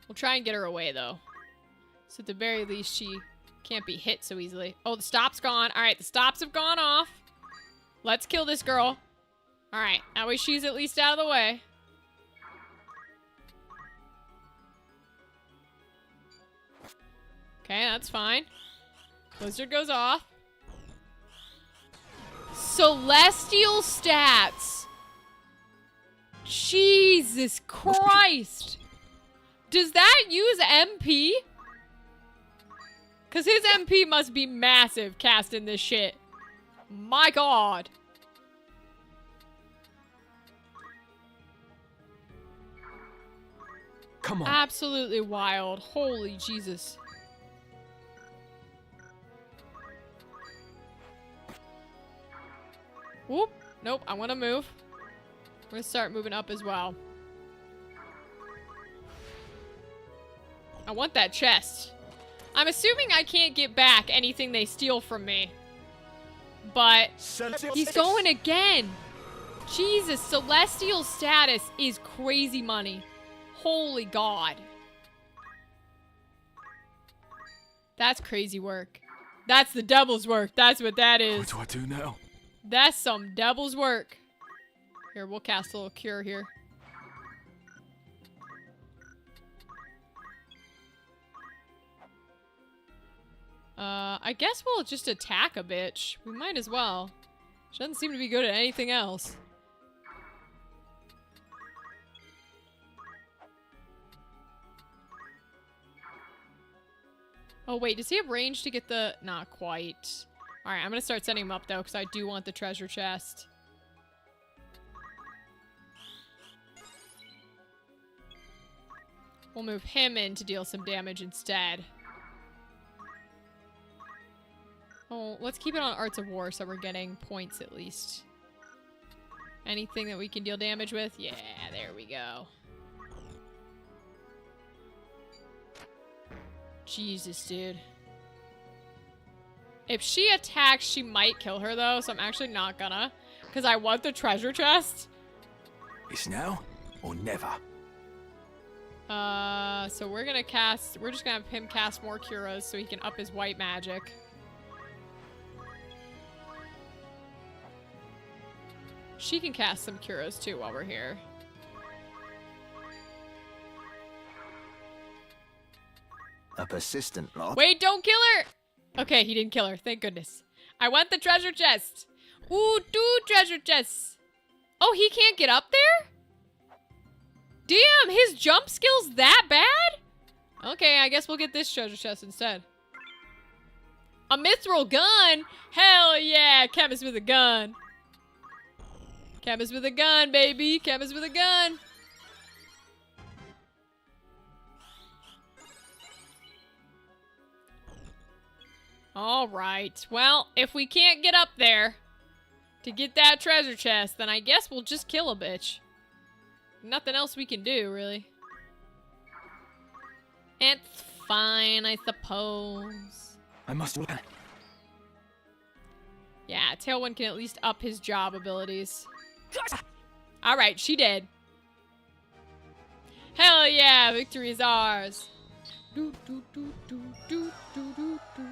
We'll try and get her away, though. So at the very least, she can't be hit so easily. Oh, the stop's gone. All right, the stops have gone off. Let's kill this girl. All right, that way she's at least out of the way. Okay, that's fine. Blizzard goes off. Celestial stats. Jesus Christ. Does that use MP? Because his MP must be massive casting this shit. My God. Come on. Absolutely wild. Holy Jesus. Whoop. Nope, I want to move. I'm going to start moving up as well. I want that chest. I'm assuming I can't get back anything they steal from me. But he's going again. Jesus, celestial status is crazy money. Holy God. That's crazy work. That's the devil's work. That's what that is. What do I do now? That's some devil's work. Here, we'll cast a little cure here. I guess we'll just attack a bitch. We might as well. She doesn't seem to be good at anything else. Oh, wait. Does he have range to get the... Not quite. Alright, I'm gonna start sending him up, though, because I do want the treasure chest. We'll move him in to deal some damage instead. Oh, let's keep it on Arts of War so we're getting points at least. Anything that we can deal damage with? Yeah, there we go. Jesus, dude. If she attacks, she might kill her, though, so I'm actually not gonna. Because I want the treasure chest. It's now or never. So we're gonna cast... We're just gonna have him cast more Curas so he can up his white magic. She can cast some Curas, too, while we're here. a persistent lot. Wait, don't kill her! Okay, he didn't kill her. Thank goodness. I want the treasure chest. Ooh, 2 treasure chests. Oh, he can't get up there? Damn, his jump skill's that bad? Okay, I guess we'll get this treasure chest instead. A mithril gun? Hell yeah, chemist with a gun. Chemist with a gun, baby. Chemist with a gun. All right. Well, if we can't get up there to get that treasure chest, then I guess we'll just kill a bitch. Nothing else we can do, really. It's fine, I suppose. I must. Yeah, Tailwind can at least up his job abilities. Alright, she did. Hell yeah, victory is ours. Do, do, do, do, do, do, do, do.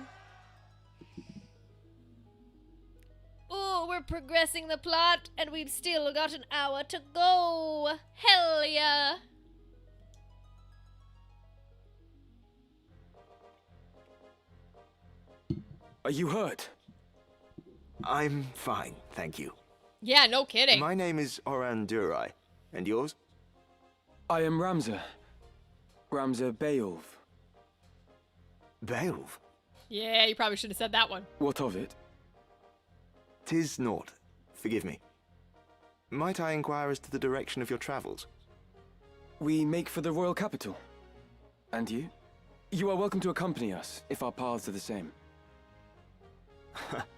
Oh, we're progressing the plot, and we've still got an hour to go. Hell yeah. Are you hurt? I'm fine, thank you. Yeah, no kidding. My name is Oran Durai. And yours? I am Ramza. Ramza Beowulf. Beowulf? Yeah, you probably should have said that one. What of it? 'Tis naught. Forgive me. Might I inquire as to the direction of your travels? We make for the royal capital. And you? You are welcome to accompany us, if our paths are the same.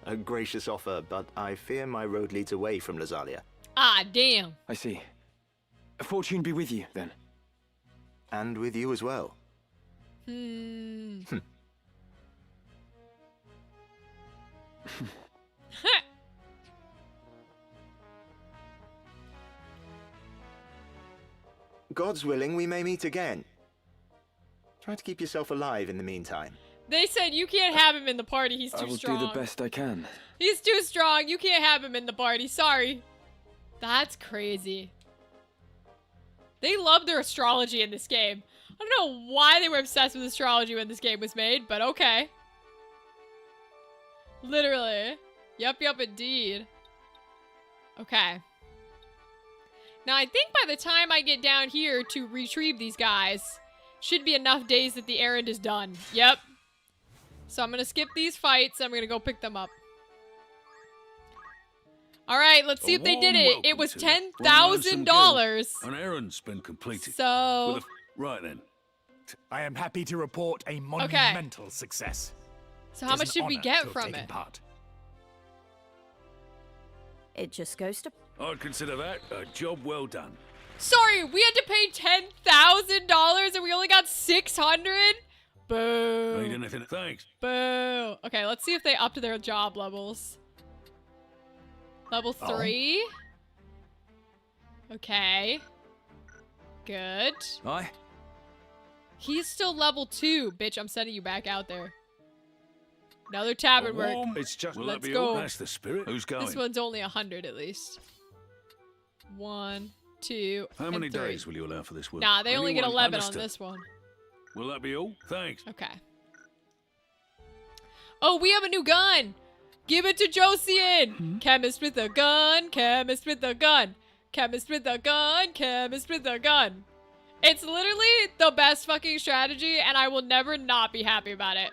A gracious offer, but I fear my road leads away from Lazalia. Ah, damn. I see. Fortune be with you, then. And with you as well. God's willing, we may meet again. Try to keep yourself alive in the meantime. They said you can't have him in the party. He's too I will strong. do the best I can. He's too strong. You can't have him in the party. Sorry. That's crazy. They love their astrology in this game. I don't know why they were obsessed with astrology when this game was made, but okay. Literally. Yup, indeed. Okay. Now, I think by the time I get down here to retrieve these guys, should be enough days that the errand is done. Yep. So I'm gonna skip these fights. I'm gonna go pick them up. All right, let's see if they did it. It was $10,000. An errand's been completed. So, Right then. I am happy to report a monumental success. so how much should we get from it? Part. It just goes to... I'd consider that a job well done. Sorry, we had to pay $10,000 and we only got $600? Boo. Need anything? Thanks. Boo. Okay, let's see if they upped their job levels. Level 3. Okay. Good. Aye? He's still level 2. Bitch, I'm sending you back out there. Another tavern work. It's just. Will Let's that be go. all? That's the spirit. Who's going? This one's only 100 at least. 1, 2, How and many 3. days will you allow for this work? Nah, they only get Anyone 11 understood? on this one. Will that be all? Thanks. Okay. Oh, we have a new gun! Give it to Josian! Chemist with a gun, chemist with a gun, chemist with a gun, chemist with a gun. It's literally the best fucking strategy, and I will never not be happy about it.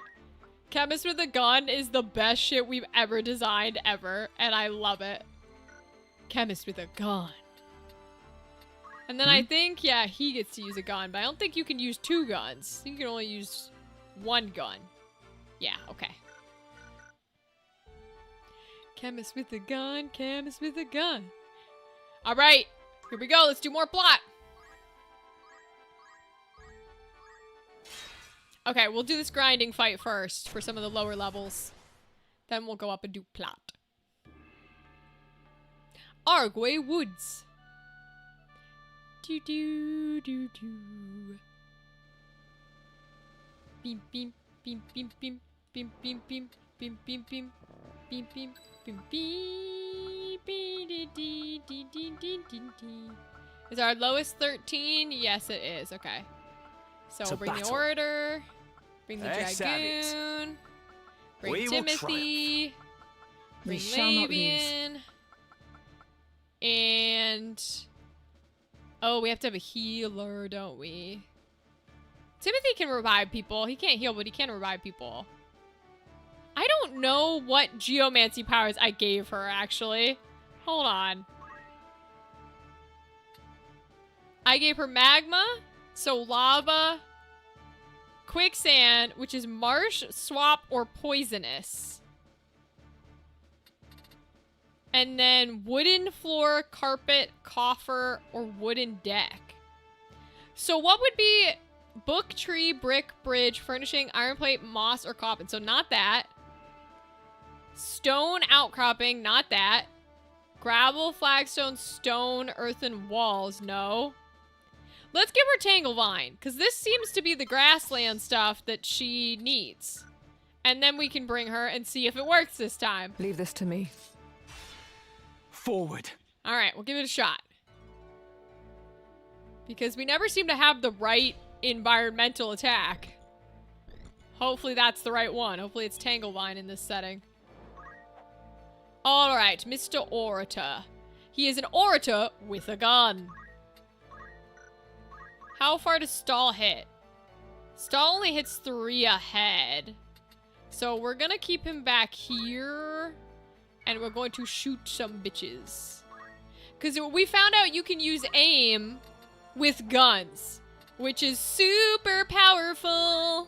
Chemist with a gun is the best shit we've ever designed ever, and I love it. Chemist with a gun. And then I think, yeah, he gets to use a gun, but I don't think you can use 2 guns. You can only use 1 gun. Yeah, okay. Chemist with a gun, chemist with a gun. Alright, here we go. Let's do more plot. Okay, we'll do this grinding fight first for some of the lower levels. Then we'll go up and do plot. Arguay Woods. Do do do do. Beam beam beam beam beam beam beam beam beam beam beam beam beam beam beam beam. Is our lowest 13? Yes, it is. Okay. So we'll bring the Orator, bring the Dragoon, bring Timothy, bring Lavian, and oh, we have to have a healer, don't we? Timothy can revive people. He can't heal, but he can revive people. I don't know what geomancy powers I gave her, actually. Hold on. I gave her magma, so lava, quicksand, which is marsh, swamp, or poisonous. And then wooden floor, carpet, coffer, or wooden deck. So what would be book, tree, brick, bridge, furnishing, iron plate, moss, or coffin? So not that. Stone outcropping, not that. Gravel, flagstone, stone, earthen walls, no. Let's give her Tanglevine, because this seems to be the grassland stuff that she needs. And then we can bring her and see if it works this time. Leave this to me. Forward. All right, we'll give it a shot. Because we never seem to have the right environmental attack. Hopefully that's the right one. Hopefully it's Tanglevine in this setting. All right, Mr. Orator. He is an orator with a gun. How far does Stall hit? Stall only hits 3 ahead. So we're gonna keep him back here. And we're going to shoot some bitches. Because we found out you can use aim with guns. Which is super powerful.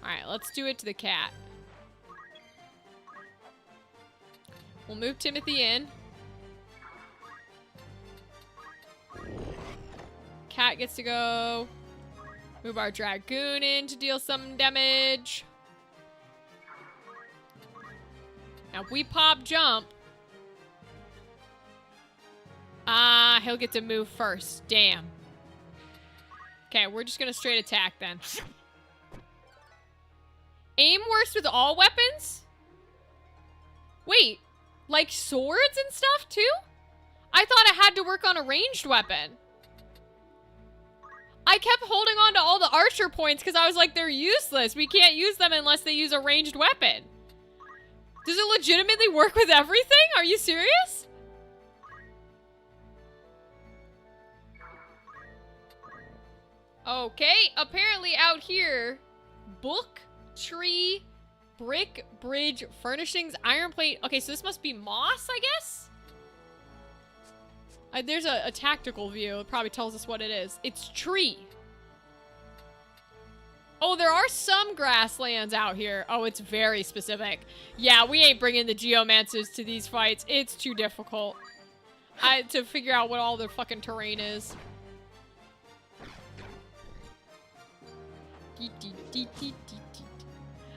Alright, let's do it to the cat. We'll move Timothy in. Cat gets to go. Move our Dragoon in to deal some damage. Now, if we pop jump. He'll get to move first. Damn. Okay, we're just gonna straight attack then. Aim works with all weapons? Wait, like swords and stuff too? I thought it had to work on a ranged weapon. I kept holding on to all the archer points because I was like, they're useless. We can't use them unless they use a ranged weapon. Does it legitimately work with everything? Are you serious? Okay, apparently out here, book, tree, brick, bridge, furnishings, iron plate. Okay, so this must be moss, I guess? There's a tactical view. It probably tells us what it is. It's tree. Oh, there are some grasslands out here. Oh, it's very specific. Yeah, we ain't bringing the geomancers to these fights. It's too difficult to figure out what all the fucking terrain is.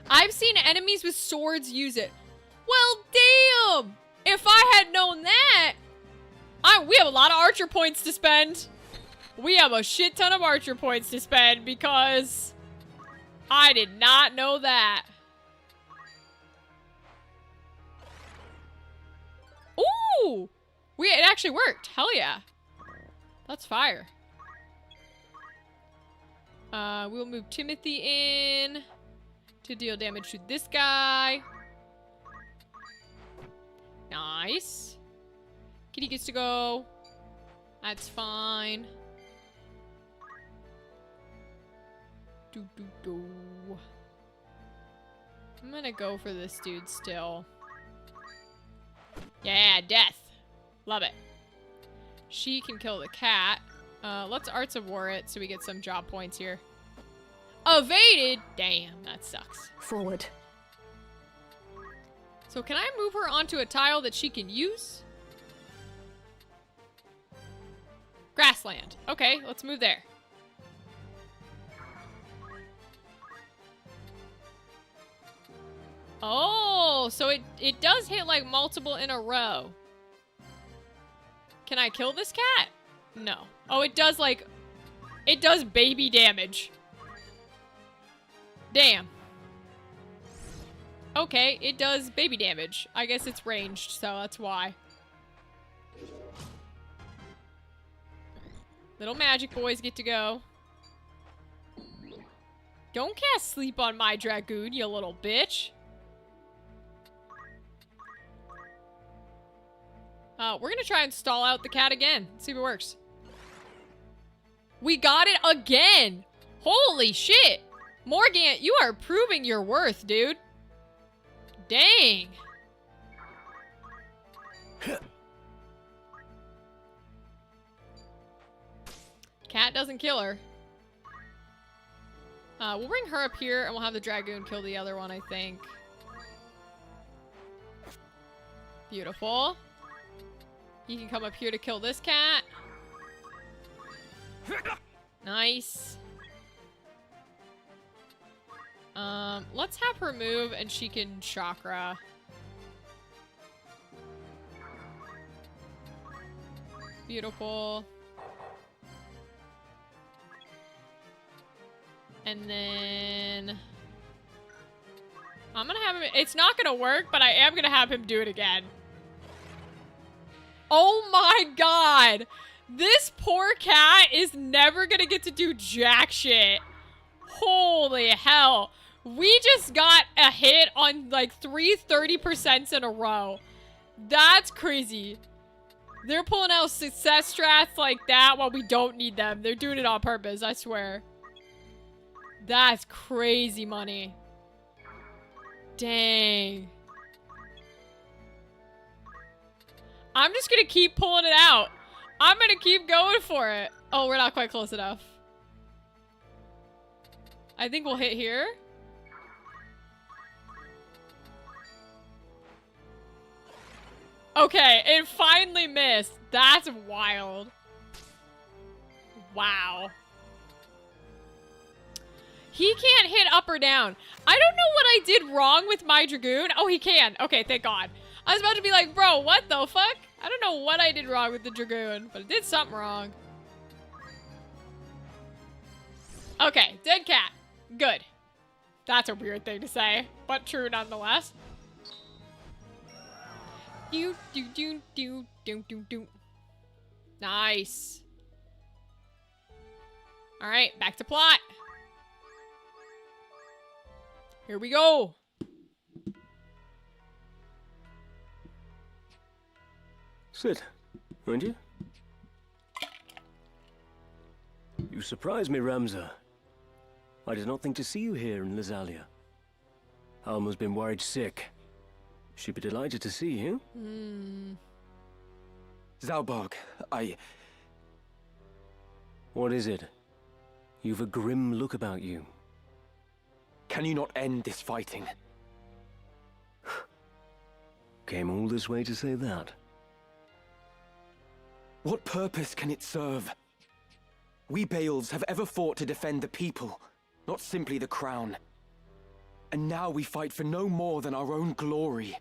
I've seen enemies with swords use it. Well, damn! If I had known that, we have a lot of archer points to spend. We have a shit ton of archer points to spend because I did not know that. Ooh! It actually worked. Hell yeah. That's fire. We'll move Timothy in to deal damage to this guy. Nice. Kitty gets to go. That's fine. I'm gonna go for this dude still. Yeah, death. Love it. She can kill the cat. Let's Arts of War it so we get some job points here. Evaded! Damn, that sucks. Forward. So can I move her onto a tile that she can use? Grassland. Okay, let's move there. Oh, so it does hit like multiple in a row. Can I kill this cat? No. Oh, it does like... It does baby damage. Damn. Okay, it does baby damage. I guess it's ranged, so that's why. Little magic boys get to go. Don't cast sleep on my Dragoon, you little bitch. We're gonna try and stall out the cat again. See if it works. We got it again! Holy shit! Morgan, you are proving your worth, dude. Dang. Cat doesn't kill her. We'll bring her up here and we'll have the dragoon kill the other one, I think. Beautiful. He can come up here to kill this cat. Nice. Let's have her move and she can chakra. Beautiful. And then I'm gonna have him, it's not gonna work, but I am gonna have him do it again. Oh my god! This poor cat is never gonna get to do jack shit. Holy hell. We just got a hit on like 3 30% in a row. That's crazy. They're pulling out success strats like that while we don't need them. They're doing it on purpose, I swear. That's crazy money. Dang. I'm just gonna keep pulling it out. I'm gonna keep going for it. Oh, we're not quite close enough. I think we'll hit here. Okay, it finally missed. That's wild. Wow. He can't hit up or down. I don't know what I did wrong with my dragoon. Oh, he can. Okay, thank God. I was about to be like, bro, what the fuck? I don't know what I did wrong with the dragoon, but I did something wrong. Okay, dead cat. Good. That's a weird thing to say, but true nonetheless. Do do do do do do do. Nice. All right, back to plot. Here we go. Sit, won't you? You surprise me, Ramza. I did not think to see you here in Lazalia. Alma's been worried sick. She'd be delighted to see you. Zalbarg, What is it? You've a grim look about you. Can you not end this fighting? Came all this way to say that. What purpose can it serve? We Baels have ever fought to defend the people, not simply the crown. And now we fight for no more than our own glory.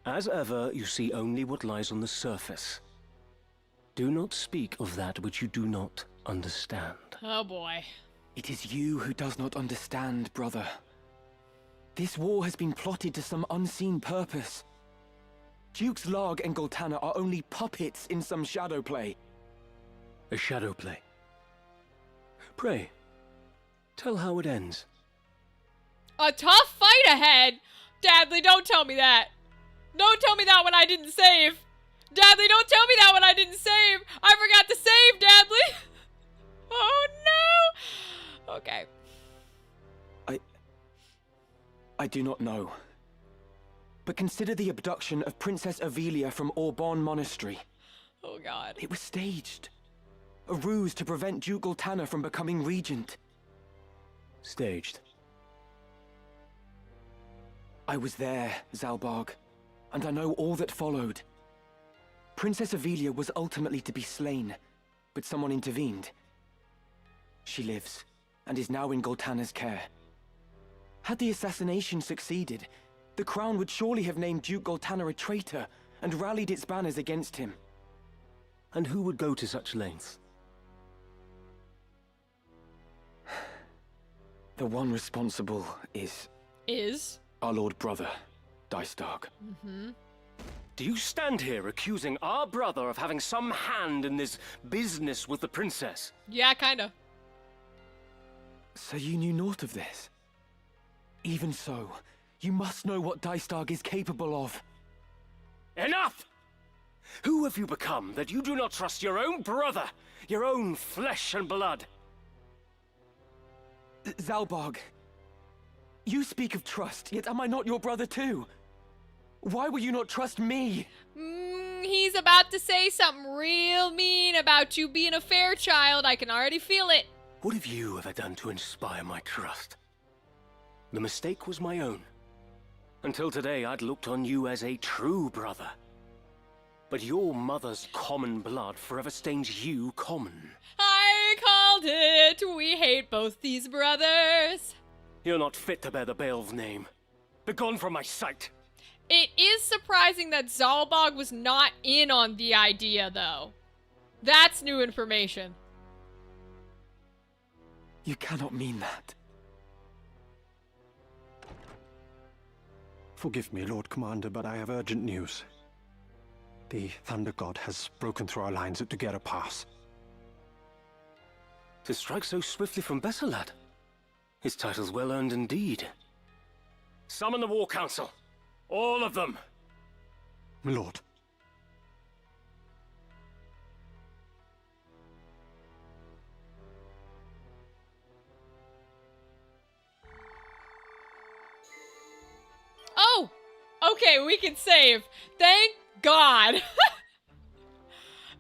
As ever, you see only what lies on the surface. Do not speak of that which you do not understand. Oh boy. It is you who does not understand, brother. This war has been plotted to some unseen purpose. Dukes Larg and Goltana are only puppets in some shadow play. A shadow play. Pray, tell how it ends. A tough fight ahead? Dadley, don't tell me that. Don't tell me that when I didn't save. Dadley, don't tell me that when I didn't save. I forgot to save, Dadley. Oh no. Okay. I do not know. But consider the abduction of Princess Ivalice from Orban Monastery. Oh god. It was staged. A ruse to prevent Duke Goltana from becoming regent. Staged. I was there, Zalbarg, and I know all that followed. Princess Ivalice was ultimately to be slain, but someone intervened. She lives, and is now in Goltana's care. Had the assassination succeeded, the crown would surely have named Duke Goltana a traitor and rallied its banners against him. And who would go to such lengths? The one responsible is... our Lord Brother, Dystark. Do you stand here accusing our brother of having some hand in this business with the princess? Yeah, kinda. So you knew naught of this? Even so, you must know what Dystark is capable of. Enough! Who have you become that you do not trust your own brother, your own flesh and blood? Zalbog, you speak of trust, yet am I not your brother too? Why will you not trust me? He's about to say something real mean about you being a Fairchild. I can already feel it. What have you ever done to inspire my trust? The mistake was my own. Until today, I'd looked on you as a true brother. But your mother's common blood forever stains you common. I called it. We hate both these brothers. You're not fit to bear the Bael's name. Begone from my sight. It is surprising that Zalbog was not in on the idea, though. That's new information. You cannot mean that. Forgive me, Lord Commander, but I have urgent news. The Thunder God has broken through our lines at Tugera Pass. To strike so swiftly from Bessalad? His title's well earned indeed. Summon the War Council. All of them. My lord. Oh! Okay, we can save. Thank God.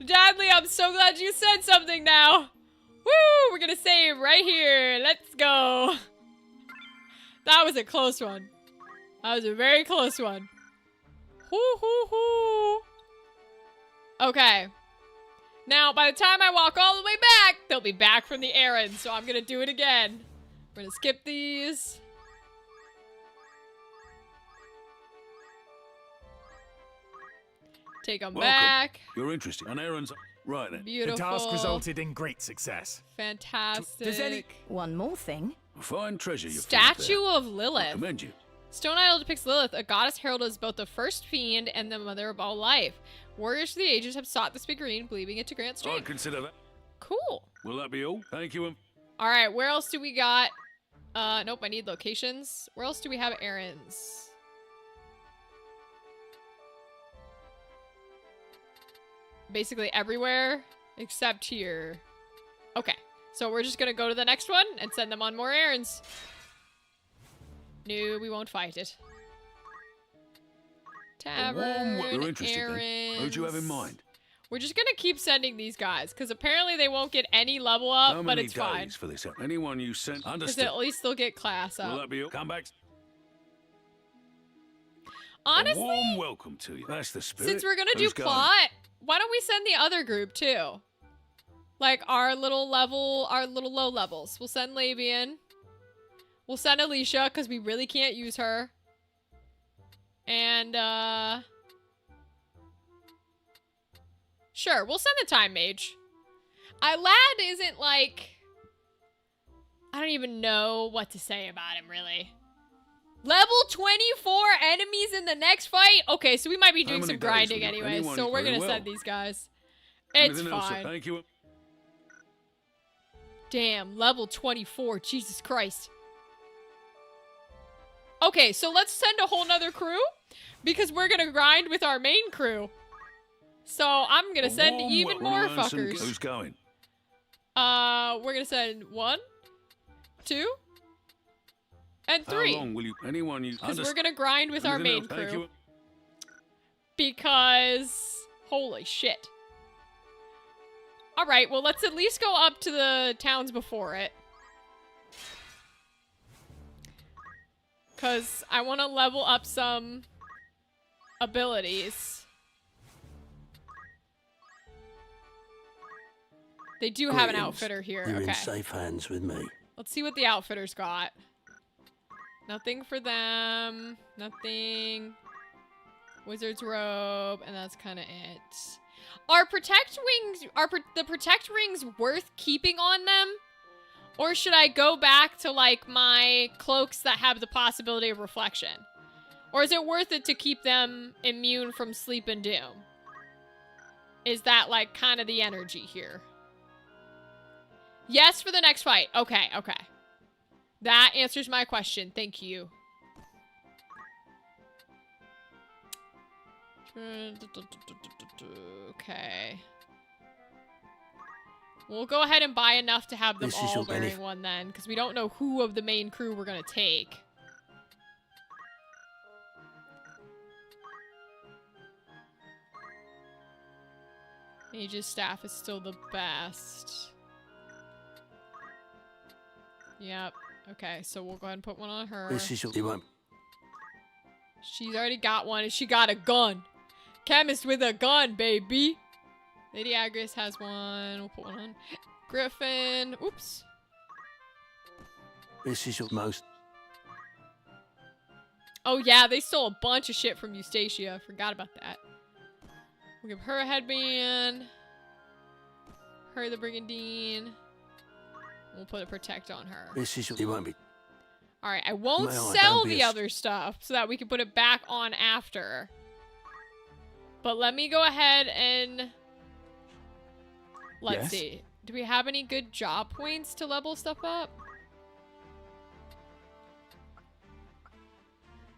Dadley, I'm so glad you said something now. Woo! We're gonna save right here. Let's go. That was a close one. That was a very close one. Hoo hoo hoo. Okay. Now, by the time I walk all the way back, they'll be back from the errand, so I'm gonna do it again. We're gonna skip these. Take them back. You're interested. On errands. Right then. Beautiful. The task resulted in great success. Fantastic. Does any... One more thing. A fine treasure you Statue of Lilith. Commend you. Stone idol depicts Lilith, a goddess heralded as both the first fiend and the mother of all life. Warriors through the ages have sought this figurine, believing it to grant strength. I'd consider that. Cool. Will that be all? Thank you. All right, where else do we got? Nope, I need locations. Where else do we have errands? Basically everywhere except here. Okay, so we're just gonna go to the next one and send them on more errands. No, we won't fight it. Tavern, You're interested errands. then. Who'd you have in mind? We're just gonna keep sending these guys, because apparently they won't get any level up, How but many it's fine. days for this? Anyone you sent? Because Understood. at least they'll get class Will up. that be all? Come back. Honestly, A warm welcome to you. That's the spirit. since we're gonna do Who's going? plot, why don't we send the other group too? Like our little low levels. We'll send Labian. We'll send Alicia, because we really can't use her. And, sure, we'll send the Time Mage. Lad isn't like... I don't even know what to say about him, really. Level 24 enemies in the next fight? Okay, so we might be doing many some days grinding will you- anyway, anyone so we're very gonna well. send these guys. It's Anything else? fine. Thank you. Damn, level 24, Jesus Christ. Okay, so let's send a whole nother crew, because we're gonna grind with our main crew. So I'm gonna send warm even welcome. more Will you learn some- fuckers. Who's going? We're gonna send 1, 2, and 3. How long will you? Anyone you? Because we're gonna grind with our Anything main else? Thank crew. you. Because, holy shit. Alright, well let's at least go up to the towns before it. Because I want to level up some abilities. They do have an outfitter here. You're Okay. in safe hands with me. Let's see what the outfitter's got. Nothing for them. Nothing. Wizard's robe, and that's kind of it. Are protect wings? Are the protect rings worth keeping on them, or should I go back to like my cloaks that have the possibility of reflection, or is it worth it to keep them immune from sleep and doom? Is that like kind of the energy here? Yes, for the next fight. Okay, okay. That answers my question. Thank you. Okay. We'll go ahead and buy enough to have them This is all your wearing one then, because we don't know who of the main crew we're going to take. Mage's staff is still the best. Yep. Okay, so we'll go ahead and put one on her. This is your... You won't... She's already got one, and she got a gun. Chemist with a gun, baby. Lady Agris has one. We'll put one on. Griffin. Oops. This is your most... Oh, yeah, they stole a bunch of shit from Eustacia. Forgot about that. We'll give her a headband. Her the Brigandine. We'll put a protect on her. This is your... You won't be... Alright, I won't No, sell don't be the a other stuff so that we can put it back on after. But let me go ahead and... Let's Yes? see. Do we have any good job points to level stuff up?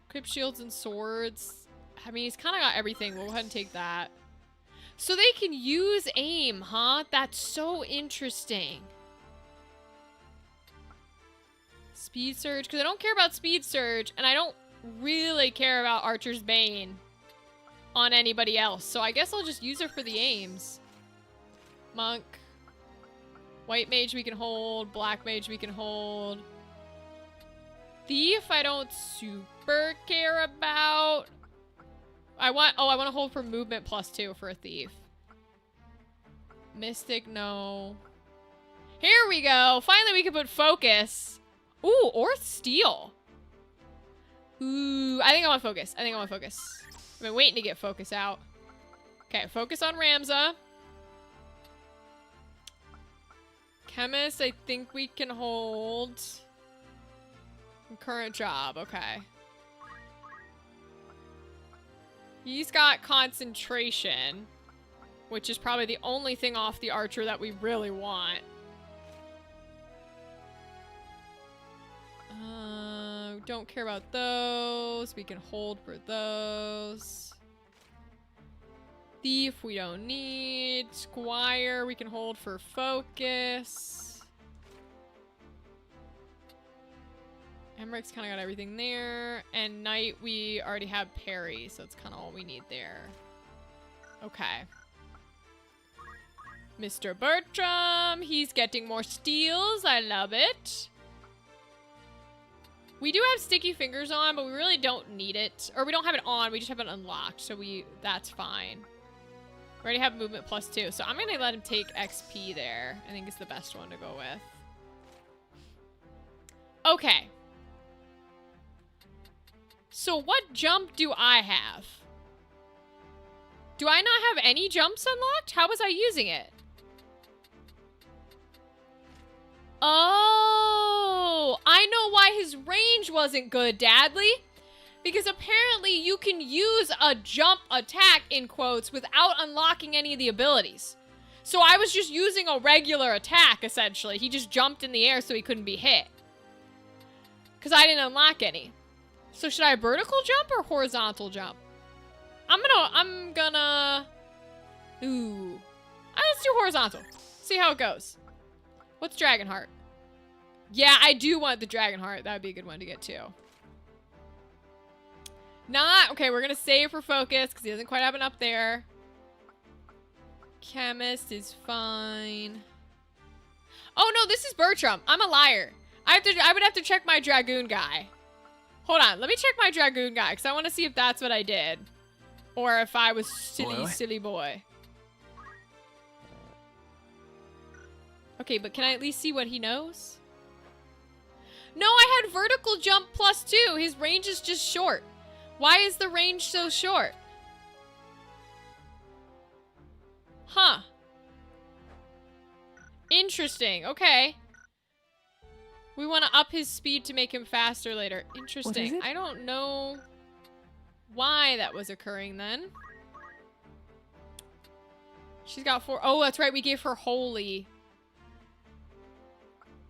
Equip shields and swords. I mean, he's kind of got everything. We'll go ahead and take that. So they can use aim, huh? That's so interesting. Speed Surge, because I don't care about Speed Surge, and I don't really care about Archer's Bane on anybody else. So I guess I'll just use her for the aims. Monk. White Mage we can hold. Black Mage we can hold. Thief I don't super care about. I want to hold for movement +2 for a Thief. Mystic, no. Here we go. Finally we can put Focus. Ooh, or Steel. Ooh, I think I want Focus. I've been waiting to get Focus out. Okay, Focus on Ramza. Chemist, I think we can hold. Current job, okay. He's got concentration, which is probably the only thing off the Archer that we really want. Don't care about those. We can hold for those. Thief we don't need. Squire we can hold for focus. Emmerich kind of got everything there. And Knight we already have parry, so that's kind of all we need there. Okay. Mr. Bertram, he's getting more steals. I love it. We do have sticky fingers on, but we really don't need it. Or we don't have it on, we just have it unlocked, so that's fine. We already have movement +2, so I'm gonna let him take XP there. I think it's the best one to go with. Okay. So what jump do I have? Do I not have any jumps unlocked? How was I using it? Oh, I know why his range wasn't good, Dadley. Because apparently you can use a jump attack, in quotes, without unlocking any of the abilities. So I was just using a regular attack, essentially. He just jumped in the air so he couldn't be hit. Because I didn't unlock any. So should I vertical jump or horizontal jump? I'm gonna... Ooh. Let's do horizontal. See how it goes. What's Dragonheart? Yeah, I do want the Dragonheart. That would be a good one to get to. Okay, we're gonna save for focus because he doesn't quite have it up there. Chemist is fine. Oh no, this is Bertram. I'm a liar. I would have to check my Dragoon guy. Hold on, let me check my Dragoon guy because I want to see if that's what I did. Or if I was silly boy. Okay, but can I at least see what he knows? No, I had vertical jump +2. His range is just short. Why is the range so short? Huh. Interesting. Okay. We want to up his speed to make him faster later. Interesting. I don't know why that was occurring then. She's got 4. Oh, that's right. We gave her Holy.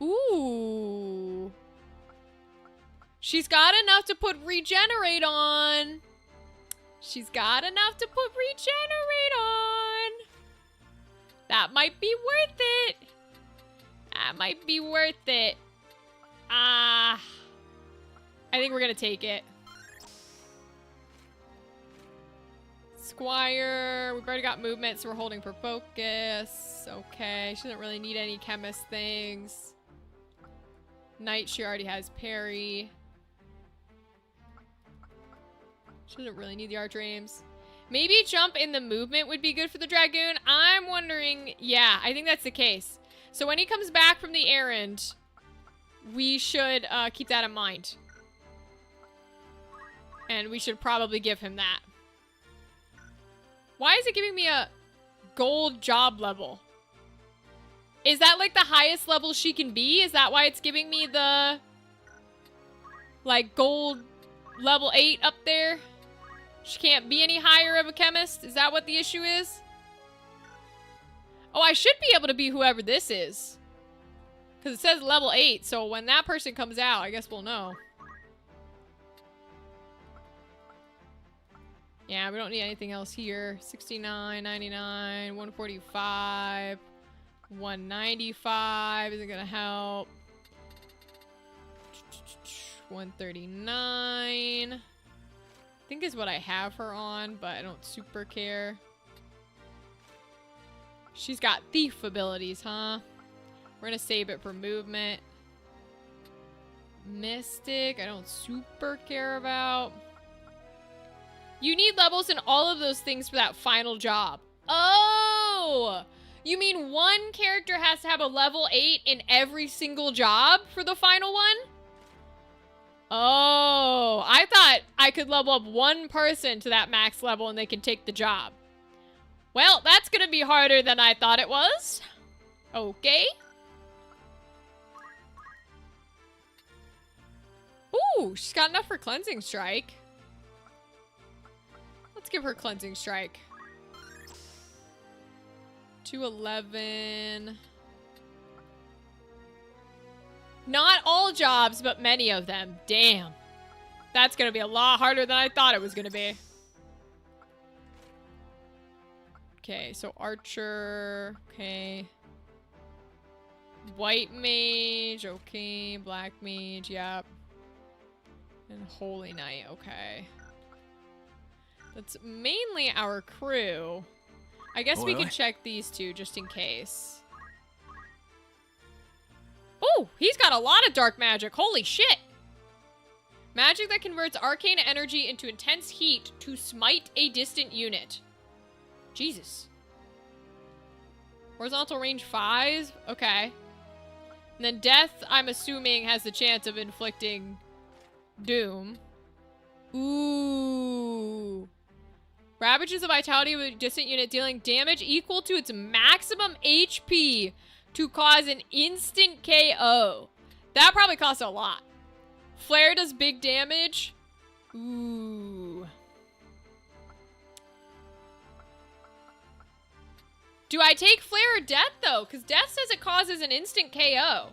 Ooh. She's got enough to put Regenerate on. She's got enough to put Regenerate on. That might be worth it. That might be worth it. I think we're gonna take it. Squire, we've already got movement, so we're holding for focus. Okay, she doesn't really need any chemist things. Knight, she already has parry. She doesn't really need the archer aims. Maybe jump in the movement would be good for the Dragoon. I'm wondering, yeah, I think that's the case. So when he comes back from the errand, we should keep that in mind. And we should probably give him that. Why is it giving me a gold job level? Is that like the highest level she can be? Is that why it's giving me the like gold level 8 up there? She can't be any higher of a chemist? Is that what the issue is? Oh, I should be able to be whoever this is. Because it says level 8, so when that person comes out, I guess we'll know. Yeah, we don't need anything else here. 69, 99, 145, 195 isn't gonna help. 139. I think is what I have her on, but I don't super care. She's got thief abilities, huh? We're gonna save it for movement. Mystic, I don't super care about. You need levels in all of those things for that final job. Oh! You mean one character has to have a level 8 in every single job for the final one? Oh, I thought I could level up one person to that max level and they can take the job. Well, that's gonna be harder than I thought it was. Okay. Ooh, she's got enough for Cleansing Strike. Let's give her Cleansing Strike. 211. Not all jobs, but many of them. Damn. That's gonna be a lot harder than I thought it was gonna be. Okay, so Archer. Okay. White Mage. Okay. Black Mage. Yep. And Holy Knight. Okay. That's mainly our crew. I guess we could check these two just in case. Oh, he's got a lot of dark magic. Holy shit. Magic that converts arcane energy into intense heat to smite a distant unit. Jesus. Horizontal range 5? Okay. And then death, I'm assuming, has the chance of inflicting doom. Ooh. Ravages the vitality of a distant unit, dealing damage equal to its maximum HP to cause an instant KO. That probably costs a lot. Flare does big damage. Ooh. Do I take Flare or Death, though? Because Death says it causes an instant KO.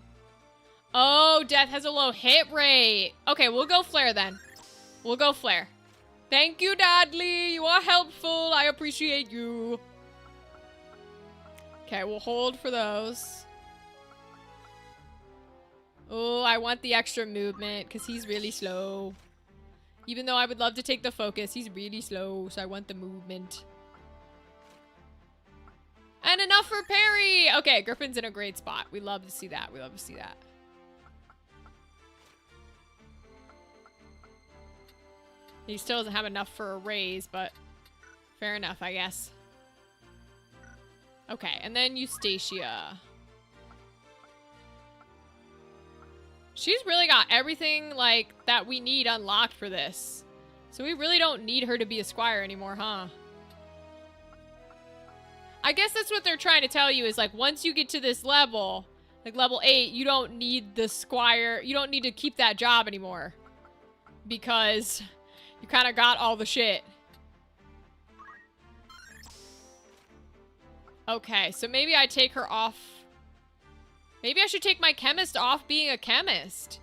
Oh, Death has a low hit rate. Okay, we'll go Flare then. We'll go Flare. Thank you, Dudley. You are helpful. I appreciate you. Okay, we'll hold for those. Oh, I want the extra movement because he's really slow. Even though I would love to take the focus, he's really slow, so I want the movement. And enough for parry! Okay, Griffin's in a great spot. We love to see that. We love to see that. He still doesn't have enough for a raise, but fair enough, I guess. Okay, and then Eustacia. She's really got everything, like, that we need unlocked for this. So we really don't need her to be a squire anymore, huh? I guess that's what they're trying to tell you is, like, once you get to this level, like level 8, you don't need the squire. You don't need to keep that job anymore. Because you kind of got all the shit. Okay, so maybe I take her off. Maybe I should take my chemist off being a chemist.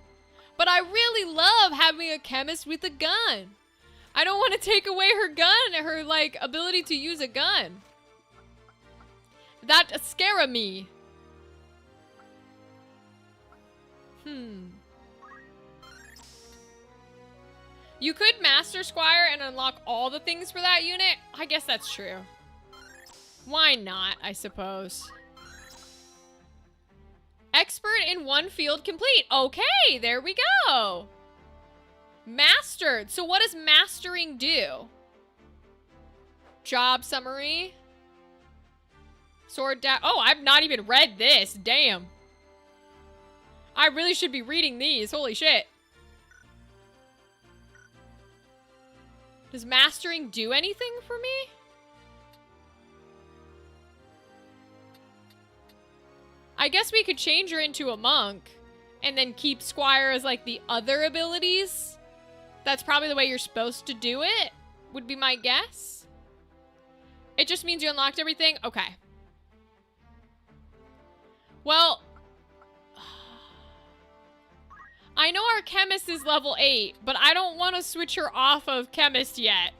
But I really love having a chemist with a gun. I don't want to take away her gun, her, like, ability to use a gun. That scare me. You could master Squire and unlock all the things for that unit. I guess that's true. Why not, I suppose. Expert in one field complete. Okay, there we go. Mastered. So what does mastering do? Job summary. Sword Oh, I've not even read this. Damn. I really should be reading these. Holy shit. Does mastering do anything for me? I guess we could change her into a monk and then keep Squire as like the other abilities. That's probably the way you're supposed to do it, would be my guess. It just means you unlocked everything? Okay. Well, I know our chemist is level 8, but I don't want to switch her off of chemist yet.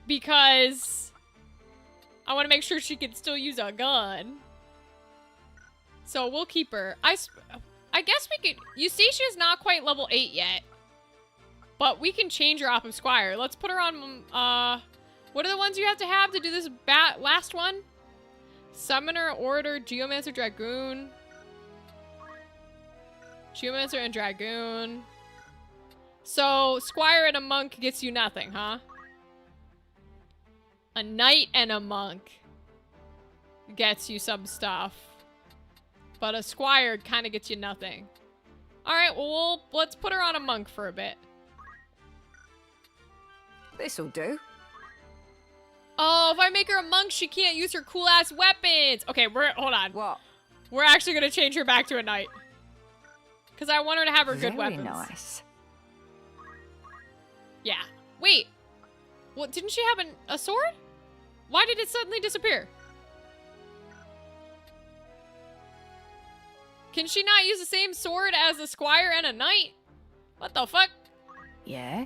Because I want to make sure she can still use a gun. So we'll keep her. I guess we could... Eustatia's not quite level 8 yet. But we can change her off of Squire. Let's put her on... what are the ones you have to do this last one? Summoner, Orator, Geomancer, Dragoon. Geomancer and Dragoon. So, Squire and a monk gets you nothing, huh? A knight and a monk gets you some stuff. But a Squire kind of gets you nothing. Alright, well, let's put her on a monk for a bit. This'll do. Oh, if I make her a monk, she can't use her cool-ass weapons. Okay, hold on. What? We're actually going to change her back to a knight. Because I want her to have her good weapons. Very nice. Yeah. Wait. What, didn't she have a sword? Why did it suddenly disappear? Can she not use the same sword as a Squire and a knight? What the fuck? Yeah?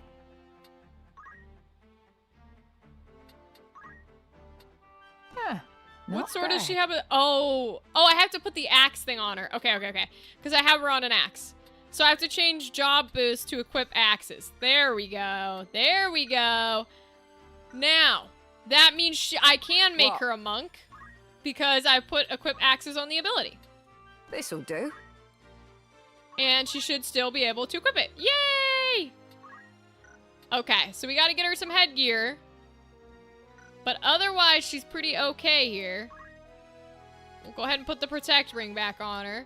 Huh. What sword does she have? Oh, I have to put the axe thing on her. Okay. Because I have her on an axe. So I have to change job boost to equip axes. There we go. There we go. Now, that means I can make her a monk because I put equip axes on the ability. This'll do. And she should still be able to equip it. Yay! Okay, so we got to get her some headgear. But otherwise, she's pretty okay here. We'll go ahead and put the protect ring back on her.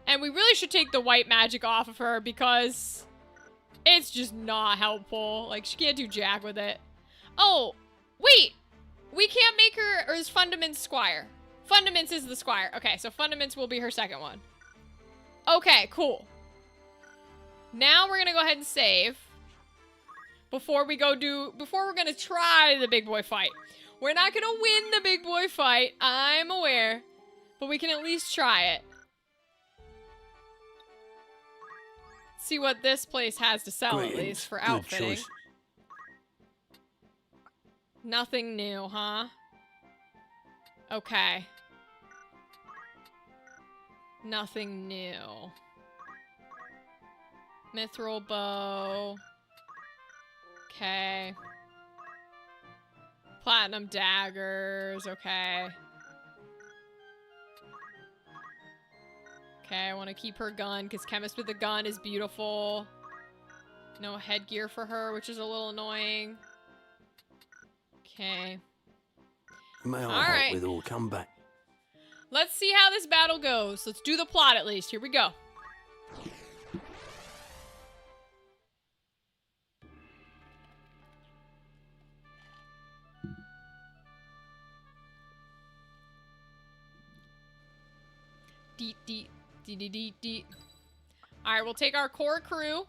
And we really should take the white magic off of her because it's just not helpful. Like, she can't do jack with it. Oh, wait. We can't make her, or is Fundaments Squire? Fundaments is the Squire. Okay, so Fundaments will be her second one. Okay, cool. Now we're gonna go ahead and save. Before we're gonna try the big boy fight. We're not gonna win the big boy fight, I'm aware. But we can at least try it. See what this place has to sell, at least, for outfitting. Nothing new, huh? Okay. Nothing new. Mithril bow. Okay. Platinum daggers, okay. Okay, I want to keep her gun, because Chemist with the gun is beautiful. No headgear for her, which is a little annoying. Okay. May I help with all? Come back. Let's see how this battle goes. Let's do the plot at least. Here we go. Alright, we'll take our core crew.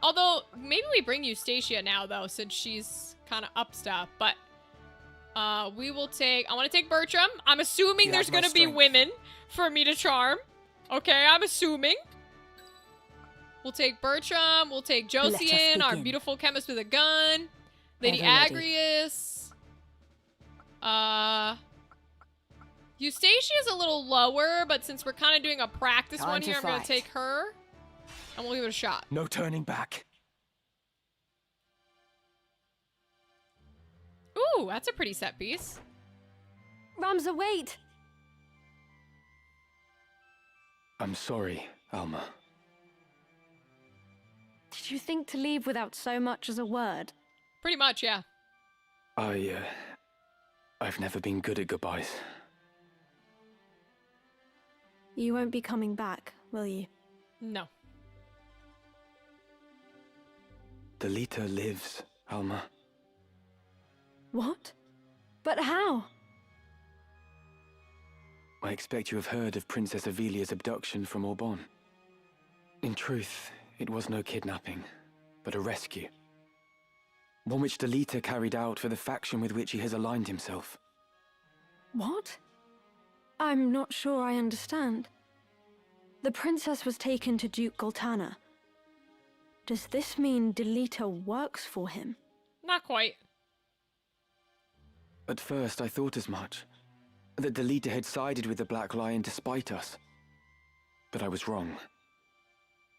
Although, maybe we bring Eustacia now, though, since she's kind of up stuff. But, we will take... I want to take Bertram. I'm assuming there's going to be women for me to charm. Okay, I'm assuming. We'll take Bertram. We'll take Josian, our beautiful chemist with a gun. Lady Agrius. Eustacia is a little lower, but since we're kind of doing a practice Time one to here, I'm going to fight. take her. And we'll give it a shot. No turning back. Ooh, that's a pretty set piece. Ramza, wait! I'm sorry, Alma. Did you think to leave without so much as a word? Pretty much, yeah. I've never been good at goodbyes. You won't be coming back, will you? No. Delita lives, Alma. What? But how? I expect you have heard of Princess Ivalice's abduction from Orbon. In truth, it was no kidnapping, but a rescue. One which Delita carried out for the faction with which he has aligned himself. What? I'm not sure I understand. The princess was taken to Duke Goltana. Does this mean Delita works for him? Not quite. At first, I thought as much. That Delita had sided with the Black Lion to spite us. But I was wrong.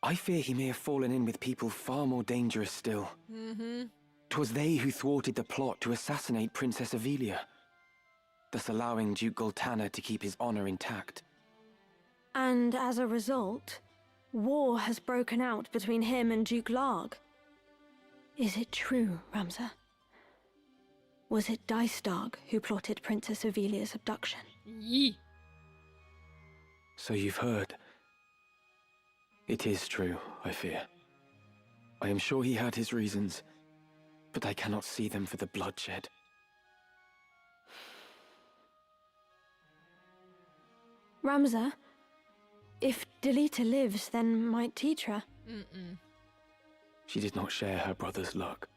I fear he may have fallen in with people far more dangerous still. Mm-hmm. 'Twas they who thwarted the plot to assassinate Princess Ivalice, thus allowing Duke Goltana to keep his honor intact. And as a result, war has broken out between him and Duke Larg. Is it true, Ramza? Was it Dystarg who plotted Princess Ivalice's abduction? Yee. So you've heard. It is true, I fear. I am sure he had his reasons, but I cannot see them for the bloodshed. Ramza, if Delita lives, then might Tetra? Mm-mm. She did not share her brother's luck.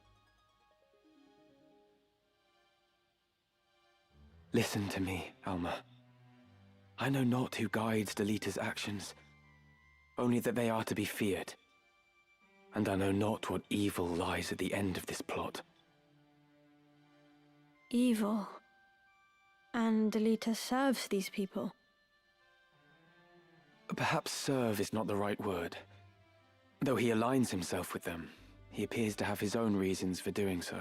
Listen to me, Alma. I know not who guides Delita's actions, only that they are to be feared. And I know not what evil lies at the end of this plot. Evil. And Delita serves these people. Perhaps serve is not the right word. Though he aligns himself with them, he appears to have his own reasons for doing so.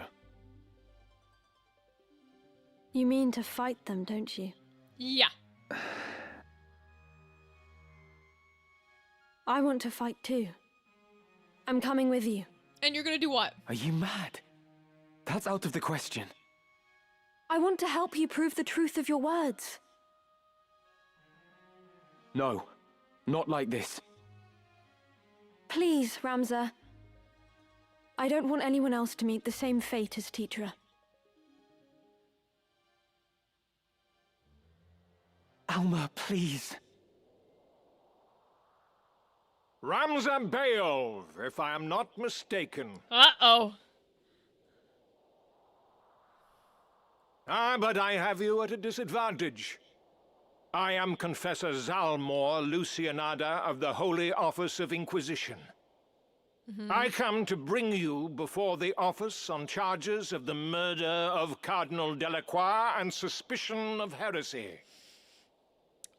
You mean to fight them, don't you? Yeah. I want to fight too. I'm coming with you. And you're gonna do what? Are you mad? That's out of the question. I want to help you prove the truth of your words. No, not like this. Please, Ramza. I don't want anyone else to meet the same fate as Tetra. Alma, please. Ramza Beov, if I am not mistaken. Uh-oh. Ah, but I have you at a disadvantage. I am Confessor Zalmor Lucianada of the Holy Office of Inquisition. I come to bring you before the office on charges of the murder of Cardinal Delacroix and suspicion of heresy.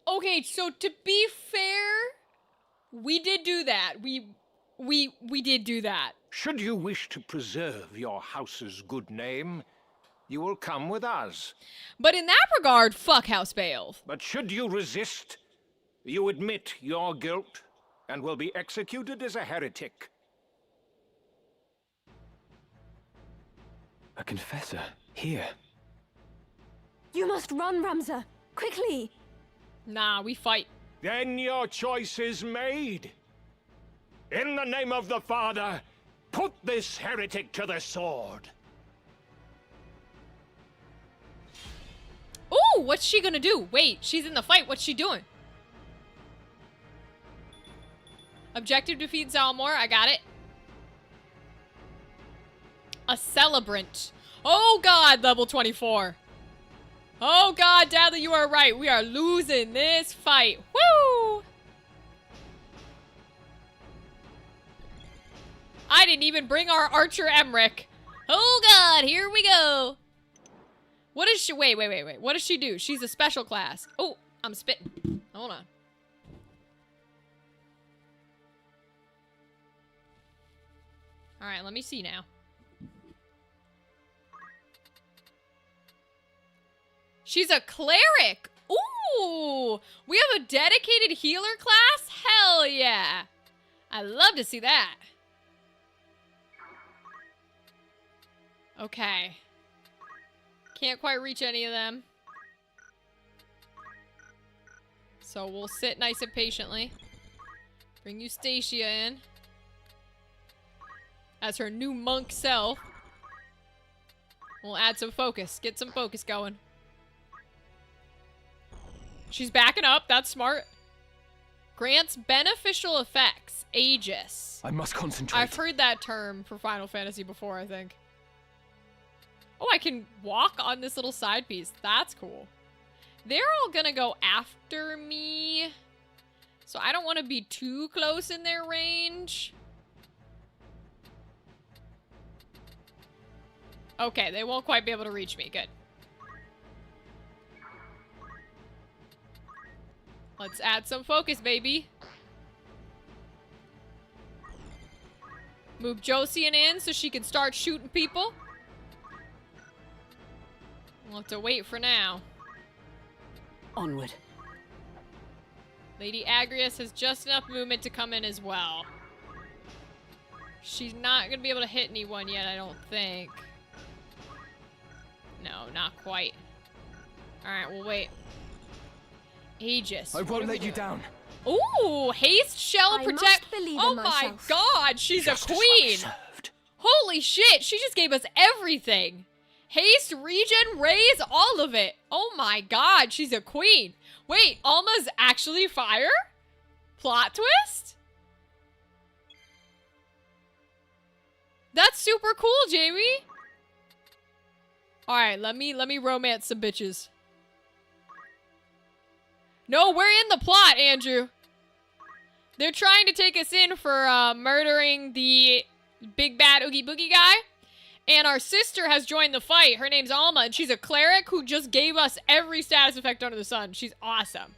Okay, so to be fair, we did do that. We did do that. Should you wish to preserve your house's good name, you will come with us. But in that regard, fuck House Beowulf. But should you resist, you admit your guilt and will be executed as a heretic. A confessor, here. You must run, Ramza! Quickly! Nah, we fight. Then your choice is made. In the name of the Father, put this heretic to the sword. Ooh, what's she gonna do? Wait, she's in the fight. What's she doing? Objective defeat Zalmor. I got it. A celebrant. Oh god, level 24. Oh god, Dudley, you are right. We are losing this fight. Woo! I didn't even bring our archer Emmerich. Oh god, here we go. What does she... Wait. What does she do? She's a special class. Oh, I'm spitting. Hold on. Alright, let me see now. She's a cleric! Ooh! We have a dedicated healer class? Hell yeah! I love to see that. Okay. Can't quite reach any of them. So we'll sit nice and patiently. Bring Eustacia in. As her new monk self. We'll add some focus. Get some focus going. She's backing up. That's smart. Grants beneficial effects. Aegis. I must concentrate. I've heard that term for Final Fantasy before, I think. Oh, I can walk on this little side piece. That's cool. They're all gonna go after me. So I don't want to be too close in their range. Okay, they won't quite be able to reach me. Good. Let's add some focus, baby. Move Josian in so she can start shooting people. We'll have to wait for now. Onward. Lady Agrias has just enough movement to come in as well. She's not going to be able to hit anyone yet, I don't think. No, not quite. Alright, we'll wait. Aegis. I won't let you down. Ooh, haste shell protect. Oh my god, she's a queen. Holy shit, she just gave us everything. Haste, regen, raise, all of it. Oh my god, she's a queen. Wait, Alma's actually fire? Plot twist? That's super cool, Jamie. Alright, let me romance some bitches. No, we're in the plot, Andrew. They're trying to take us in for murdering the big bad Oogie Boogie guy. And our sister has joined the fight. Her name's Alma, and she's a cleric who just gave us every status effect under the sun. She's awesome.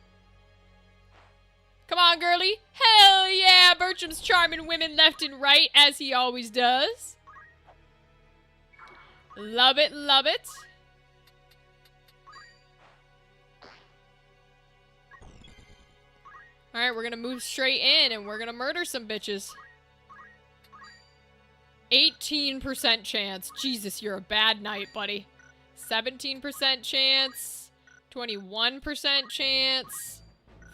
Come on, girly. Hell yeah! Bertram's charming women left and right, as he always does. Love it, love it. Alright, we're gonna move straight in, and we're gonna murder some bitches. 18% chance. Jesus, you're a bad knight, buddy. 17% chance. 21% chance.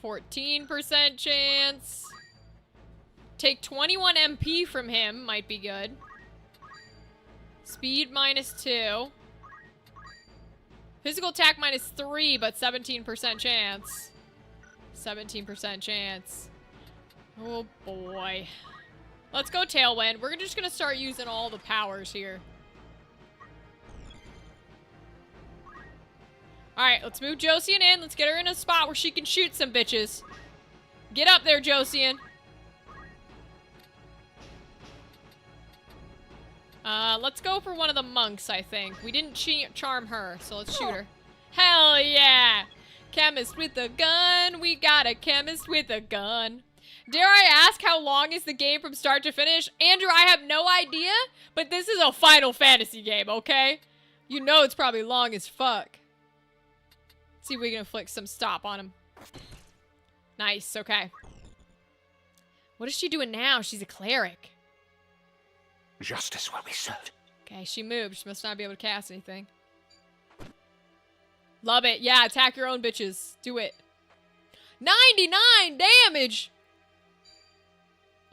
14% chance. Take 21 MP from him. Might be good. Speed -2. Physical attack -3, but 17% chance. 17% chance. Oh boy. Let's go Tailwind. We're just gonna start using all the powers here. Alright, let's move Josian in. Let's get her in a spot where she can shoot some bitches. Get up there, Josian. Let's go for one of the monks, I think. We didn't charm her, so let's shoot her. Hell yeah! Chemist with a gun. We got a chemist with a gun. Dare I ask how long is the game from start to finish? Andrew, I have no idea, but this is a Final Fantasy game, okay? You know it's probably long as fuck. Let's see if we can inflict some stop on him. Nice, okay. What is she doing now? She's a cleric. Justice will be served. Okay, she moved. She must not be able to cast anything. Love it. Yeah, attack your own bitches. Do it. 99 damage!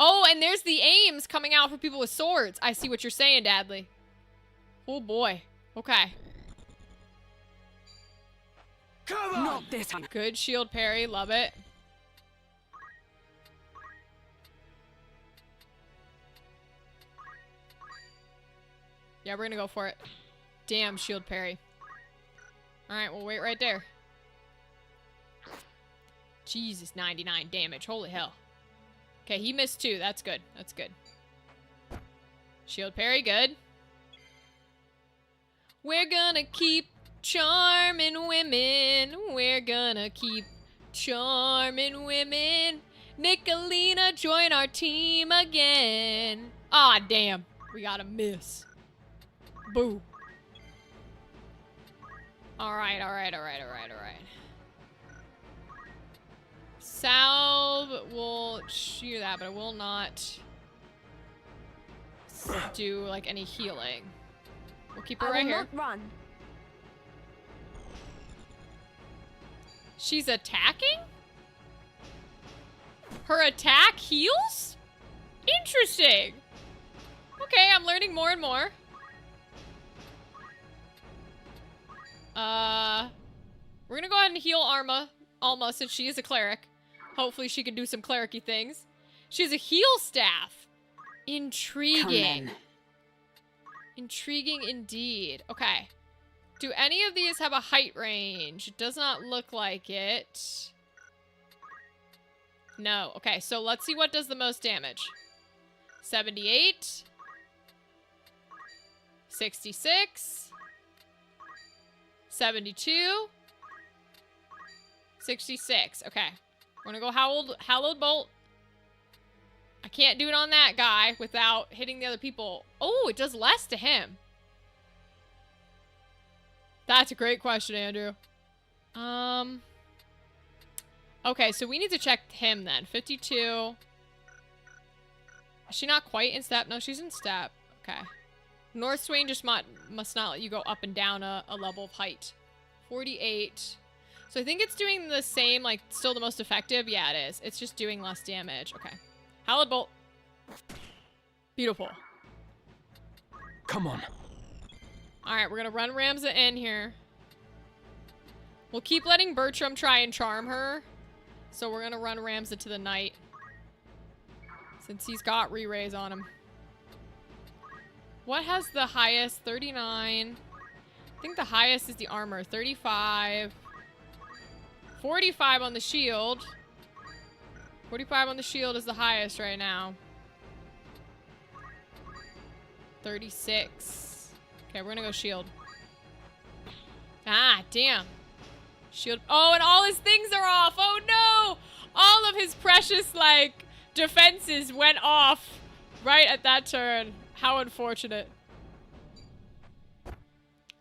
Oh, and there's the aims coming out for people with swords. I see what you're saying, Dadley. Oh, boy. Okay. Come on! Not this time. Good shield parry. Love it. Yeah, we're gonna go for it. Damn, shield parry. Alright, we'll wait right there. Jesus, 99 damage. Holy hell. Okay, he missed 2. That's good. That's good. Shield parry, good. We're gonna keep Charming women. We're gonna keep charming women. Nicolina, join our team again. Ah, damn. We got a miss. Boo. Alright. Salve will shoot that, but it will not do, like, any healing. We'll keep her right here. Not run. She's attacking? Her attack heals? Interesting. Okay, I'm learning more and more. We're gonna go ahead and heal Alma since she is a cleric. Hopefully she can do some cleric-y things. She has a heal staff. Intriguing. Intriguing indeed. Okay. Do any of these have a height range? It does not look like it. No. Okay, so let's see what does the most damage. 78. 66. 72. 66. Okay. We're gonna go Hallowed Bolt. I can't do it on that guy without hitting the other people. Oh, it does less to him. That's a great question, Andrew. Okay, so we need to check him then. 52. Is she not quite in step? No, she's in step. Okay. North Swain just must not let you go up and down a level of height. 48. So I think it's doing the same, like, still the most effective. Yeah, it is. It's just doing less damage. Okay. Hallowed Bolt. Beautiful. Come on. Alright, we're gonna run Ramza in here. We'll keep letting Bertram try and charm her. So we're gonna run Ramza to the knight. Since he's got re-raise on him. What has the highest? 39. I think the highest is the armor. 35. 45 on the shield. 45 on the shield is the highest right now. 36. Okay, we're gonna go shield. Ah, damn. Shield. Oh, and all his things are off. Oh, no. All of his precious, like, defenses went off right at that turn. How unfortunate.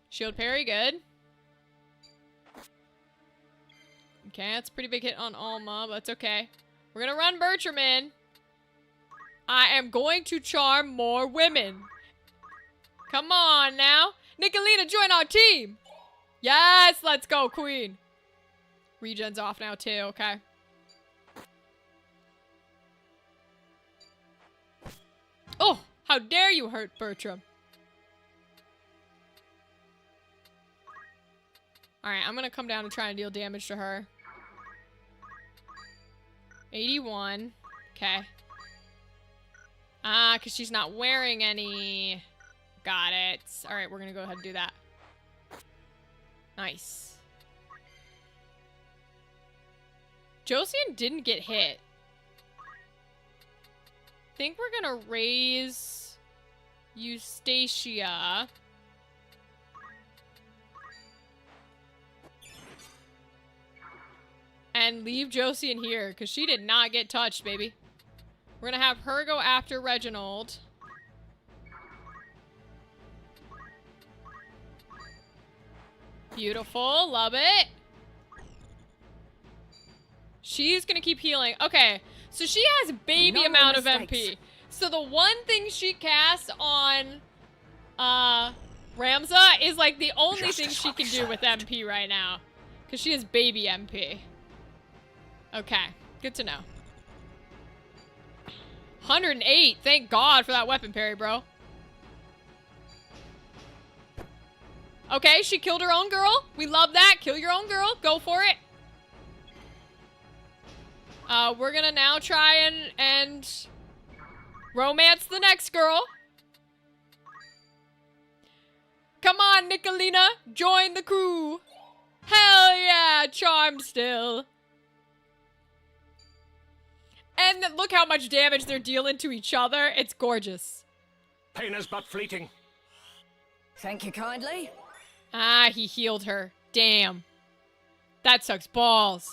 Shield parry, good. Okay, that's a pretty big hit on Alma, but that's okay. We're gonna run Bertram in. I am going to charm more women. Come on now. Nicolina, join our team. Yes, let's go, queen. Regen's off now too, okay. Oh, how dare you hurt Bertram. Alright, I'm gonna come down and try and deal damage to her. 81. Okay. Ah, because she's not wearing any. Got it. Alright, we're gonna go ahead and do that. Nice. Josian didn't get hit. I think we're gonna raise Eustacia. And leave Josian here, because she did not get touched, baby. We're gonna have her go after Reginald. Beautiful, love it. She's gonna keep healing. Okay, so she has baby amount of MP. So the one thing she casts on Ramza is like the only thing she can do with MP right now. Because she has baby MP. Okay, good to know. 108, thank God for that weapon parry, bro. Okay, she killed her own girl. We love that. Kill your own girl. Go for it. We're gonna now try and romance the next girl. Come on, Nicolina. Join the crew. Hell yeah, charmed still. And look how much damage they're dealing to each other. It's gorgeous. Pain is but fleeting. Thank you kindly. Ah, he healed her. Damn. That sucks balls.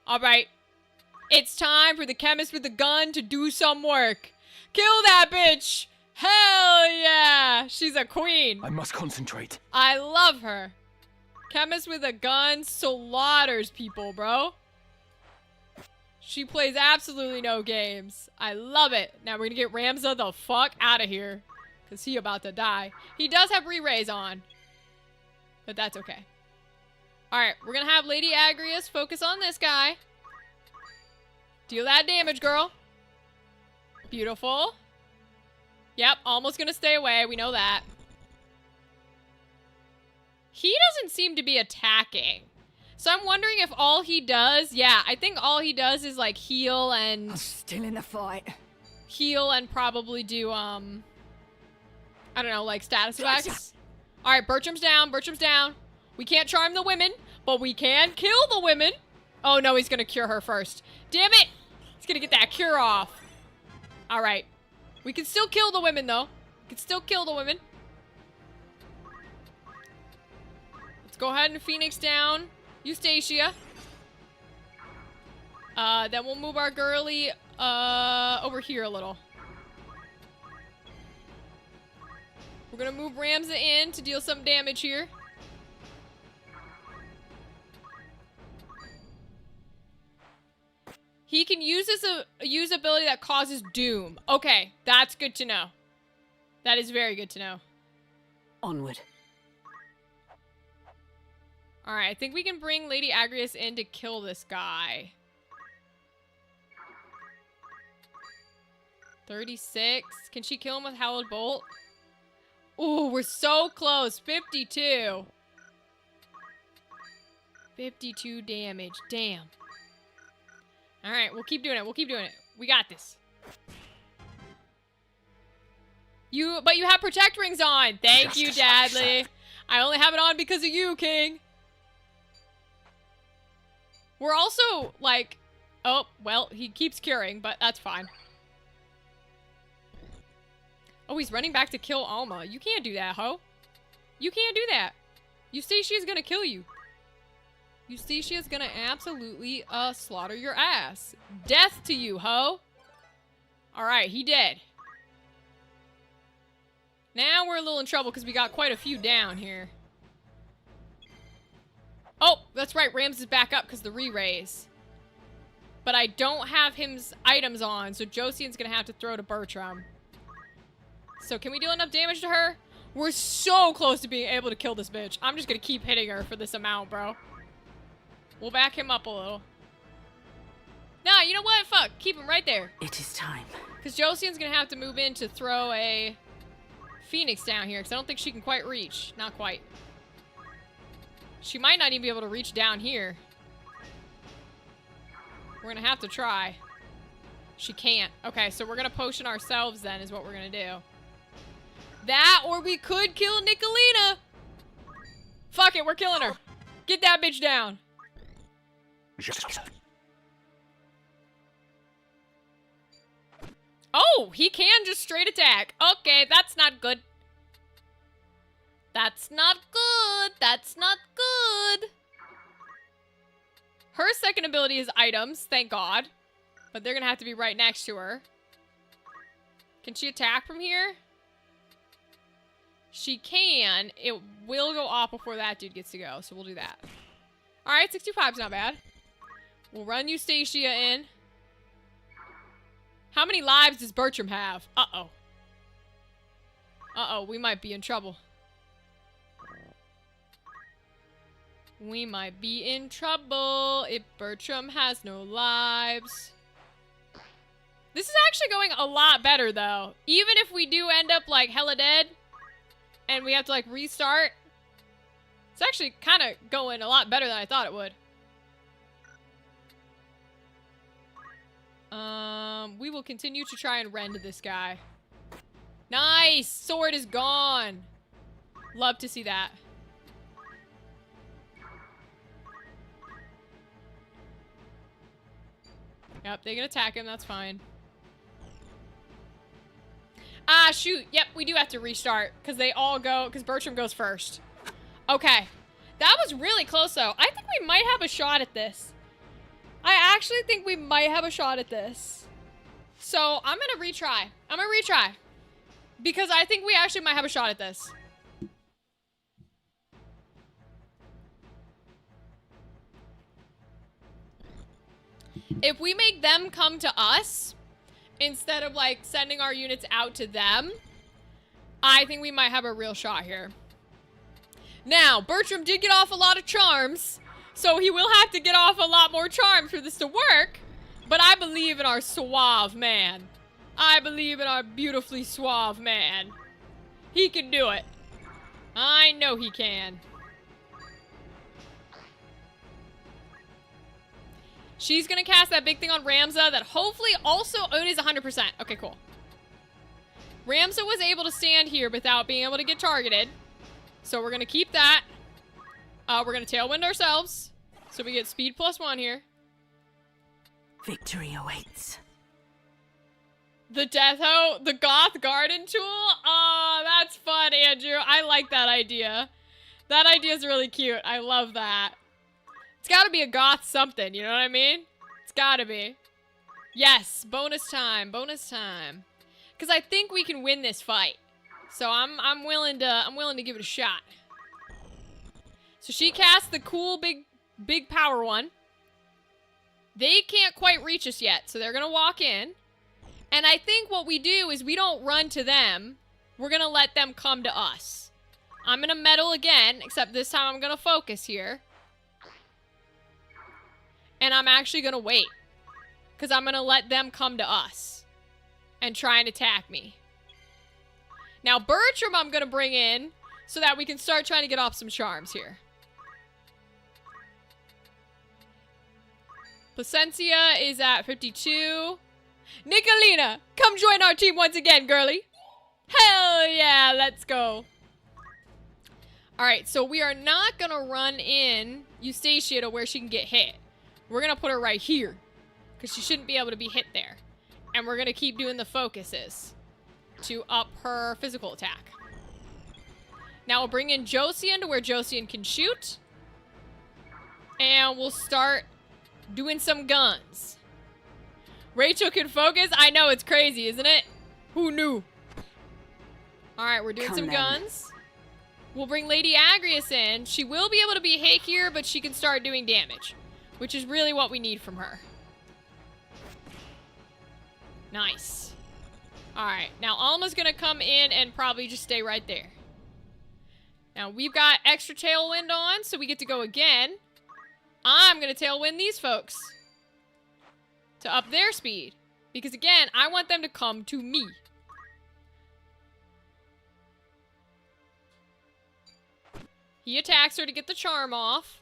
Alright. It's time for the chemist with the gun to do some work. Kill that bitch! Hell yeah! She's a queen. I must concentrate. I love her. Chemist with a gun slaughters people, bro. She plays absolutely no games. I love it. Now we're gonna get Ramza the fuck out of here. Because he about to die. He does have re-raise on. But that's okay. Alright, we're gonna have Lady Agrias focus on this guy. Deal that damage, girl. Beautiful. Yep, almost gonna stay away. We know that. He doesn't seem to be attacking. So I'm wondering if all he does... Yeah, I think all he does is, like, heal and... I'm still in the fight. Heal and probably do, I don't know, like, status effects. Alright, Bertram's down. Bertram's down. We can't charm the women, but we can kill the women. Oh, no, he's gonna cure her first. Damn it! He's gonna get that cure off. Alright. We can still kill the women, though. We can still kill the women. Let's go ahead and Phoenix down Eustacia. Then we'll move our girly, over here a little. We're gonna move Ramza in to deal some damage here. He can use his ability that causes doom. Okay, that's good to know. That is very good to know. Onward. Alright, I think we can bring Lady Agrias in to kill this guy. 36. Can she kill him with Hallowed Bolt? Ooh, we're so close. 52. 52 damage. Damn. Alright, we'll keep doing it. We'll keep doing it. We got this. But you have protect rings on. Thank you, Dadley. I only have it on because of you, King. We're also, like... Oh, well, he keeps curing, but that's fine. Oh, he's running back to kill Alma. You can't do that, ho. You can't do that. Eustatia's gonna kill you. Eustatia's gonna absolutely, slaughter your ass. Death to you, ho. Alright, he dead. Now we're a little in trouble because we got quite a few down here. Oh, that's right. Rams is back up because the re-raise. But I don't have his items on, so Josian's gonna have to throw to Bertram. So can we do enough damage to her? We're so close to being able to kill this bitch. I'm just gonna keep hitting her for this amount, bro. We'll back him up a little. Nah, you know what? Fuck. Keep him right there. It is time. Because Josian's gonna have to move in to throw a Phoenix down here, because I don't think she can quite reach. Not quite. She might not even be able to reach down here. We're gonna have to try. She can't. Okay, so we're gonna potion ourselves then, is what we're gonna do. That, or we could kill Nicolina! Fuck it, we're killing her. Get that bitch down. Oh, he can just straight attack. Okay, that's not good. That's not good. That's not good. Her second ability is items, thank God. But they're gonna have to be right next to her. Can she attack from here? She can. It will go off before that dude gets to go, so we'll do that. Alright, 65's not bad. We'll run Eustacia in. How many lives does Bertram have? Uh-oh. Uh-oh, we might be in trouble. We might be in trouble if Bertram has no lives. This is actually going a lot better, though. Even if we do end up, like, hella dead, and we have to, like, restart, it's actually kind of going a lot better than I thought it would. We will continue to try and rend this guy. Nice! Sword is gone! Love to see that. Yep, they can attack him, that's fine. Ah, shoot. Yep, we do have to restart. Because they all go... Because Bertram goes first. Okay. That was really close, though. I think we might have a shot at this. I actually think we might have a shot at this. So, I'm gonna retry. Because I think we actually might have a shot at this. If we make them come to us, instead of, like, sending our units out to them, I think we might have a real shot here. Now, Bertram did get off a lot of charms, so he will have to get off a lot more charms for this to work, but I believe in our suave man. I believe in our beautifully suave man. He can do it. I know he can. She's gonna cast that big thing on Ramza that hopefully also... Oh, it is 100%. Okay, cool. Ramza was able to stand here without being able to get targeted. So we're gonna keep that. We're gonna Tailwind ourselves. So we get speed +1 here. Victory awaits. The the Goth Garden tool? Oh, that's fun, Andrew. I like that idea. That idea is really cute. I love that. It's gotta be a Goth something, you know what I mean? It's gotta be. Yes, bonus time, bonus time. Because I think we can win this fight. So I'm willing to give it a shot. So she casts the cool big power one. They can't quite reach us yet, so they're gonna walk in. And I think what we do is we don't run to them. We're gonna let them come to us. I'm gonna meddle again, except this time I'm gonna focus here. And I'm actually gonna wait. Because I'm gonna let them come to us. And try and attack me. Now Bertram I'm gonna bring in so that we can start trying to get off some charms here. Placencia is at 52. Nicolina, come join our team once again, girly. Hell yeah, let's go. Alright, so we are not gonna run in Eustacia to where she can get hit. We're gonna put her right here. Because she shouldn't be able to be hit there. And we're gonna keep doing the focuses to up her physical attack. Now we'll bring in Josian to where Josian can shoot. And we'll start doing some guns. Rachel can focus? I know, it's crazy, isn't it? Who knew? Alright, we're doing some guns. We'll bring Lady Agrius in. She will be able to be hit here, but she can start doing damage. Which is really what we need from her. Nice. Alright, now Alma's gonna come in and probably just stay right there. Now we've got extra Tailwind on, so we get to go again. I'm gonna Tailwind these folks. To up their speed. Because again, I want them to come to me. He attacks her to get the charm off.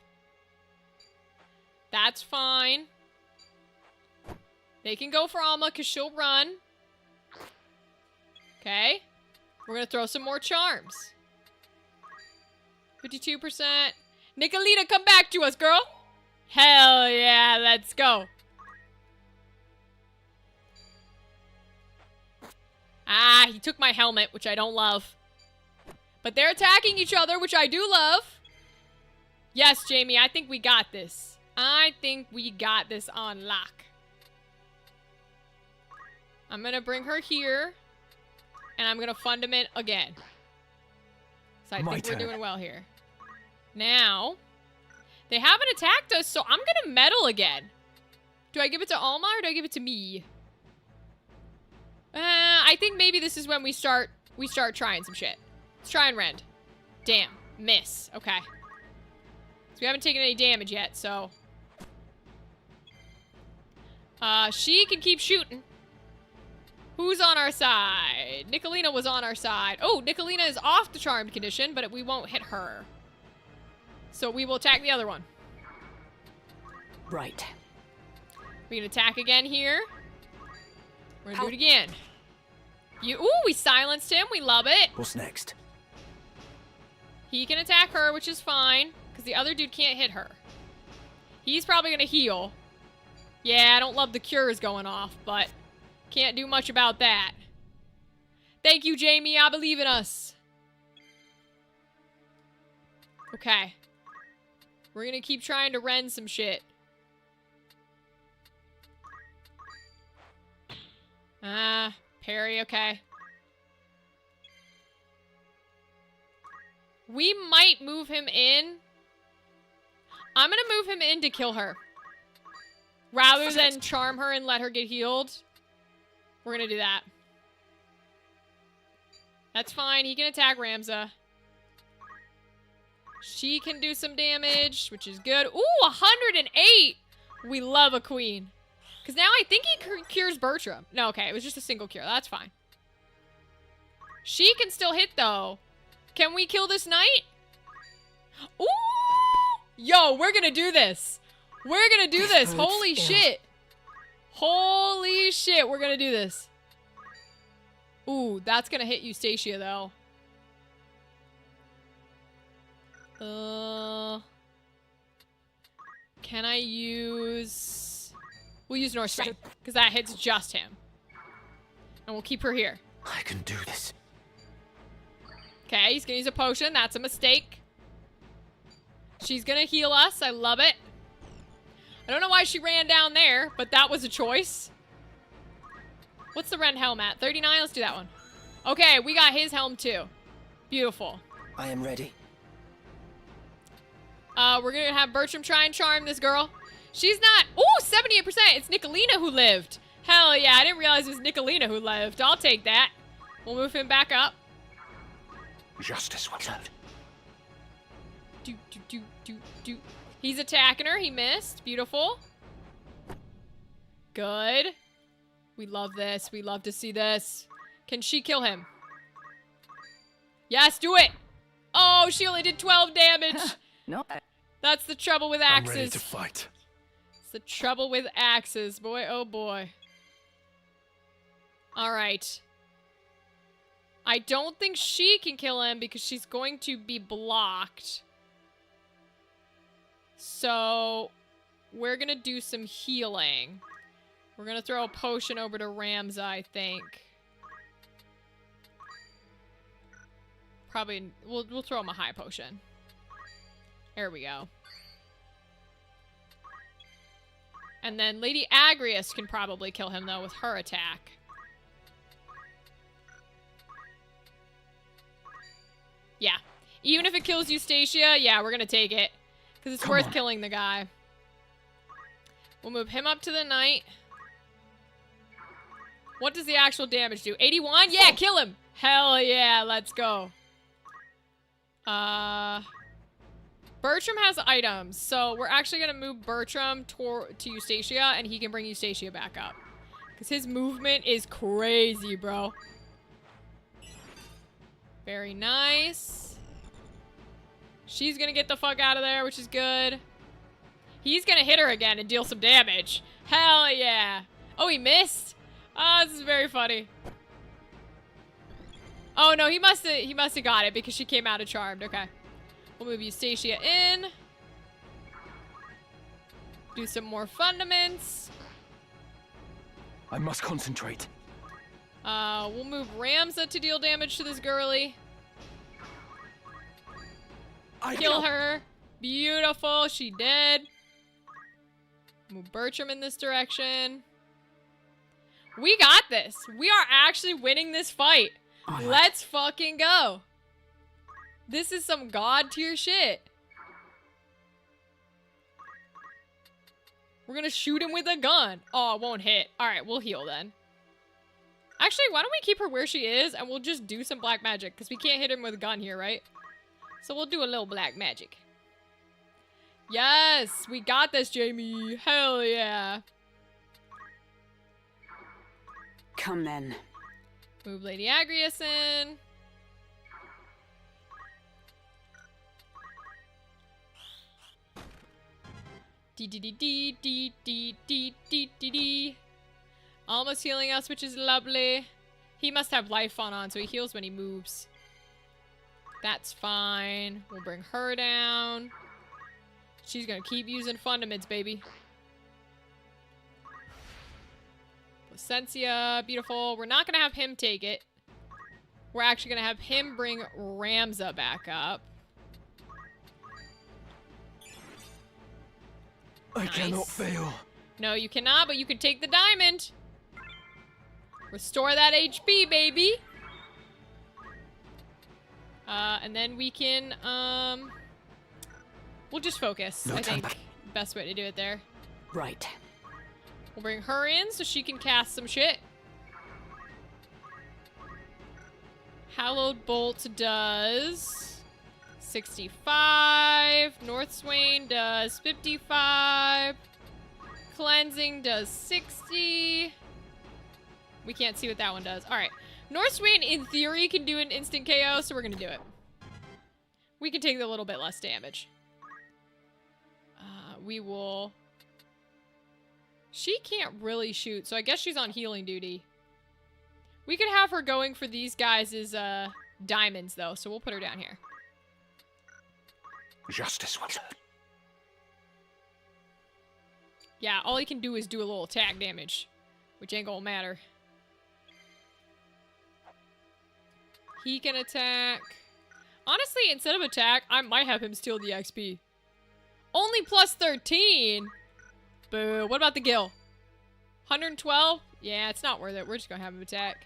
That's fine. They can go for Alma because she'll run. Okay. We're going to throw some more charms. 52%. Nicolita, come back to us, girl. Hell yeah, let's go. Ah, he took my helmet, which I don't love. But they're attacking each other, which I do love. Yes, Jamie, I think we got this. I think we got this on lock. I'm gonna bring her here. And I'm gonna fundament again. So I think we're doing well here. Now, they haven't attacked us, so I'm gonna meddle again. Do I give it to Alma or do I give it to me? I think maybe this is when we start trying some shit. Let's try and rend. Damn. Miss. Okay. So we haven't taken any damage yet, so... she can keep shooting. Who's on our side? Nicolina was on our side. Oh, Nicolina is off the charmed condition, but we won't hit her. So we will attack the other one. Right. We can attack again here. We're gonna do it again. Ooh, we silenced him. We love it. What's next? He can attack her, which is fine, because the other dude can't hit her. He's probably gonna heal. Yeah, I don't love the cures going off, but can't do much about that. Thank you, Jamie. I believe in us. Okay. We're gonna keep trying to rend some shit. Parry, okay. We might move him in. I'm gonna move him in to kill her. Rather than charm her and let her get healed. We're gonna do that. That's fine. He can attack Ramza. She can do some damage, which is good. Ooh, 108! We love a queen. Because now I think he cures Bertram. No, okay, it was just a single cure. That's fine. She can still hit, though. Can we kill this knight? Ooh! Yo, we're gonna do this. We're gonna do this. Holy shit. Holy shit, we're gonna do this. Ooh, that's gonna hit Eustacia, though. Can I use... We'll use North Strength, because that hits just him. And we'll keep her here. I can do this. Okay, he's gonna use a potion. That's a mistake. She's gonna heal us. I love it. I don't know why she ran down there, but that was a choice. What's the Ren helm at? 39? Let's do that one. Okay, we got his helm too. Beautiful. I am ready. We're gonna have Bertram try and charm this girl. She's not... Ooh, 78%! It's Nicolina who lived. Hell yeah, I didn't realize it was Nicolina who lived. I'll take that. We'll move him back up. Justice will serve. Do. He's attacking her. He missed. Beautiful. Good. We love this. We love to see this. Can she kill him? Yes, do it! Oh, she only did 12 damage. No. That's the trouble with axes. I'm ready to fight. It's the trouble with axes. Boy, oh boy. Alright. I don't think she can kill him because she's going to be blocked. So, we're gonna do some healing. We're gonna throw a potion over to Ramza, I think. Probably, we'll throw him a high potion. There we go. And then Lady Agrius can probably kill him, though, with her attack. Yeah. Even if it kills Eustacia, yeah, we're gonna take it. Because it's worth killing the guy. We'll move him up to the knight. What does the actual damage do? 81? Yeah, kill him! Hell yeah, let's go. Bertram has items, so we're actually gonna move Bertram to Eustacia, and he can bring Eustacia back up. Because his movement is crazy, bro. Very nice. She's gonna get the fuck out of there, which is good. He's gonna hit her again and deal some damage. Hell yeah. Oh, he missed? Oh, this is very funny. Oh no, he must have got it because she came out of charmed. Okay. We'll move Eustacia in. Do some more fundaments. I must concentrate. We'll move Ramza to deal damage to this girly. Kill her. Beautiful. She dead. Move Bertram in this direction. We got this. We are actually winning this fight. Let's fucking go. This is some god tier shit. We're gonna shoot him with a gun. Oh, it won't hit. Alright, we'll heal then. Actually, why don't we keep her where she is and we'll just do some black magic because we can't hit him with a gun here, right? So we'll do a little black magic. Yes, we got this, Jamie. Hell yeah. Come then. Move Lady Agrius in. D. Almost healing us, which is lovely. He must have life font on, so he heals when he moves. That's fine. We'll bring her down. She's gonna keep using fundaments, baby. Placencia, beautiful. We're not gonna have him take it. we're actually gonna have him bring Ramza back up. I cannot fail. No, you cannot, but you can take the diamond. Restore that HP, baby. And then we can, we'll just focus, I think. Best way to do it there. Right. We'll bring her in so she can cast some shit. Hallowed Bolt does 65. North Swain does 55. Cleansing does 60. We can't see what that one does. Alright. North Swain, in theory, can do an instant KO, so we're gonna do it. We can take a little bit less damage. We will... She can't really shoot, so I guess she's on healing duty. We could have her going for these guys' diamonds, though, so we'll put her down here. Justice will serve. Yeah, all he can do is do a little attack damage, which ain't gonna matter. He can attack. Honestly, instead of attack, I might have him steal the XP. Only plus 13? Boo. What about the Gil? 112? Yeah, it's not worth it. We're just gonna have him attack.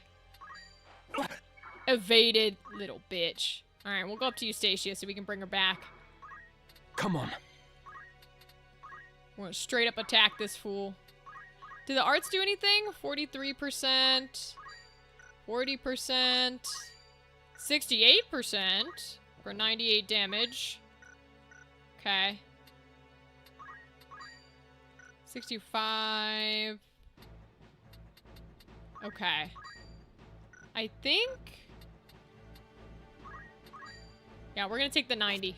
Evaded, little bitch. Alright, we'll go up to you, Stacia, so we can bring her back. Come on. We're gonna straight up attack this fool. Do the arts do anything? 43%. 40%. 68% for 98 damage. Okay. 65. Okay. I think... Yeah, we're gonna take the 90.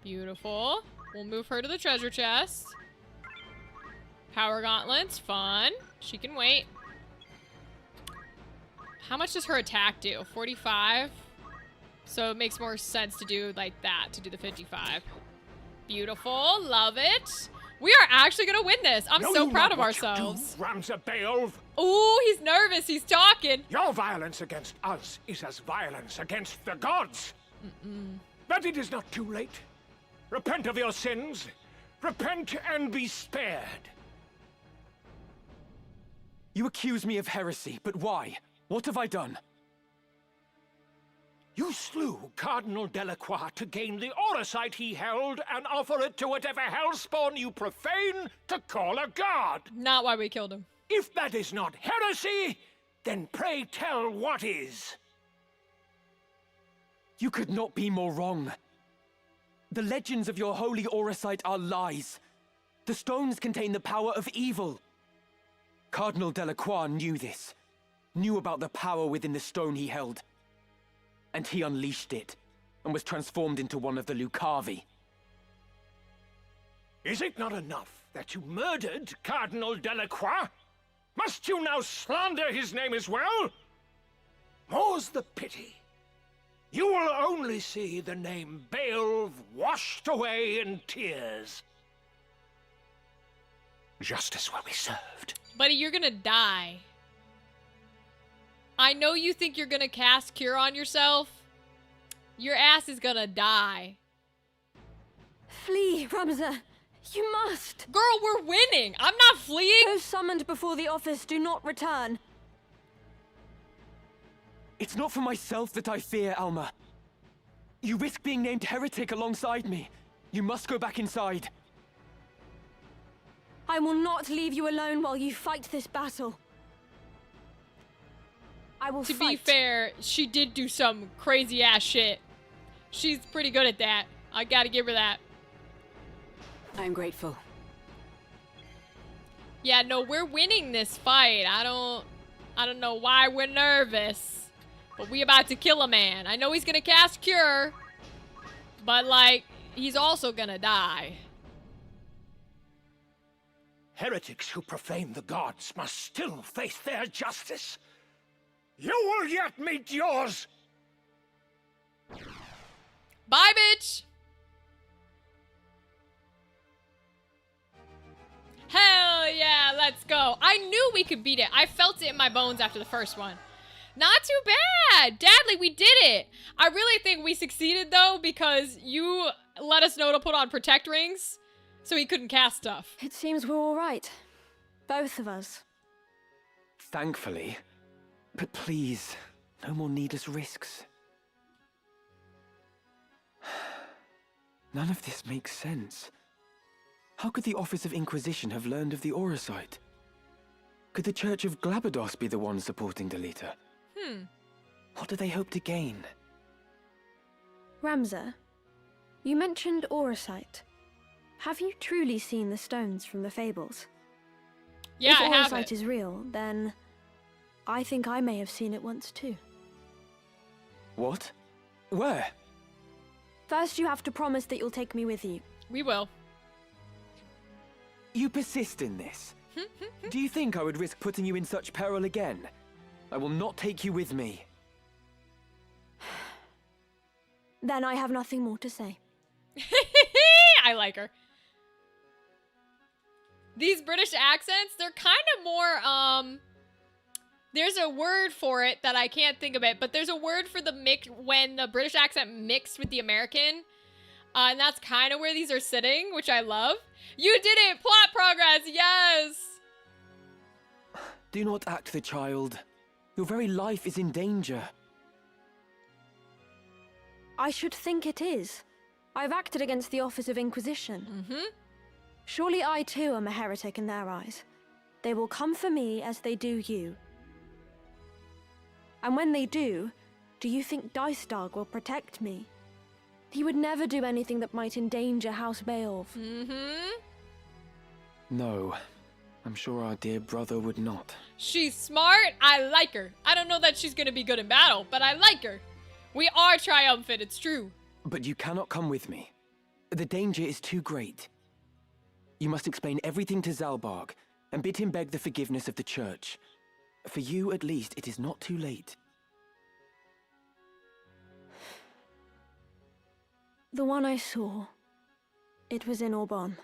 Beautiful. We'll move her to the treasure chest. Power gauntlets, fun. She can wait. How much does her attack do? 45? So it makes more sense to do like that, to do the 55. Beautiful, love it. We are actually gonna win this. I'm so proud of ourselves. Ramza Beowulf. Ooh, he's nervous, he's talking. Your violence against us is as violence against the gods. But it is not too late. Repent of your sins. Repent and be spared. You accuse me of heresy, but why? What have I done? You slew Cardinal Delacroix to gain the auracite he held and offer it to whatever hellspawn you profane to call a god. Not why we killed him. If that is not heresy, then pray tell what is. You could not be more wrong. The legends of your holy auracite are lies. The stones contain the power of evil. Cardinal Delacroix knew this. Knew about the power within the stone he held. And he unleashed it, and was transformed into one of the Lucavi. Is it not enough that you murdered Cardinal Delacroix? Must you now slander his name as well? More's the pity. You will only see the name Beowulf washed away in tears. Justice will be served. Buddy, you're gonna die. I know you think you're gonna cast Cure on yourself. Your ass is gonna die. Flee, Ramza. You must. Girl, we're winning. I'm not fleeing. Those summoned before the office do not return. It's not for myself that I fear, Alma. You risk being named heretic alongside me. You must go back inside. I will not leave you alone while you fight this battle. I will fight. To be fair, she did do some crazy ass shit. She's pretty good at that. I gotta give her that. I am grateful. Yeah, no, we're winning this fight. I don't know why we're nervous. But we about to kill a man. I know he's gonna cast Cure. But like, he's also gonna die. Heretics who profane the gods must still face their justice. You will yet meet yours! Bye, bitch! Hell yeah, let's go. I knew we could beat it. I felt it in my bones after the first one. Not too bad. Dadley, we did it. I really think we succeeded, though, because you let us know to put on protect rings so he couldn't cast stuff. It seems we're all right. Both of us. Thankfully. But please, no more needless risks. None of this makes sense. How could the Office of Inquisition have learned of the Auracite? Could the Church of Glabados be the ones supporting Delita? What do they hope to gain? Ramza, you mentioned Auracite. Have you truly seen the stones from the fables? Yeah, if I have Auracite it. is real, then I think I may have seen it once too. What? Where? First, you have to promise that you'll take me with you. We will. You persist in this? Do you think I would risk putting you in such peril again? I will not take you with me. Then I have nothing more to say. I like her. These British accents, they're kind of more, there's a word for it that I can't think of it, but there's a word for the mix when the British accent mixed with the American. And that's kind of where these are sitting, which I love. You did it! Plot progress! Yes! Do not act the child. Your very life is in danger. I should think it is. I've acted against the Office of Inquisition. Surely I too am a heretic in their eyes. They will come for me as they do you. And when they do you think Dicedog will protect me? He would never do anything that might endanger House Beowulf. No, I'm sure our dear brother would not. She's smart. I like her. I don't know that she's gonna be good in battle, but I like her. We are triumphant, it's true. But you cannot come with me. The danger is too great. You must explain everything to Zalbarg and bid him beg the forgiveness of the Church. For you, at least, it is not too late. The one I saw, it was in Aubonne.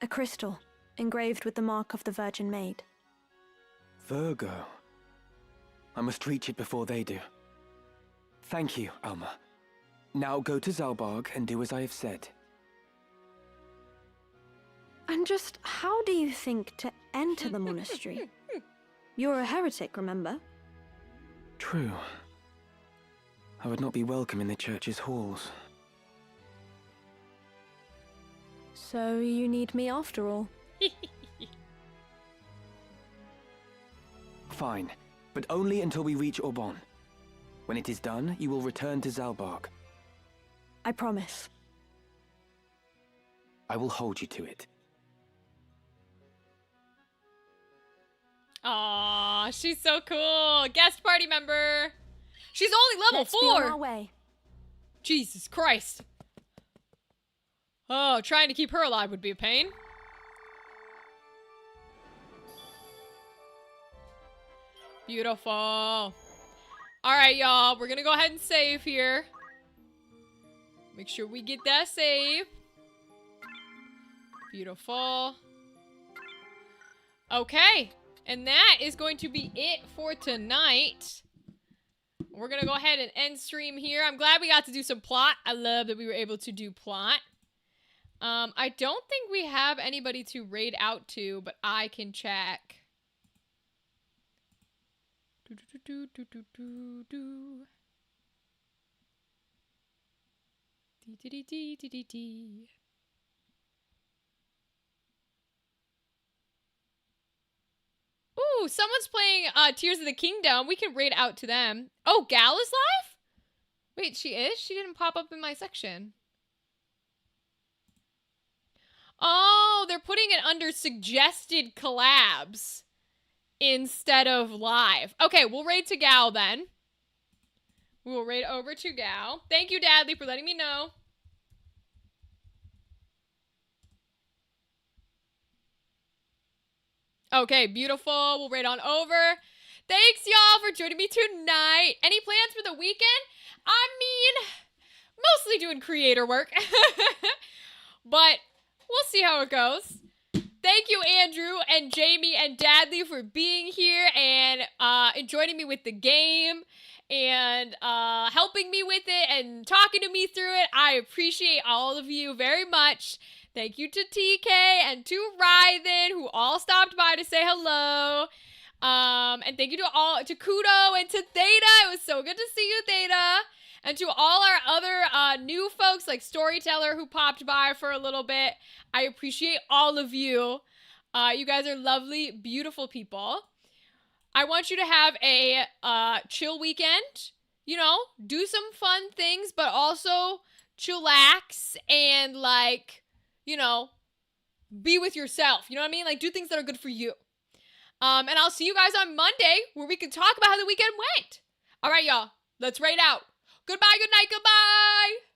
A crystal, engraved with the mark of the Virgin Maid. Virgo. I must reach it before they do. Thank you, Alma. Now go to Zalbarg and do as I have said. And just how do you think to enter the monastery? You're a heretic, remember? True. I would not be welcome in the church's halls. So you need me after all. Fine, but only until we reach Aubonne. When it is done, you will return to Zalbarg. I promise. I will hold you to it. Aw, she's so cool. Guest party member. She's only level 4. Let's be on our way. Jesus Christ. Oh, trying to keep her alive would be a pain. Beautiful. All right, y'all. We're gonna go ahead and save here. Make sure we get that save. Beautiful. Okay. And that is going to be it for tonight. We're gonna go ahead and end stream here. I'm glad we got to do some plot. I love that we were able to do plot. I don't think we have anybody to raid out to, but I can check. Ooh, someone's playing Tears of the Kingdom. We can raid out to them. Oh, Gal is live? Wait, she is? She didn't pop up in my section. Oh, they're putting it under suggested collabs instead of live. Okay, we'll raid to Gal then. We will raid over to Gal. Thank you, Dadley, for letting me know. Okay, beautiful. We'll raid on over. Thanks, y'all, for joining me tonight. Any plans for the weekend? I mean, mostly doing creator work. But we'll see how it goes. Thank thank you, Andrew and Jamie and Dadley, for being here and joining me with the game and helping me with it and talking to me through it. I appreciate all of you very much. Thank you to TK and to Rythan, who all stopped by to say hello. And thank you to Kudo and to Theta. It was so good to see you, Theta. And to all our other new folks like Storyteller who popped by for a little bit. I appreciate all of you. You guys are lovely, beautiful people. I want you to have a chill weekend. You know, do some fun things, but also chillax and, like, you know, be with yourself. You know what I mean? Like, do things that are good for you. And I'll see you guys on Monday where we can talk about how the weekend went. All right, y'all. Let's raid out. Goodbye, good night, goodbye.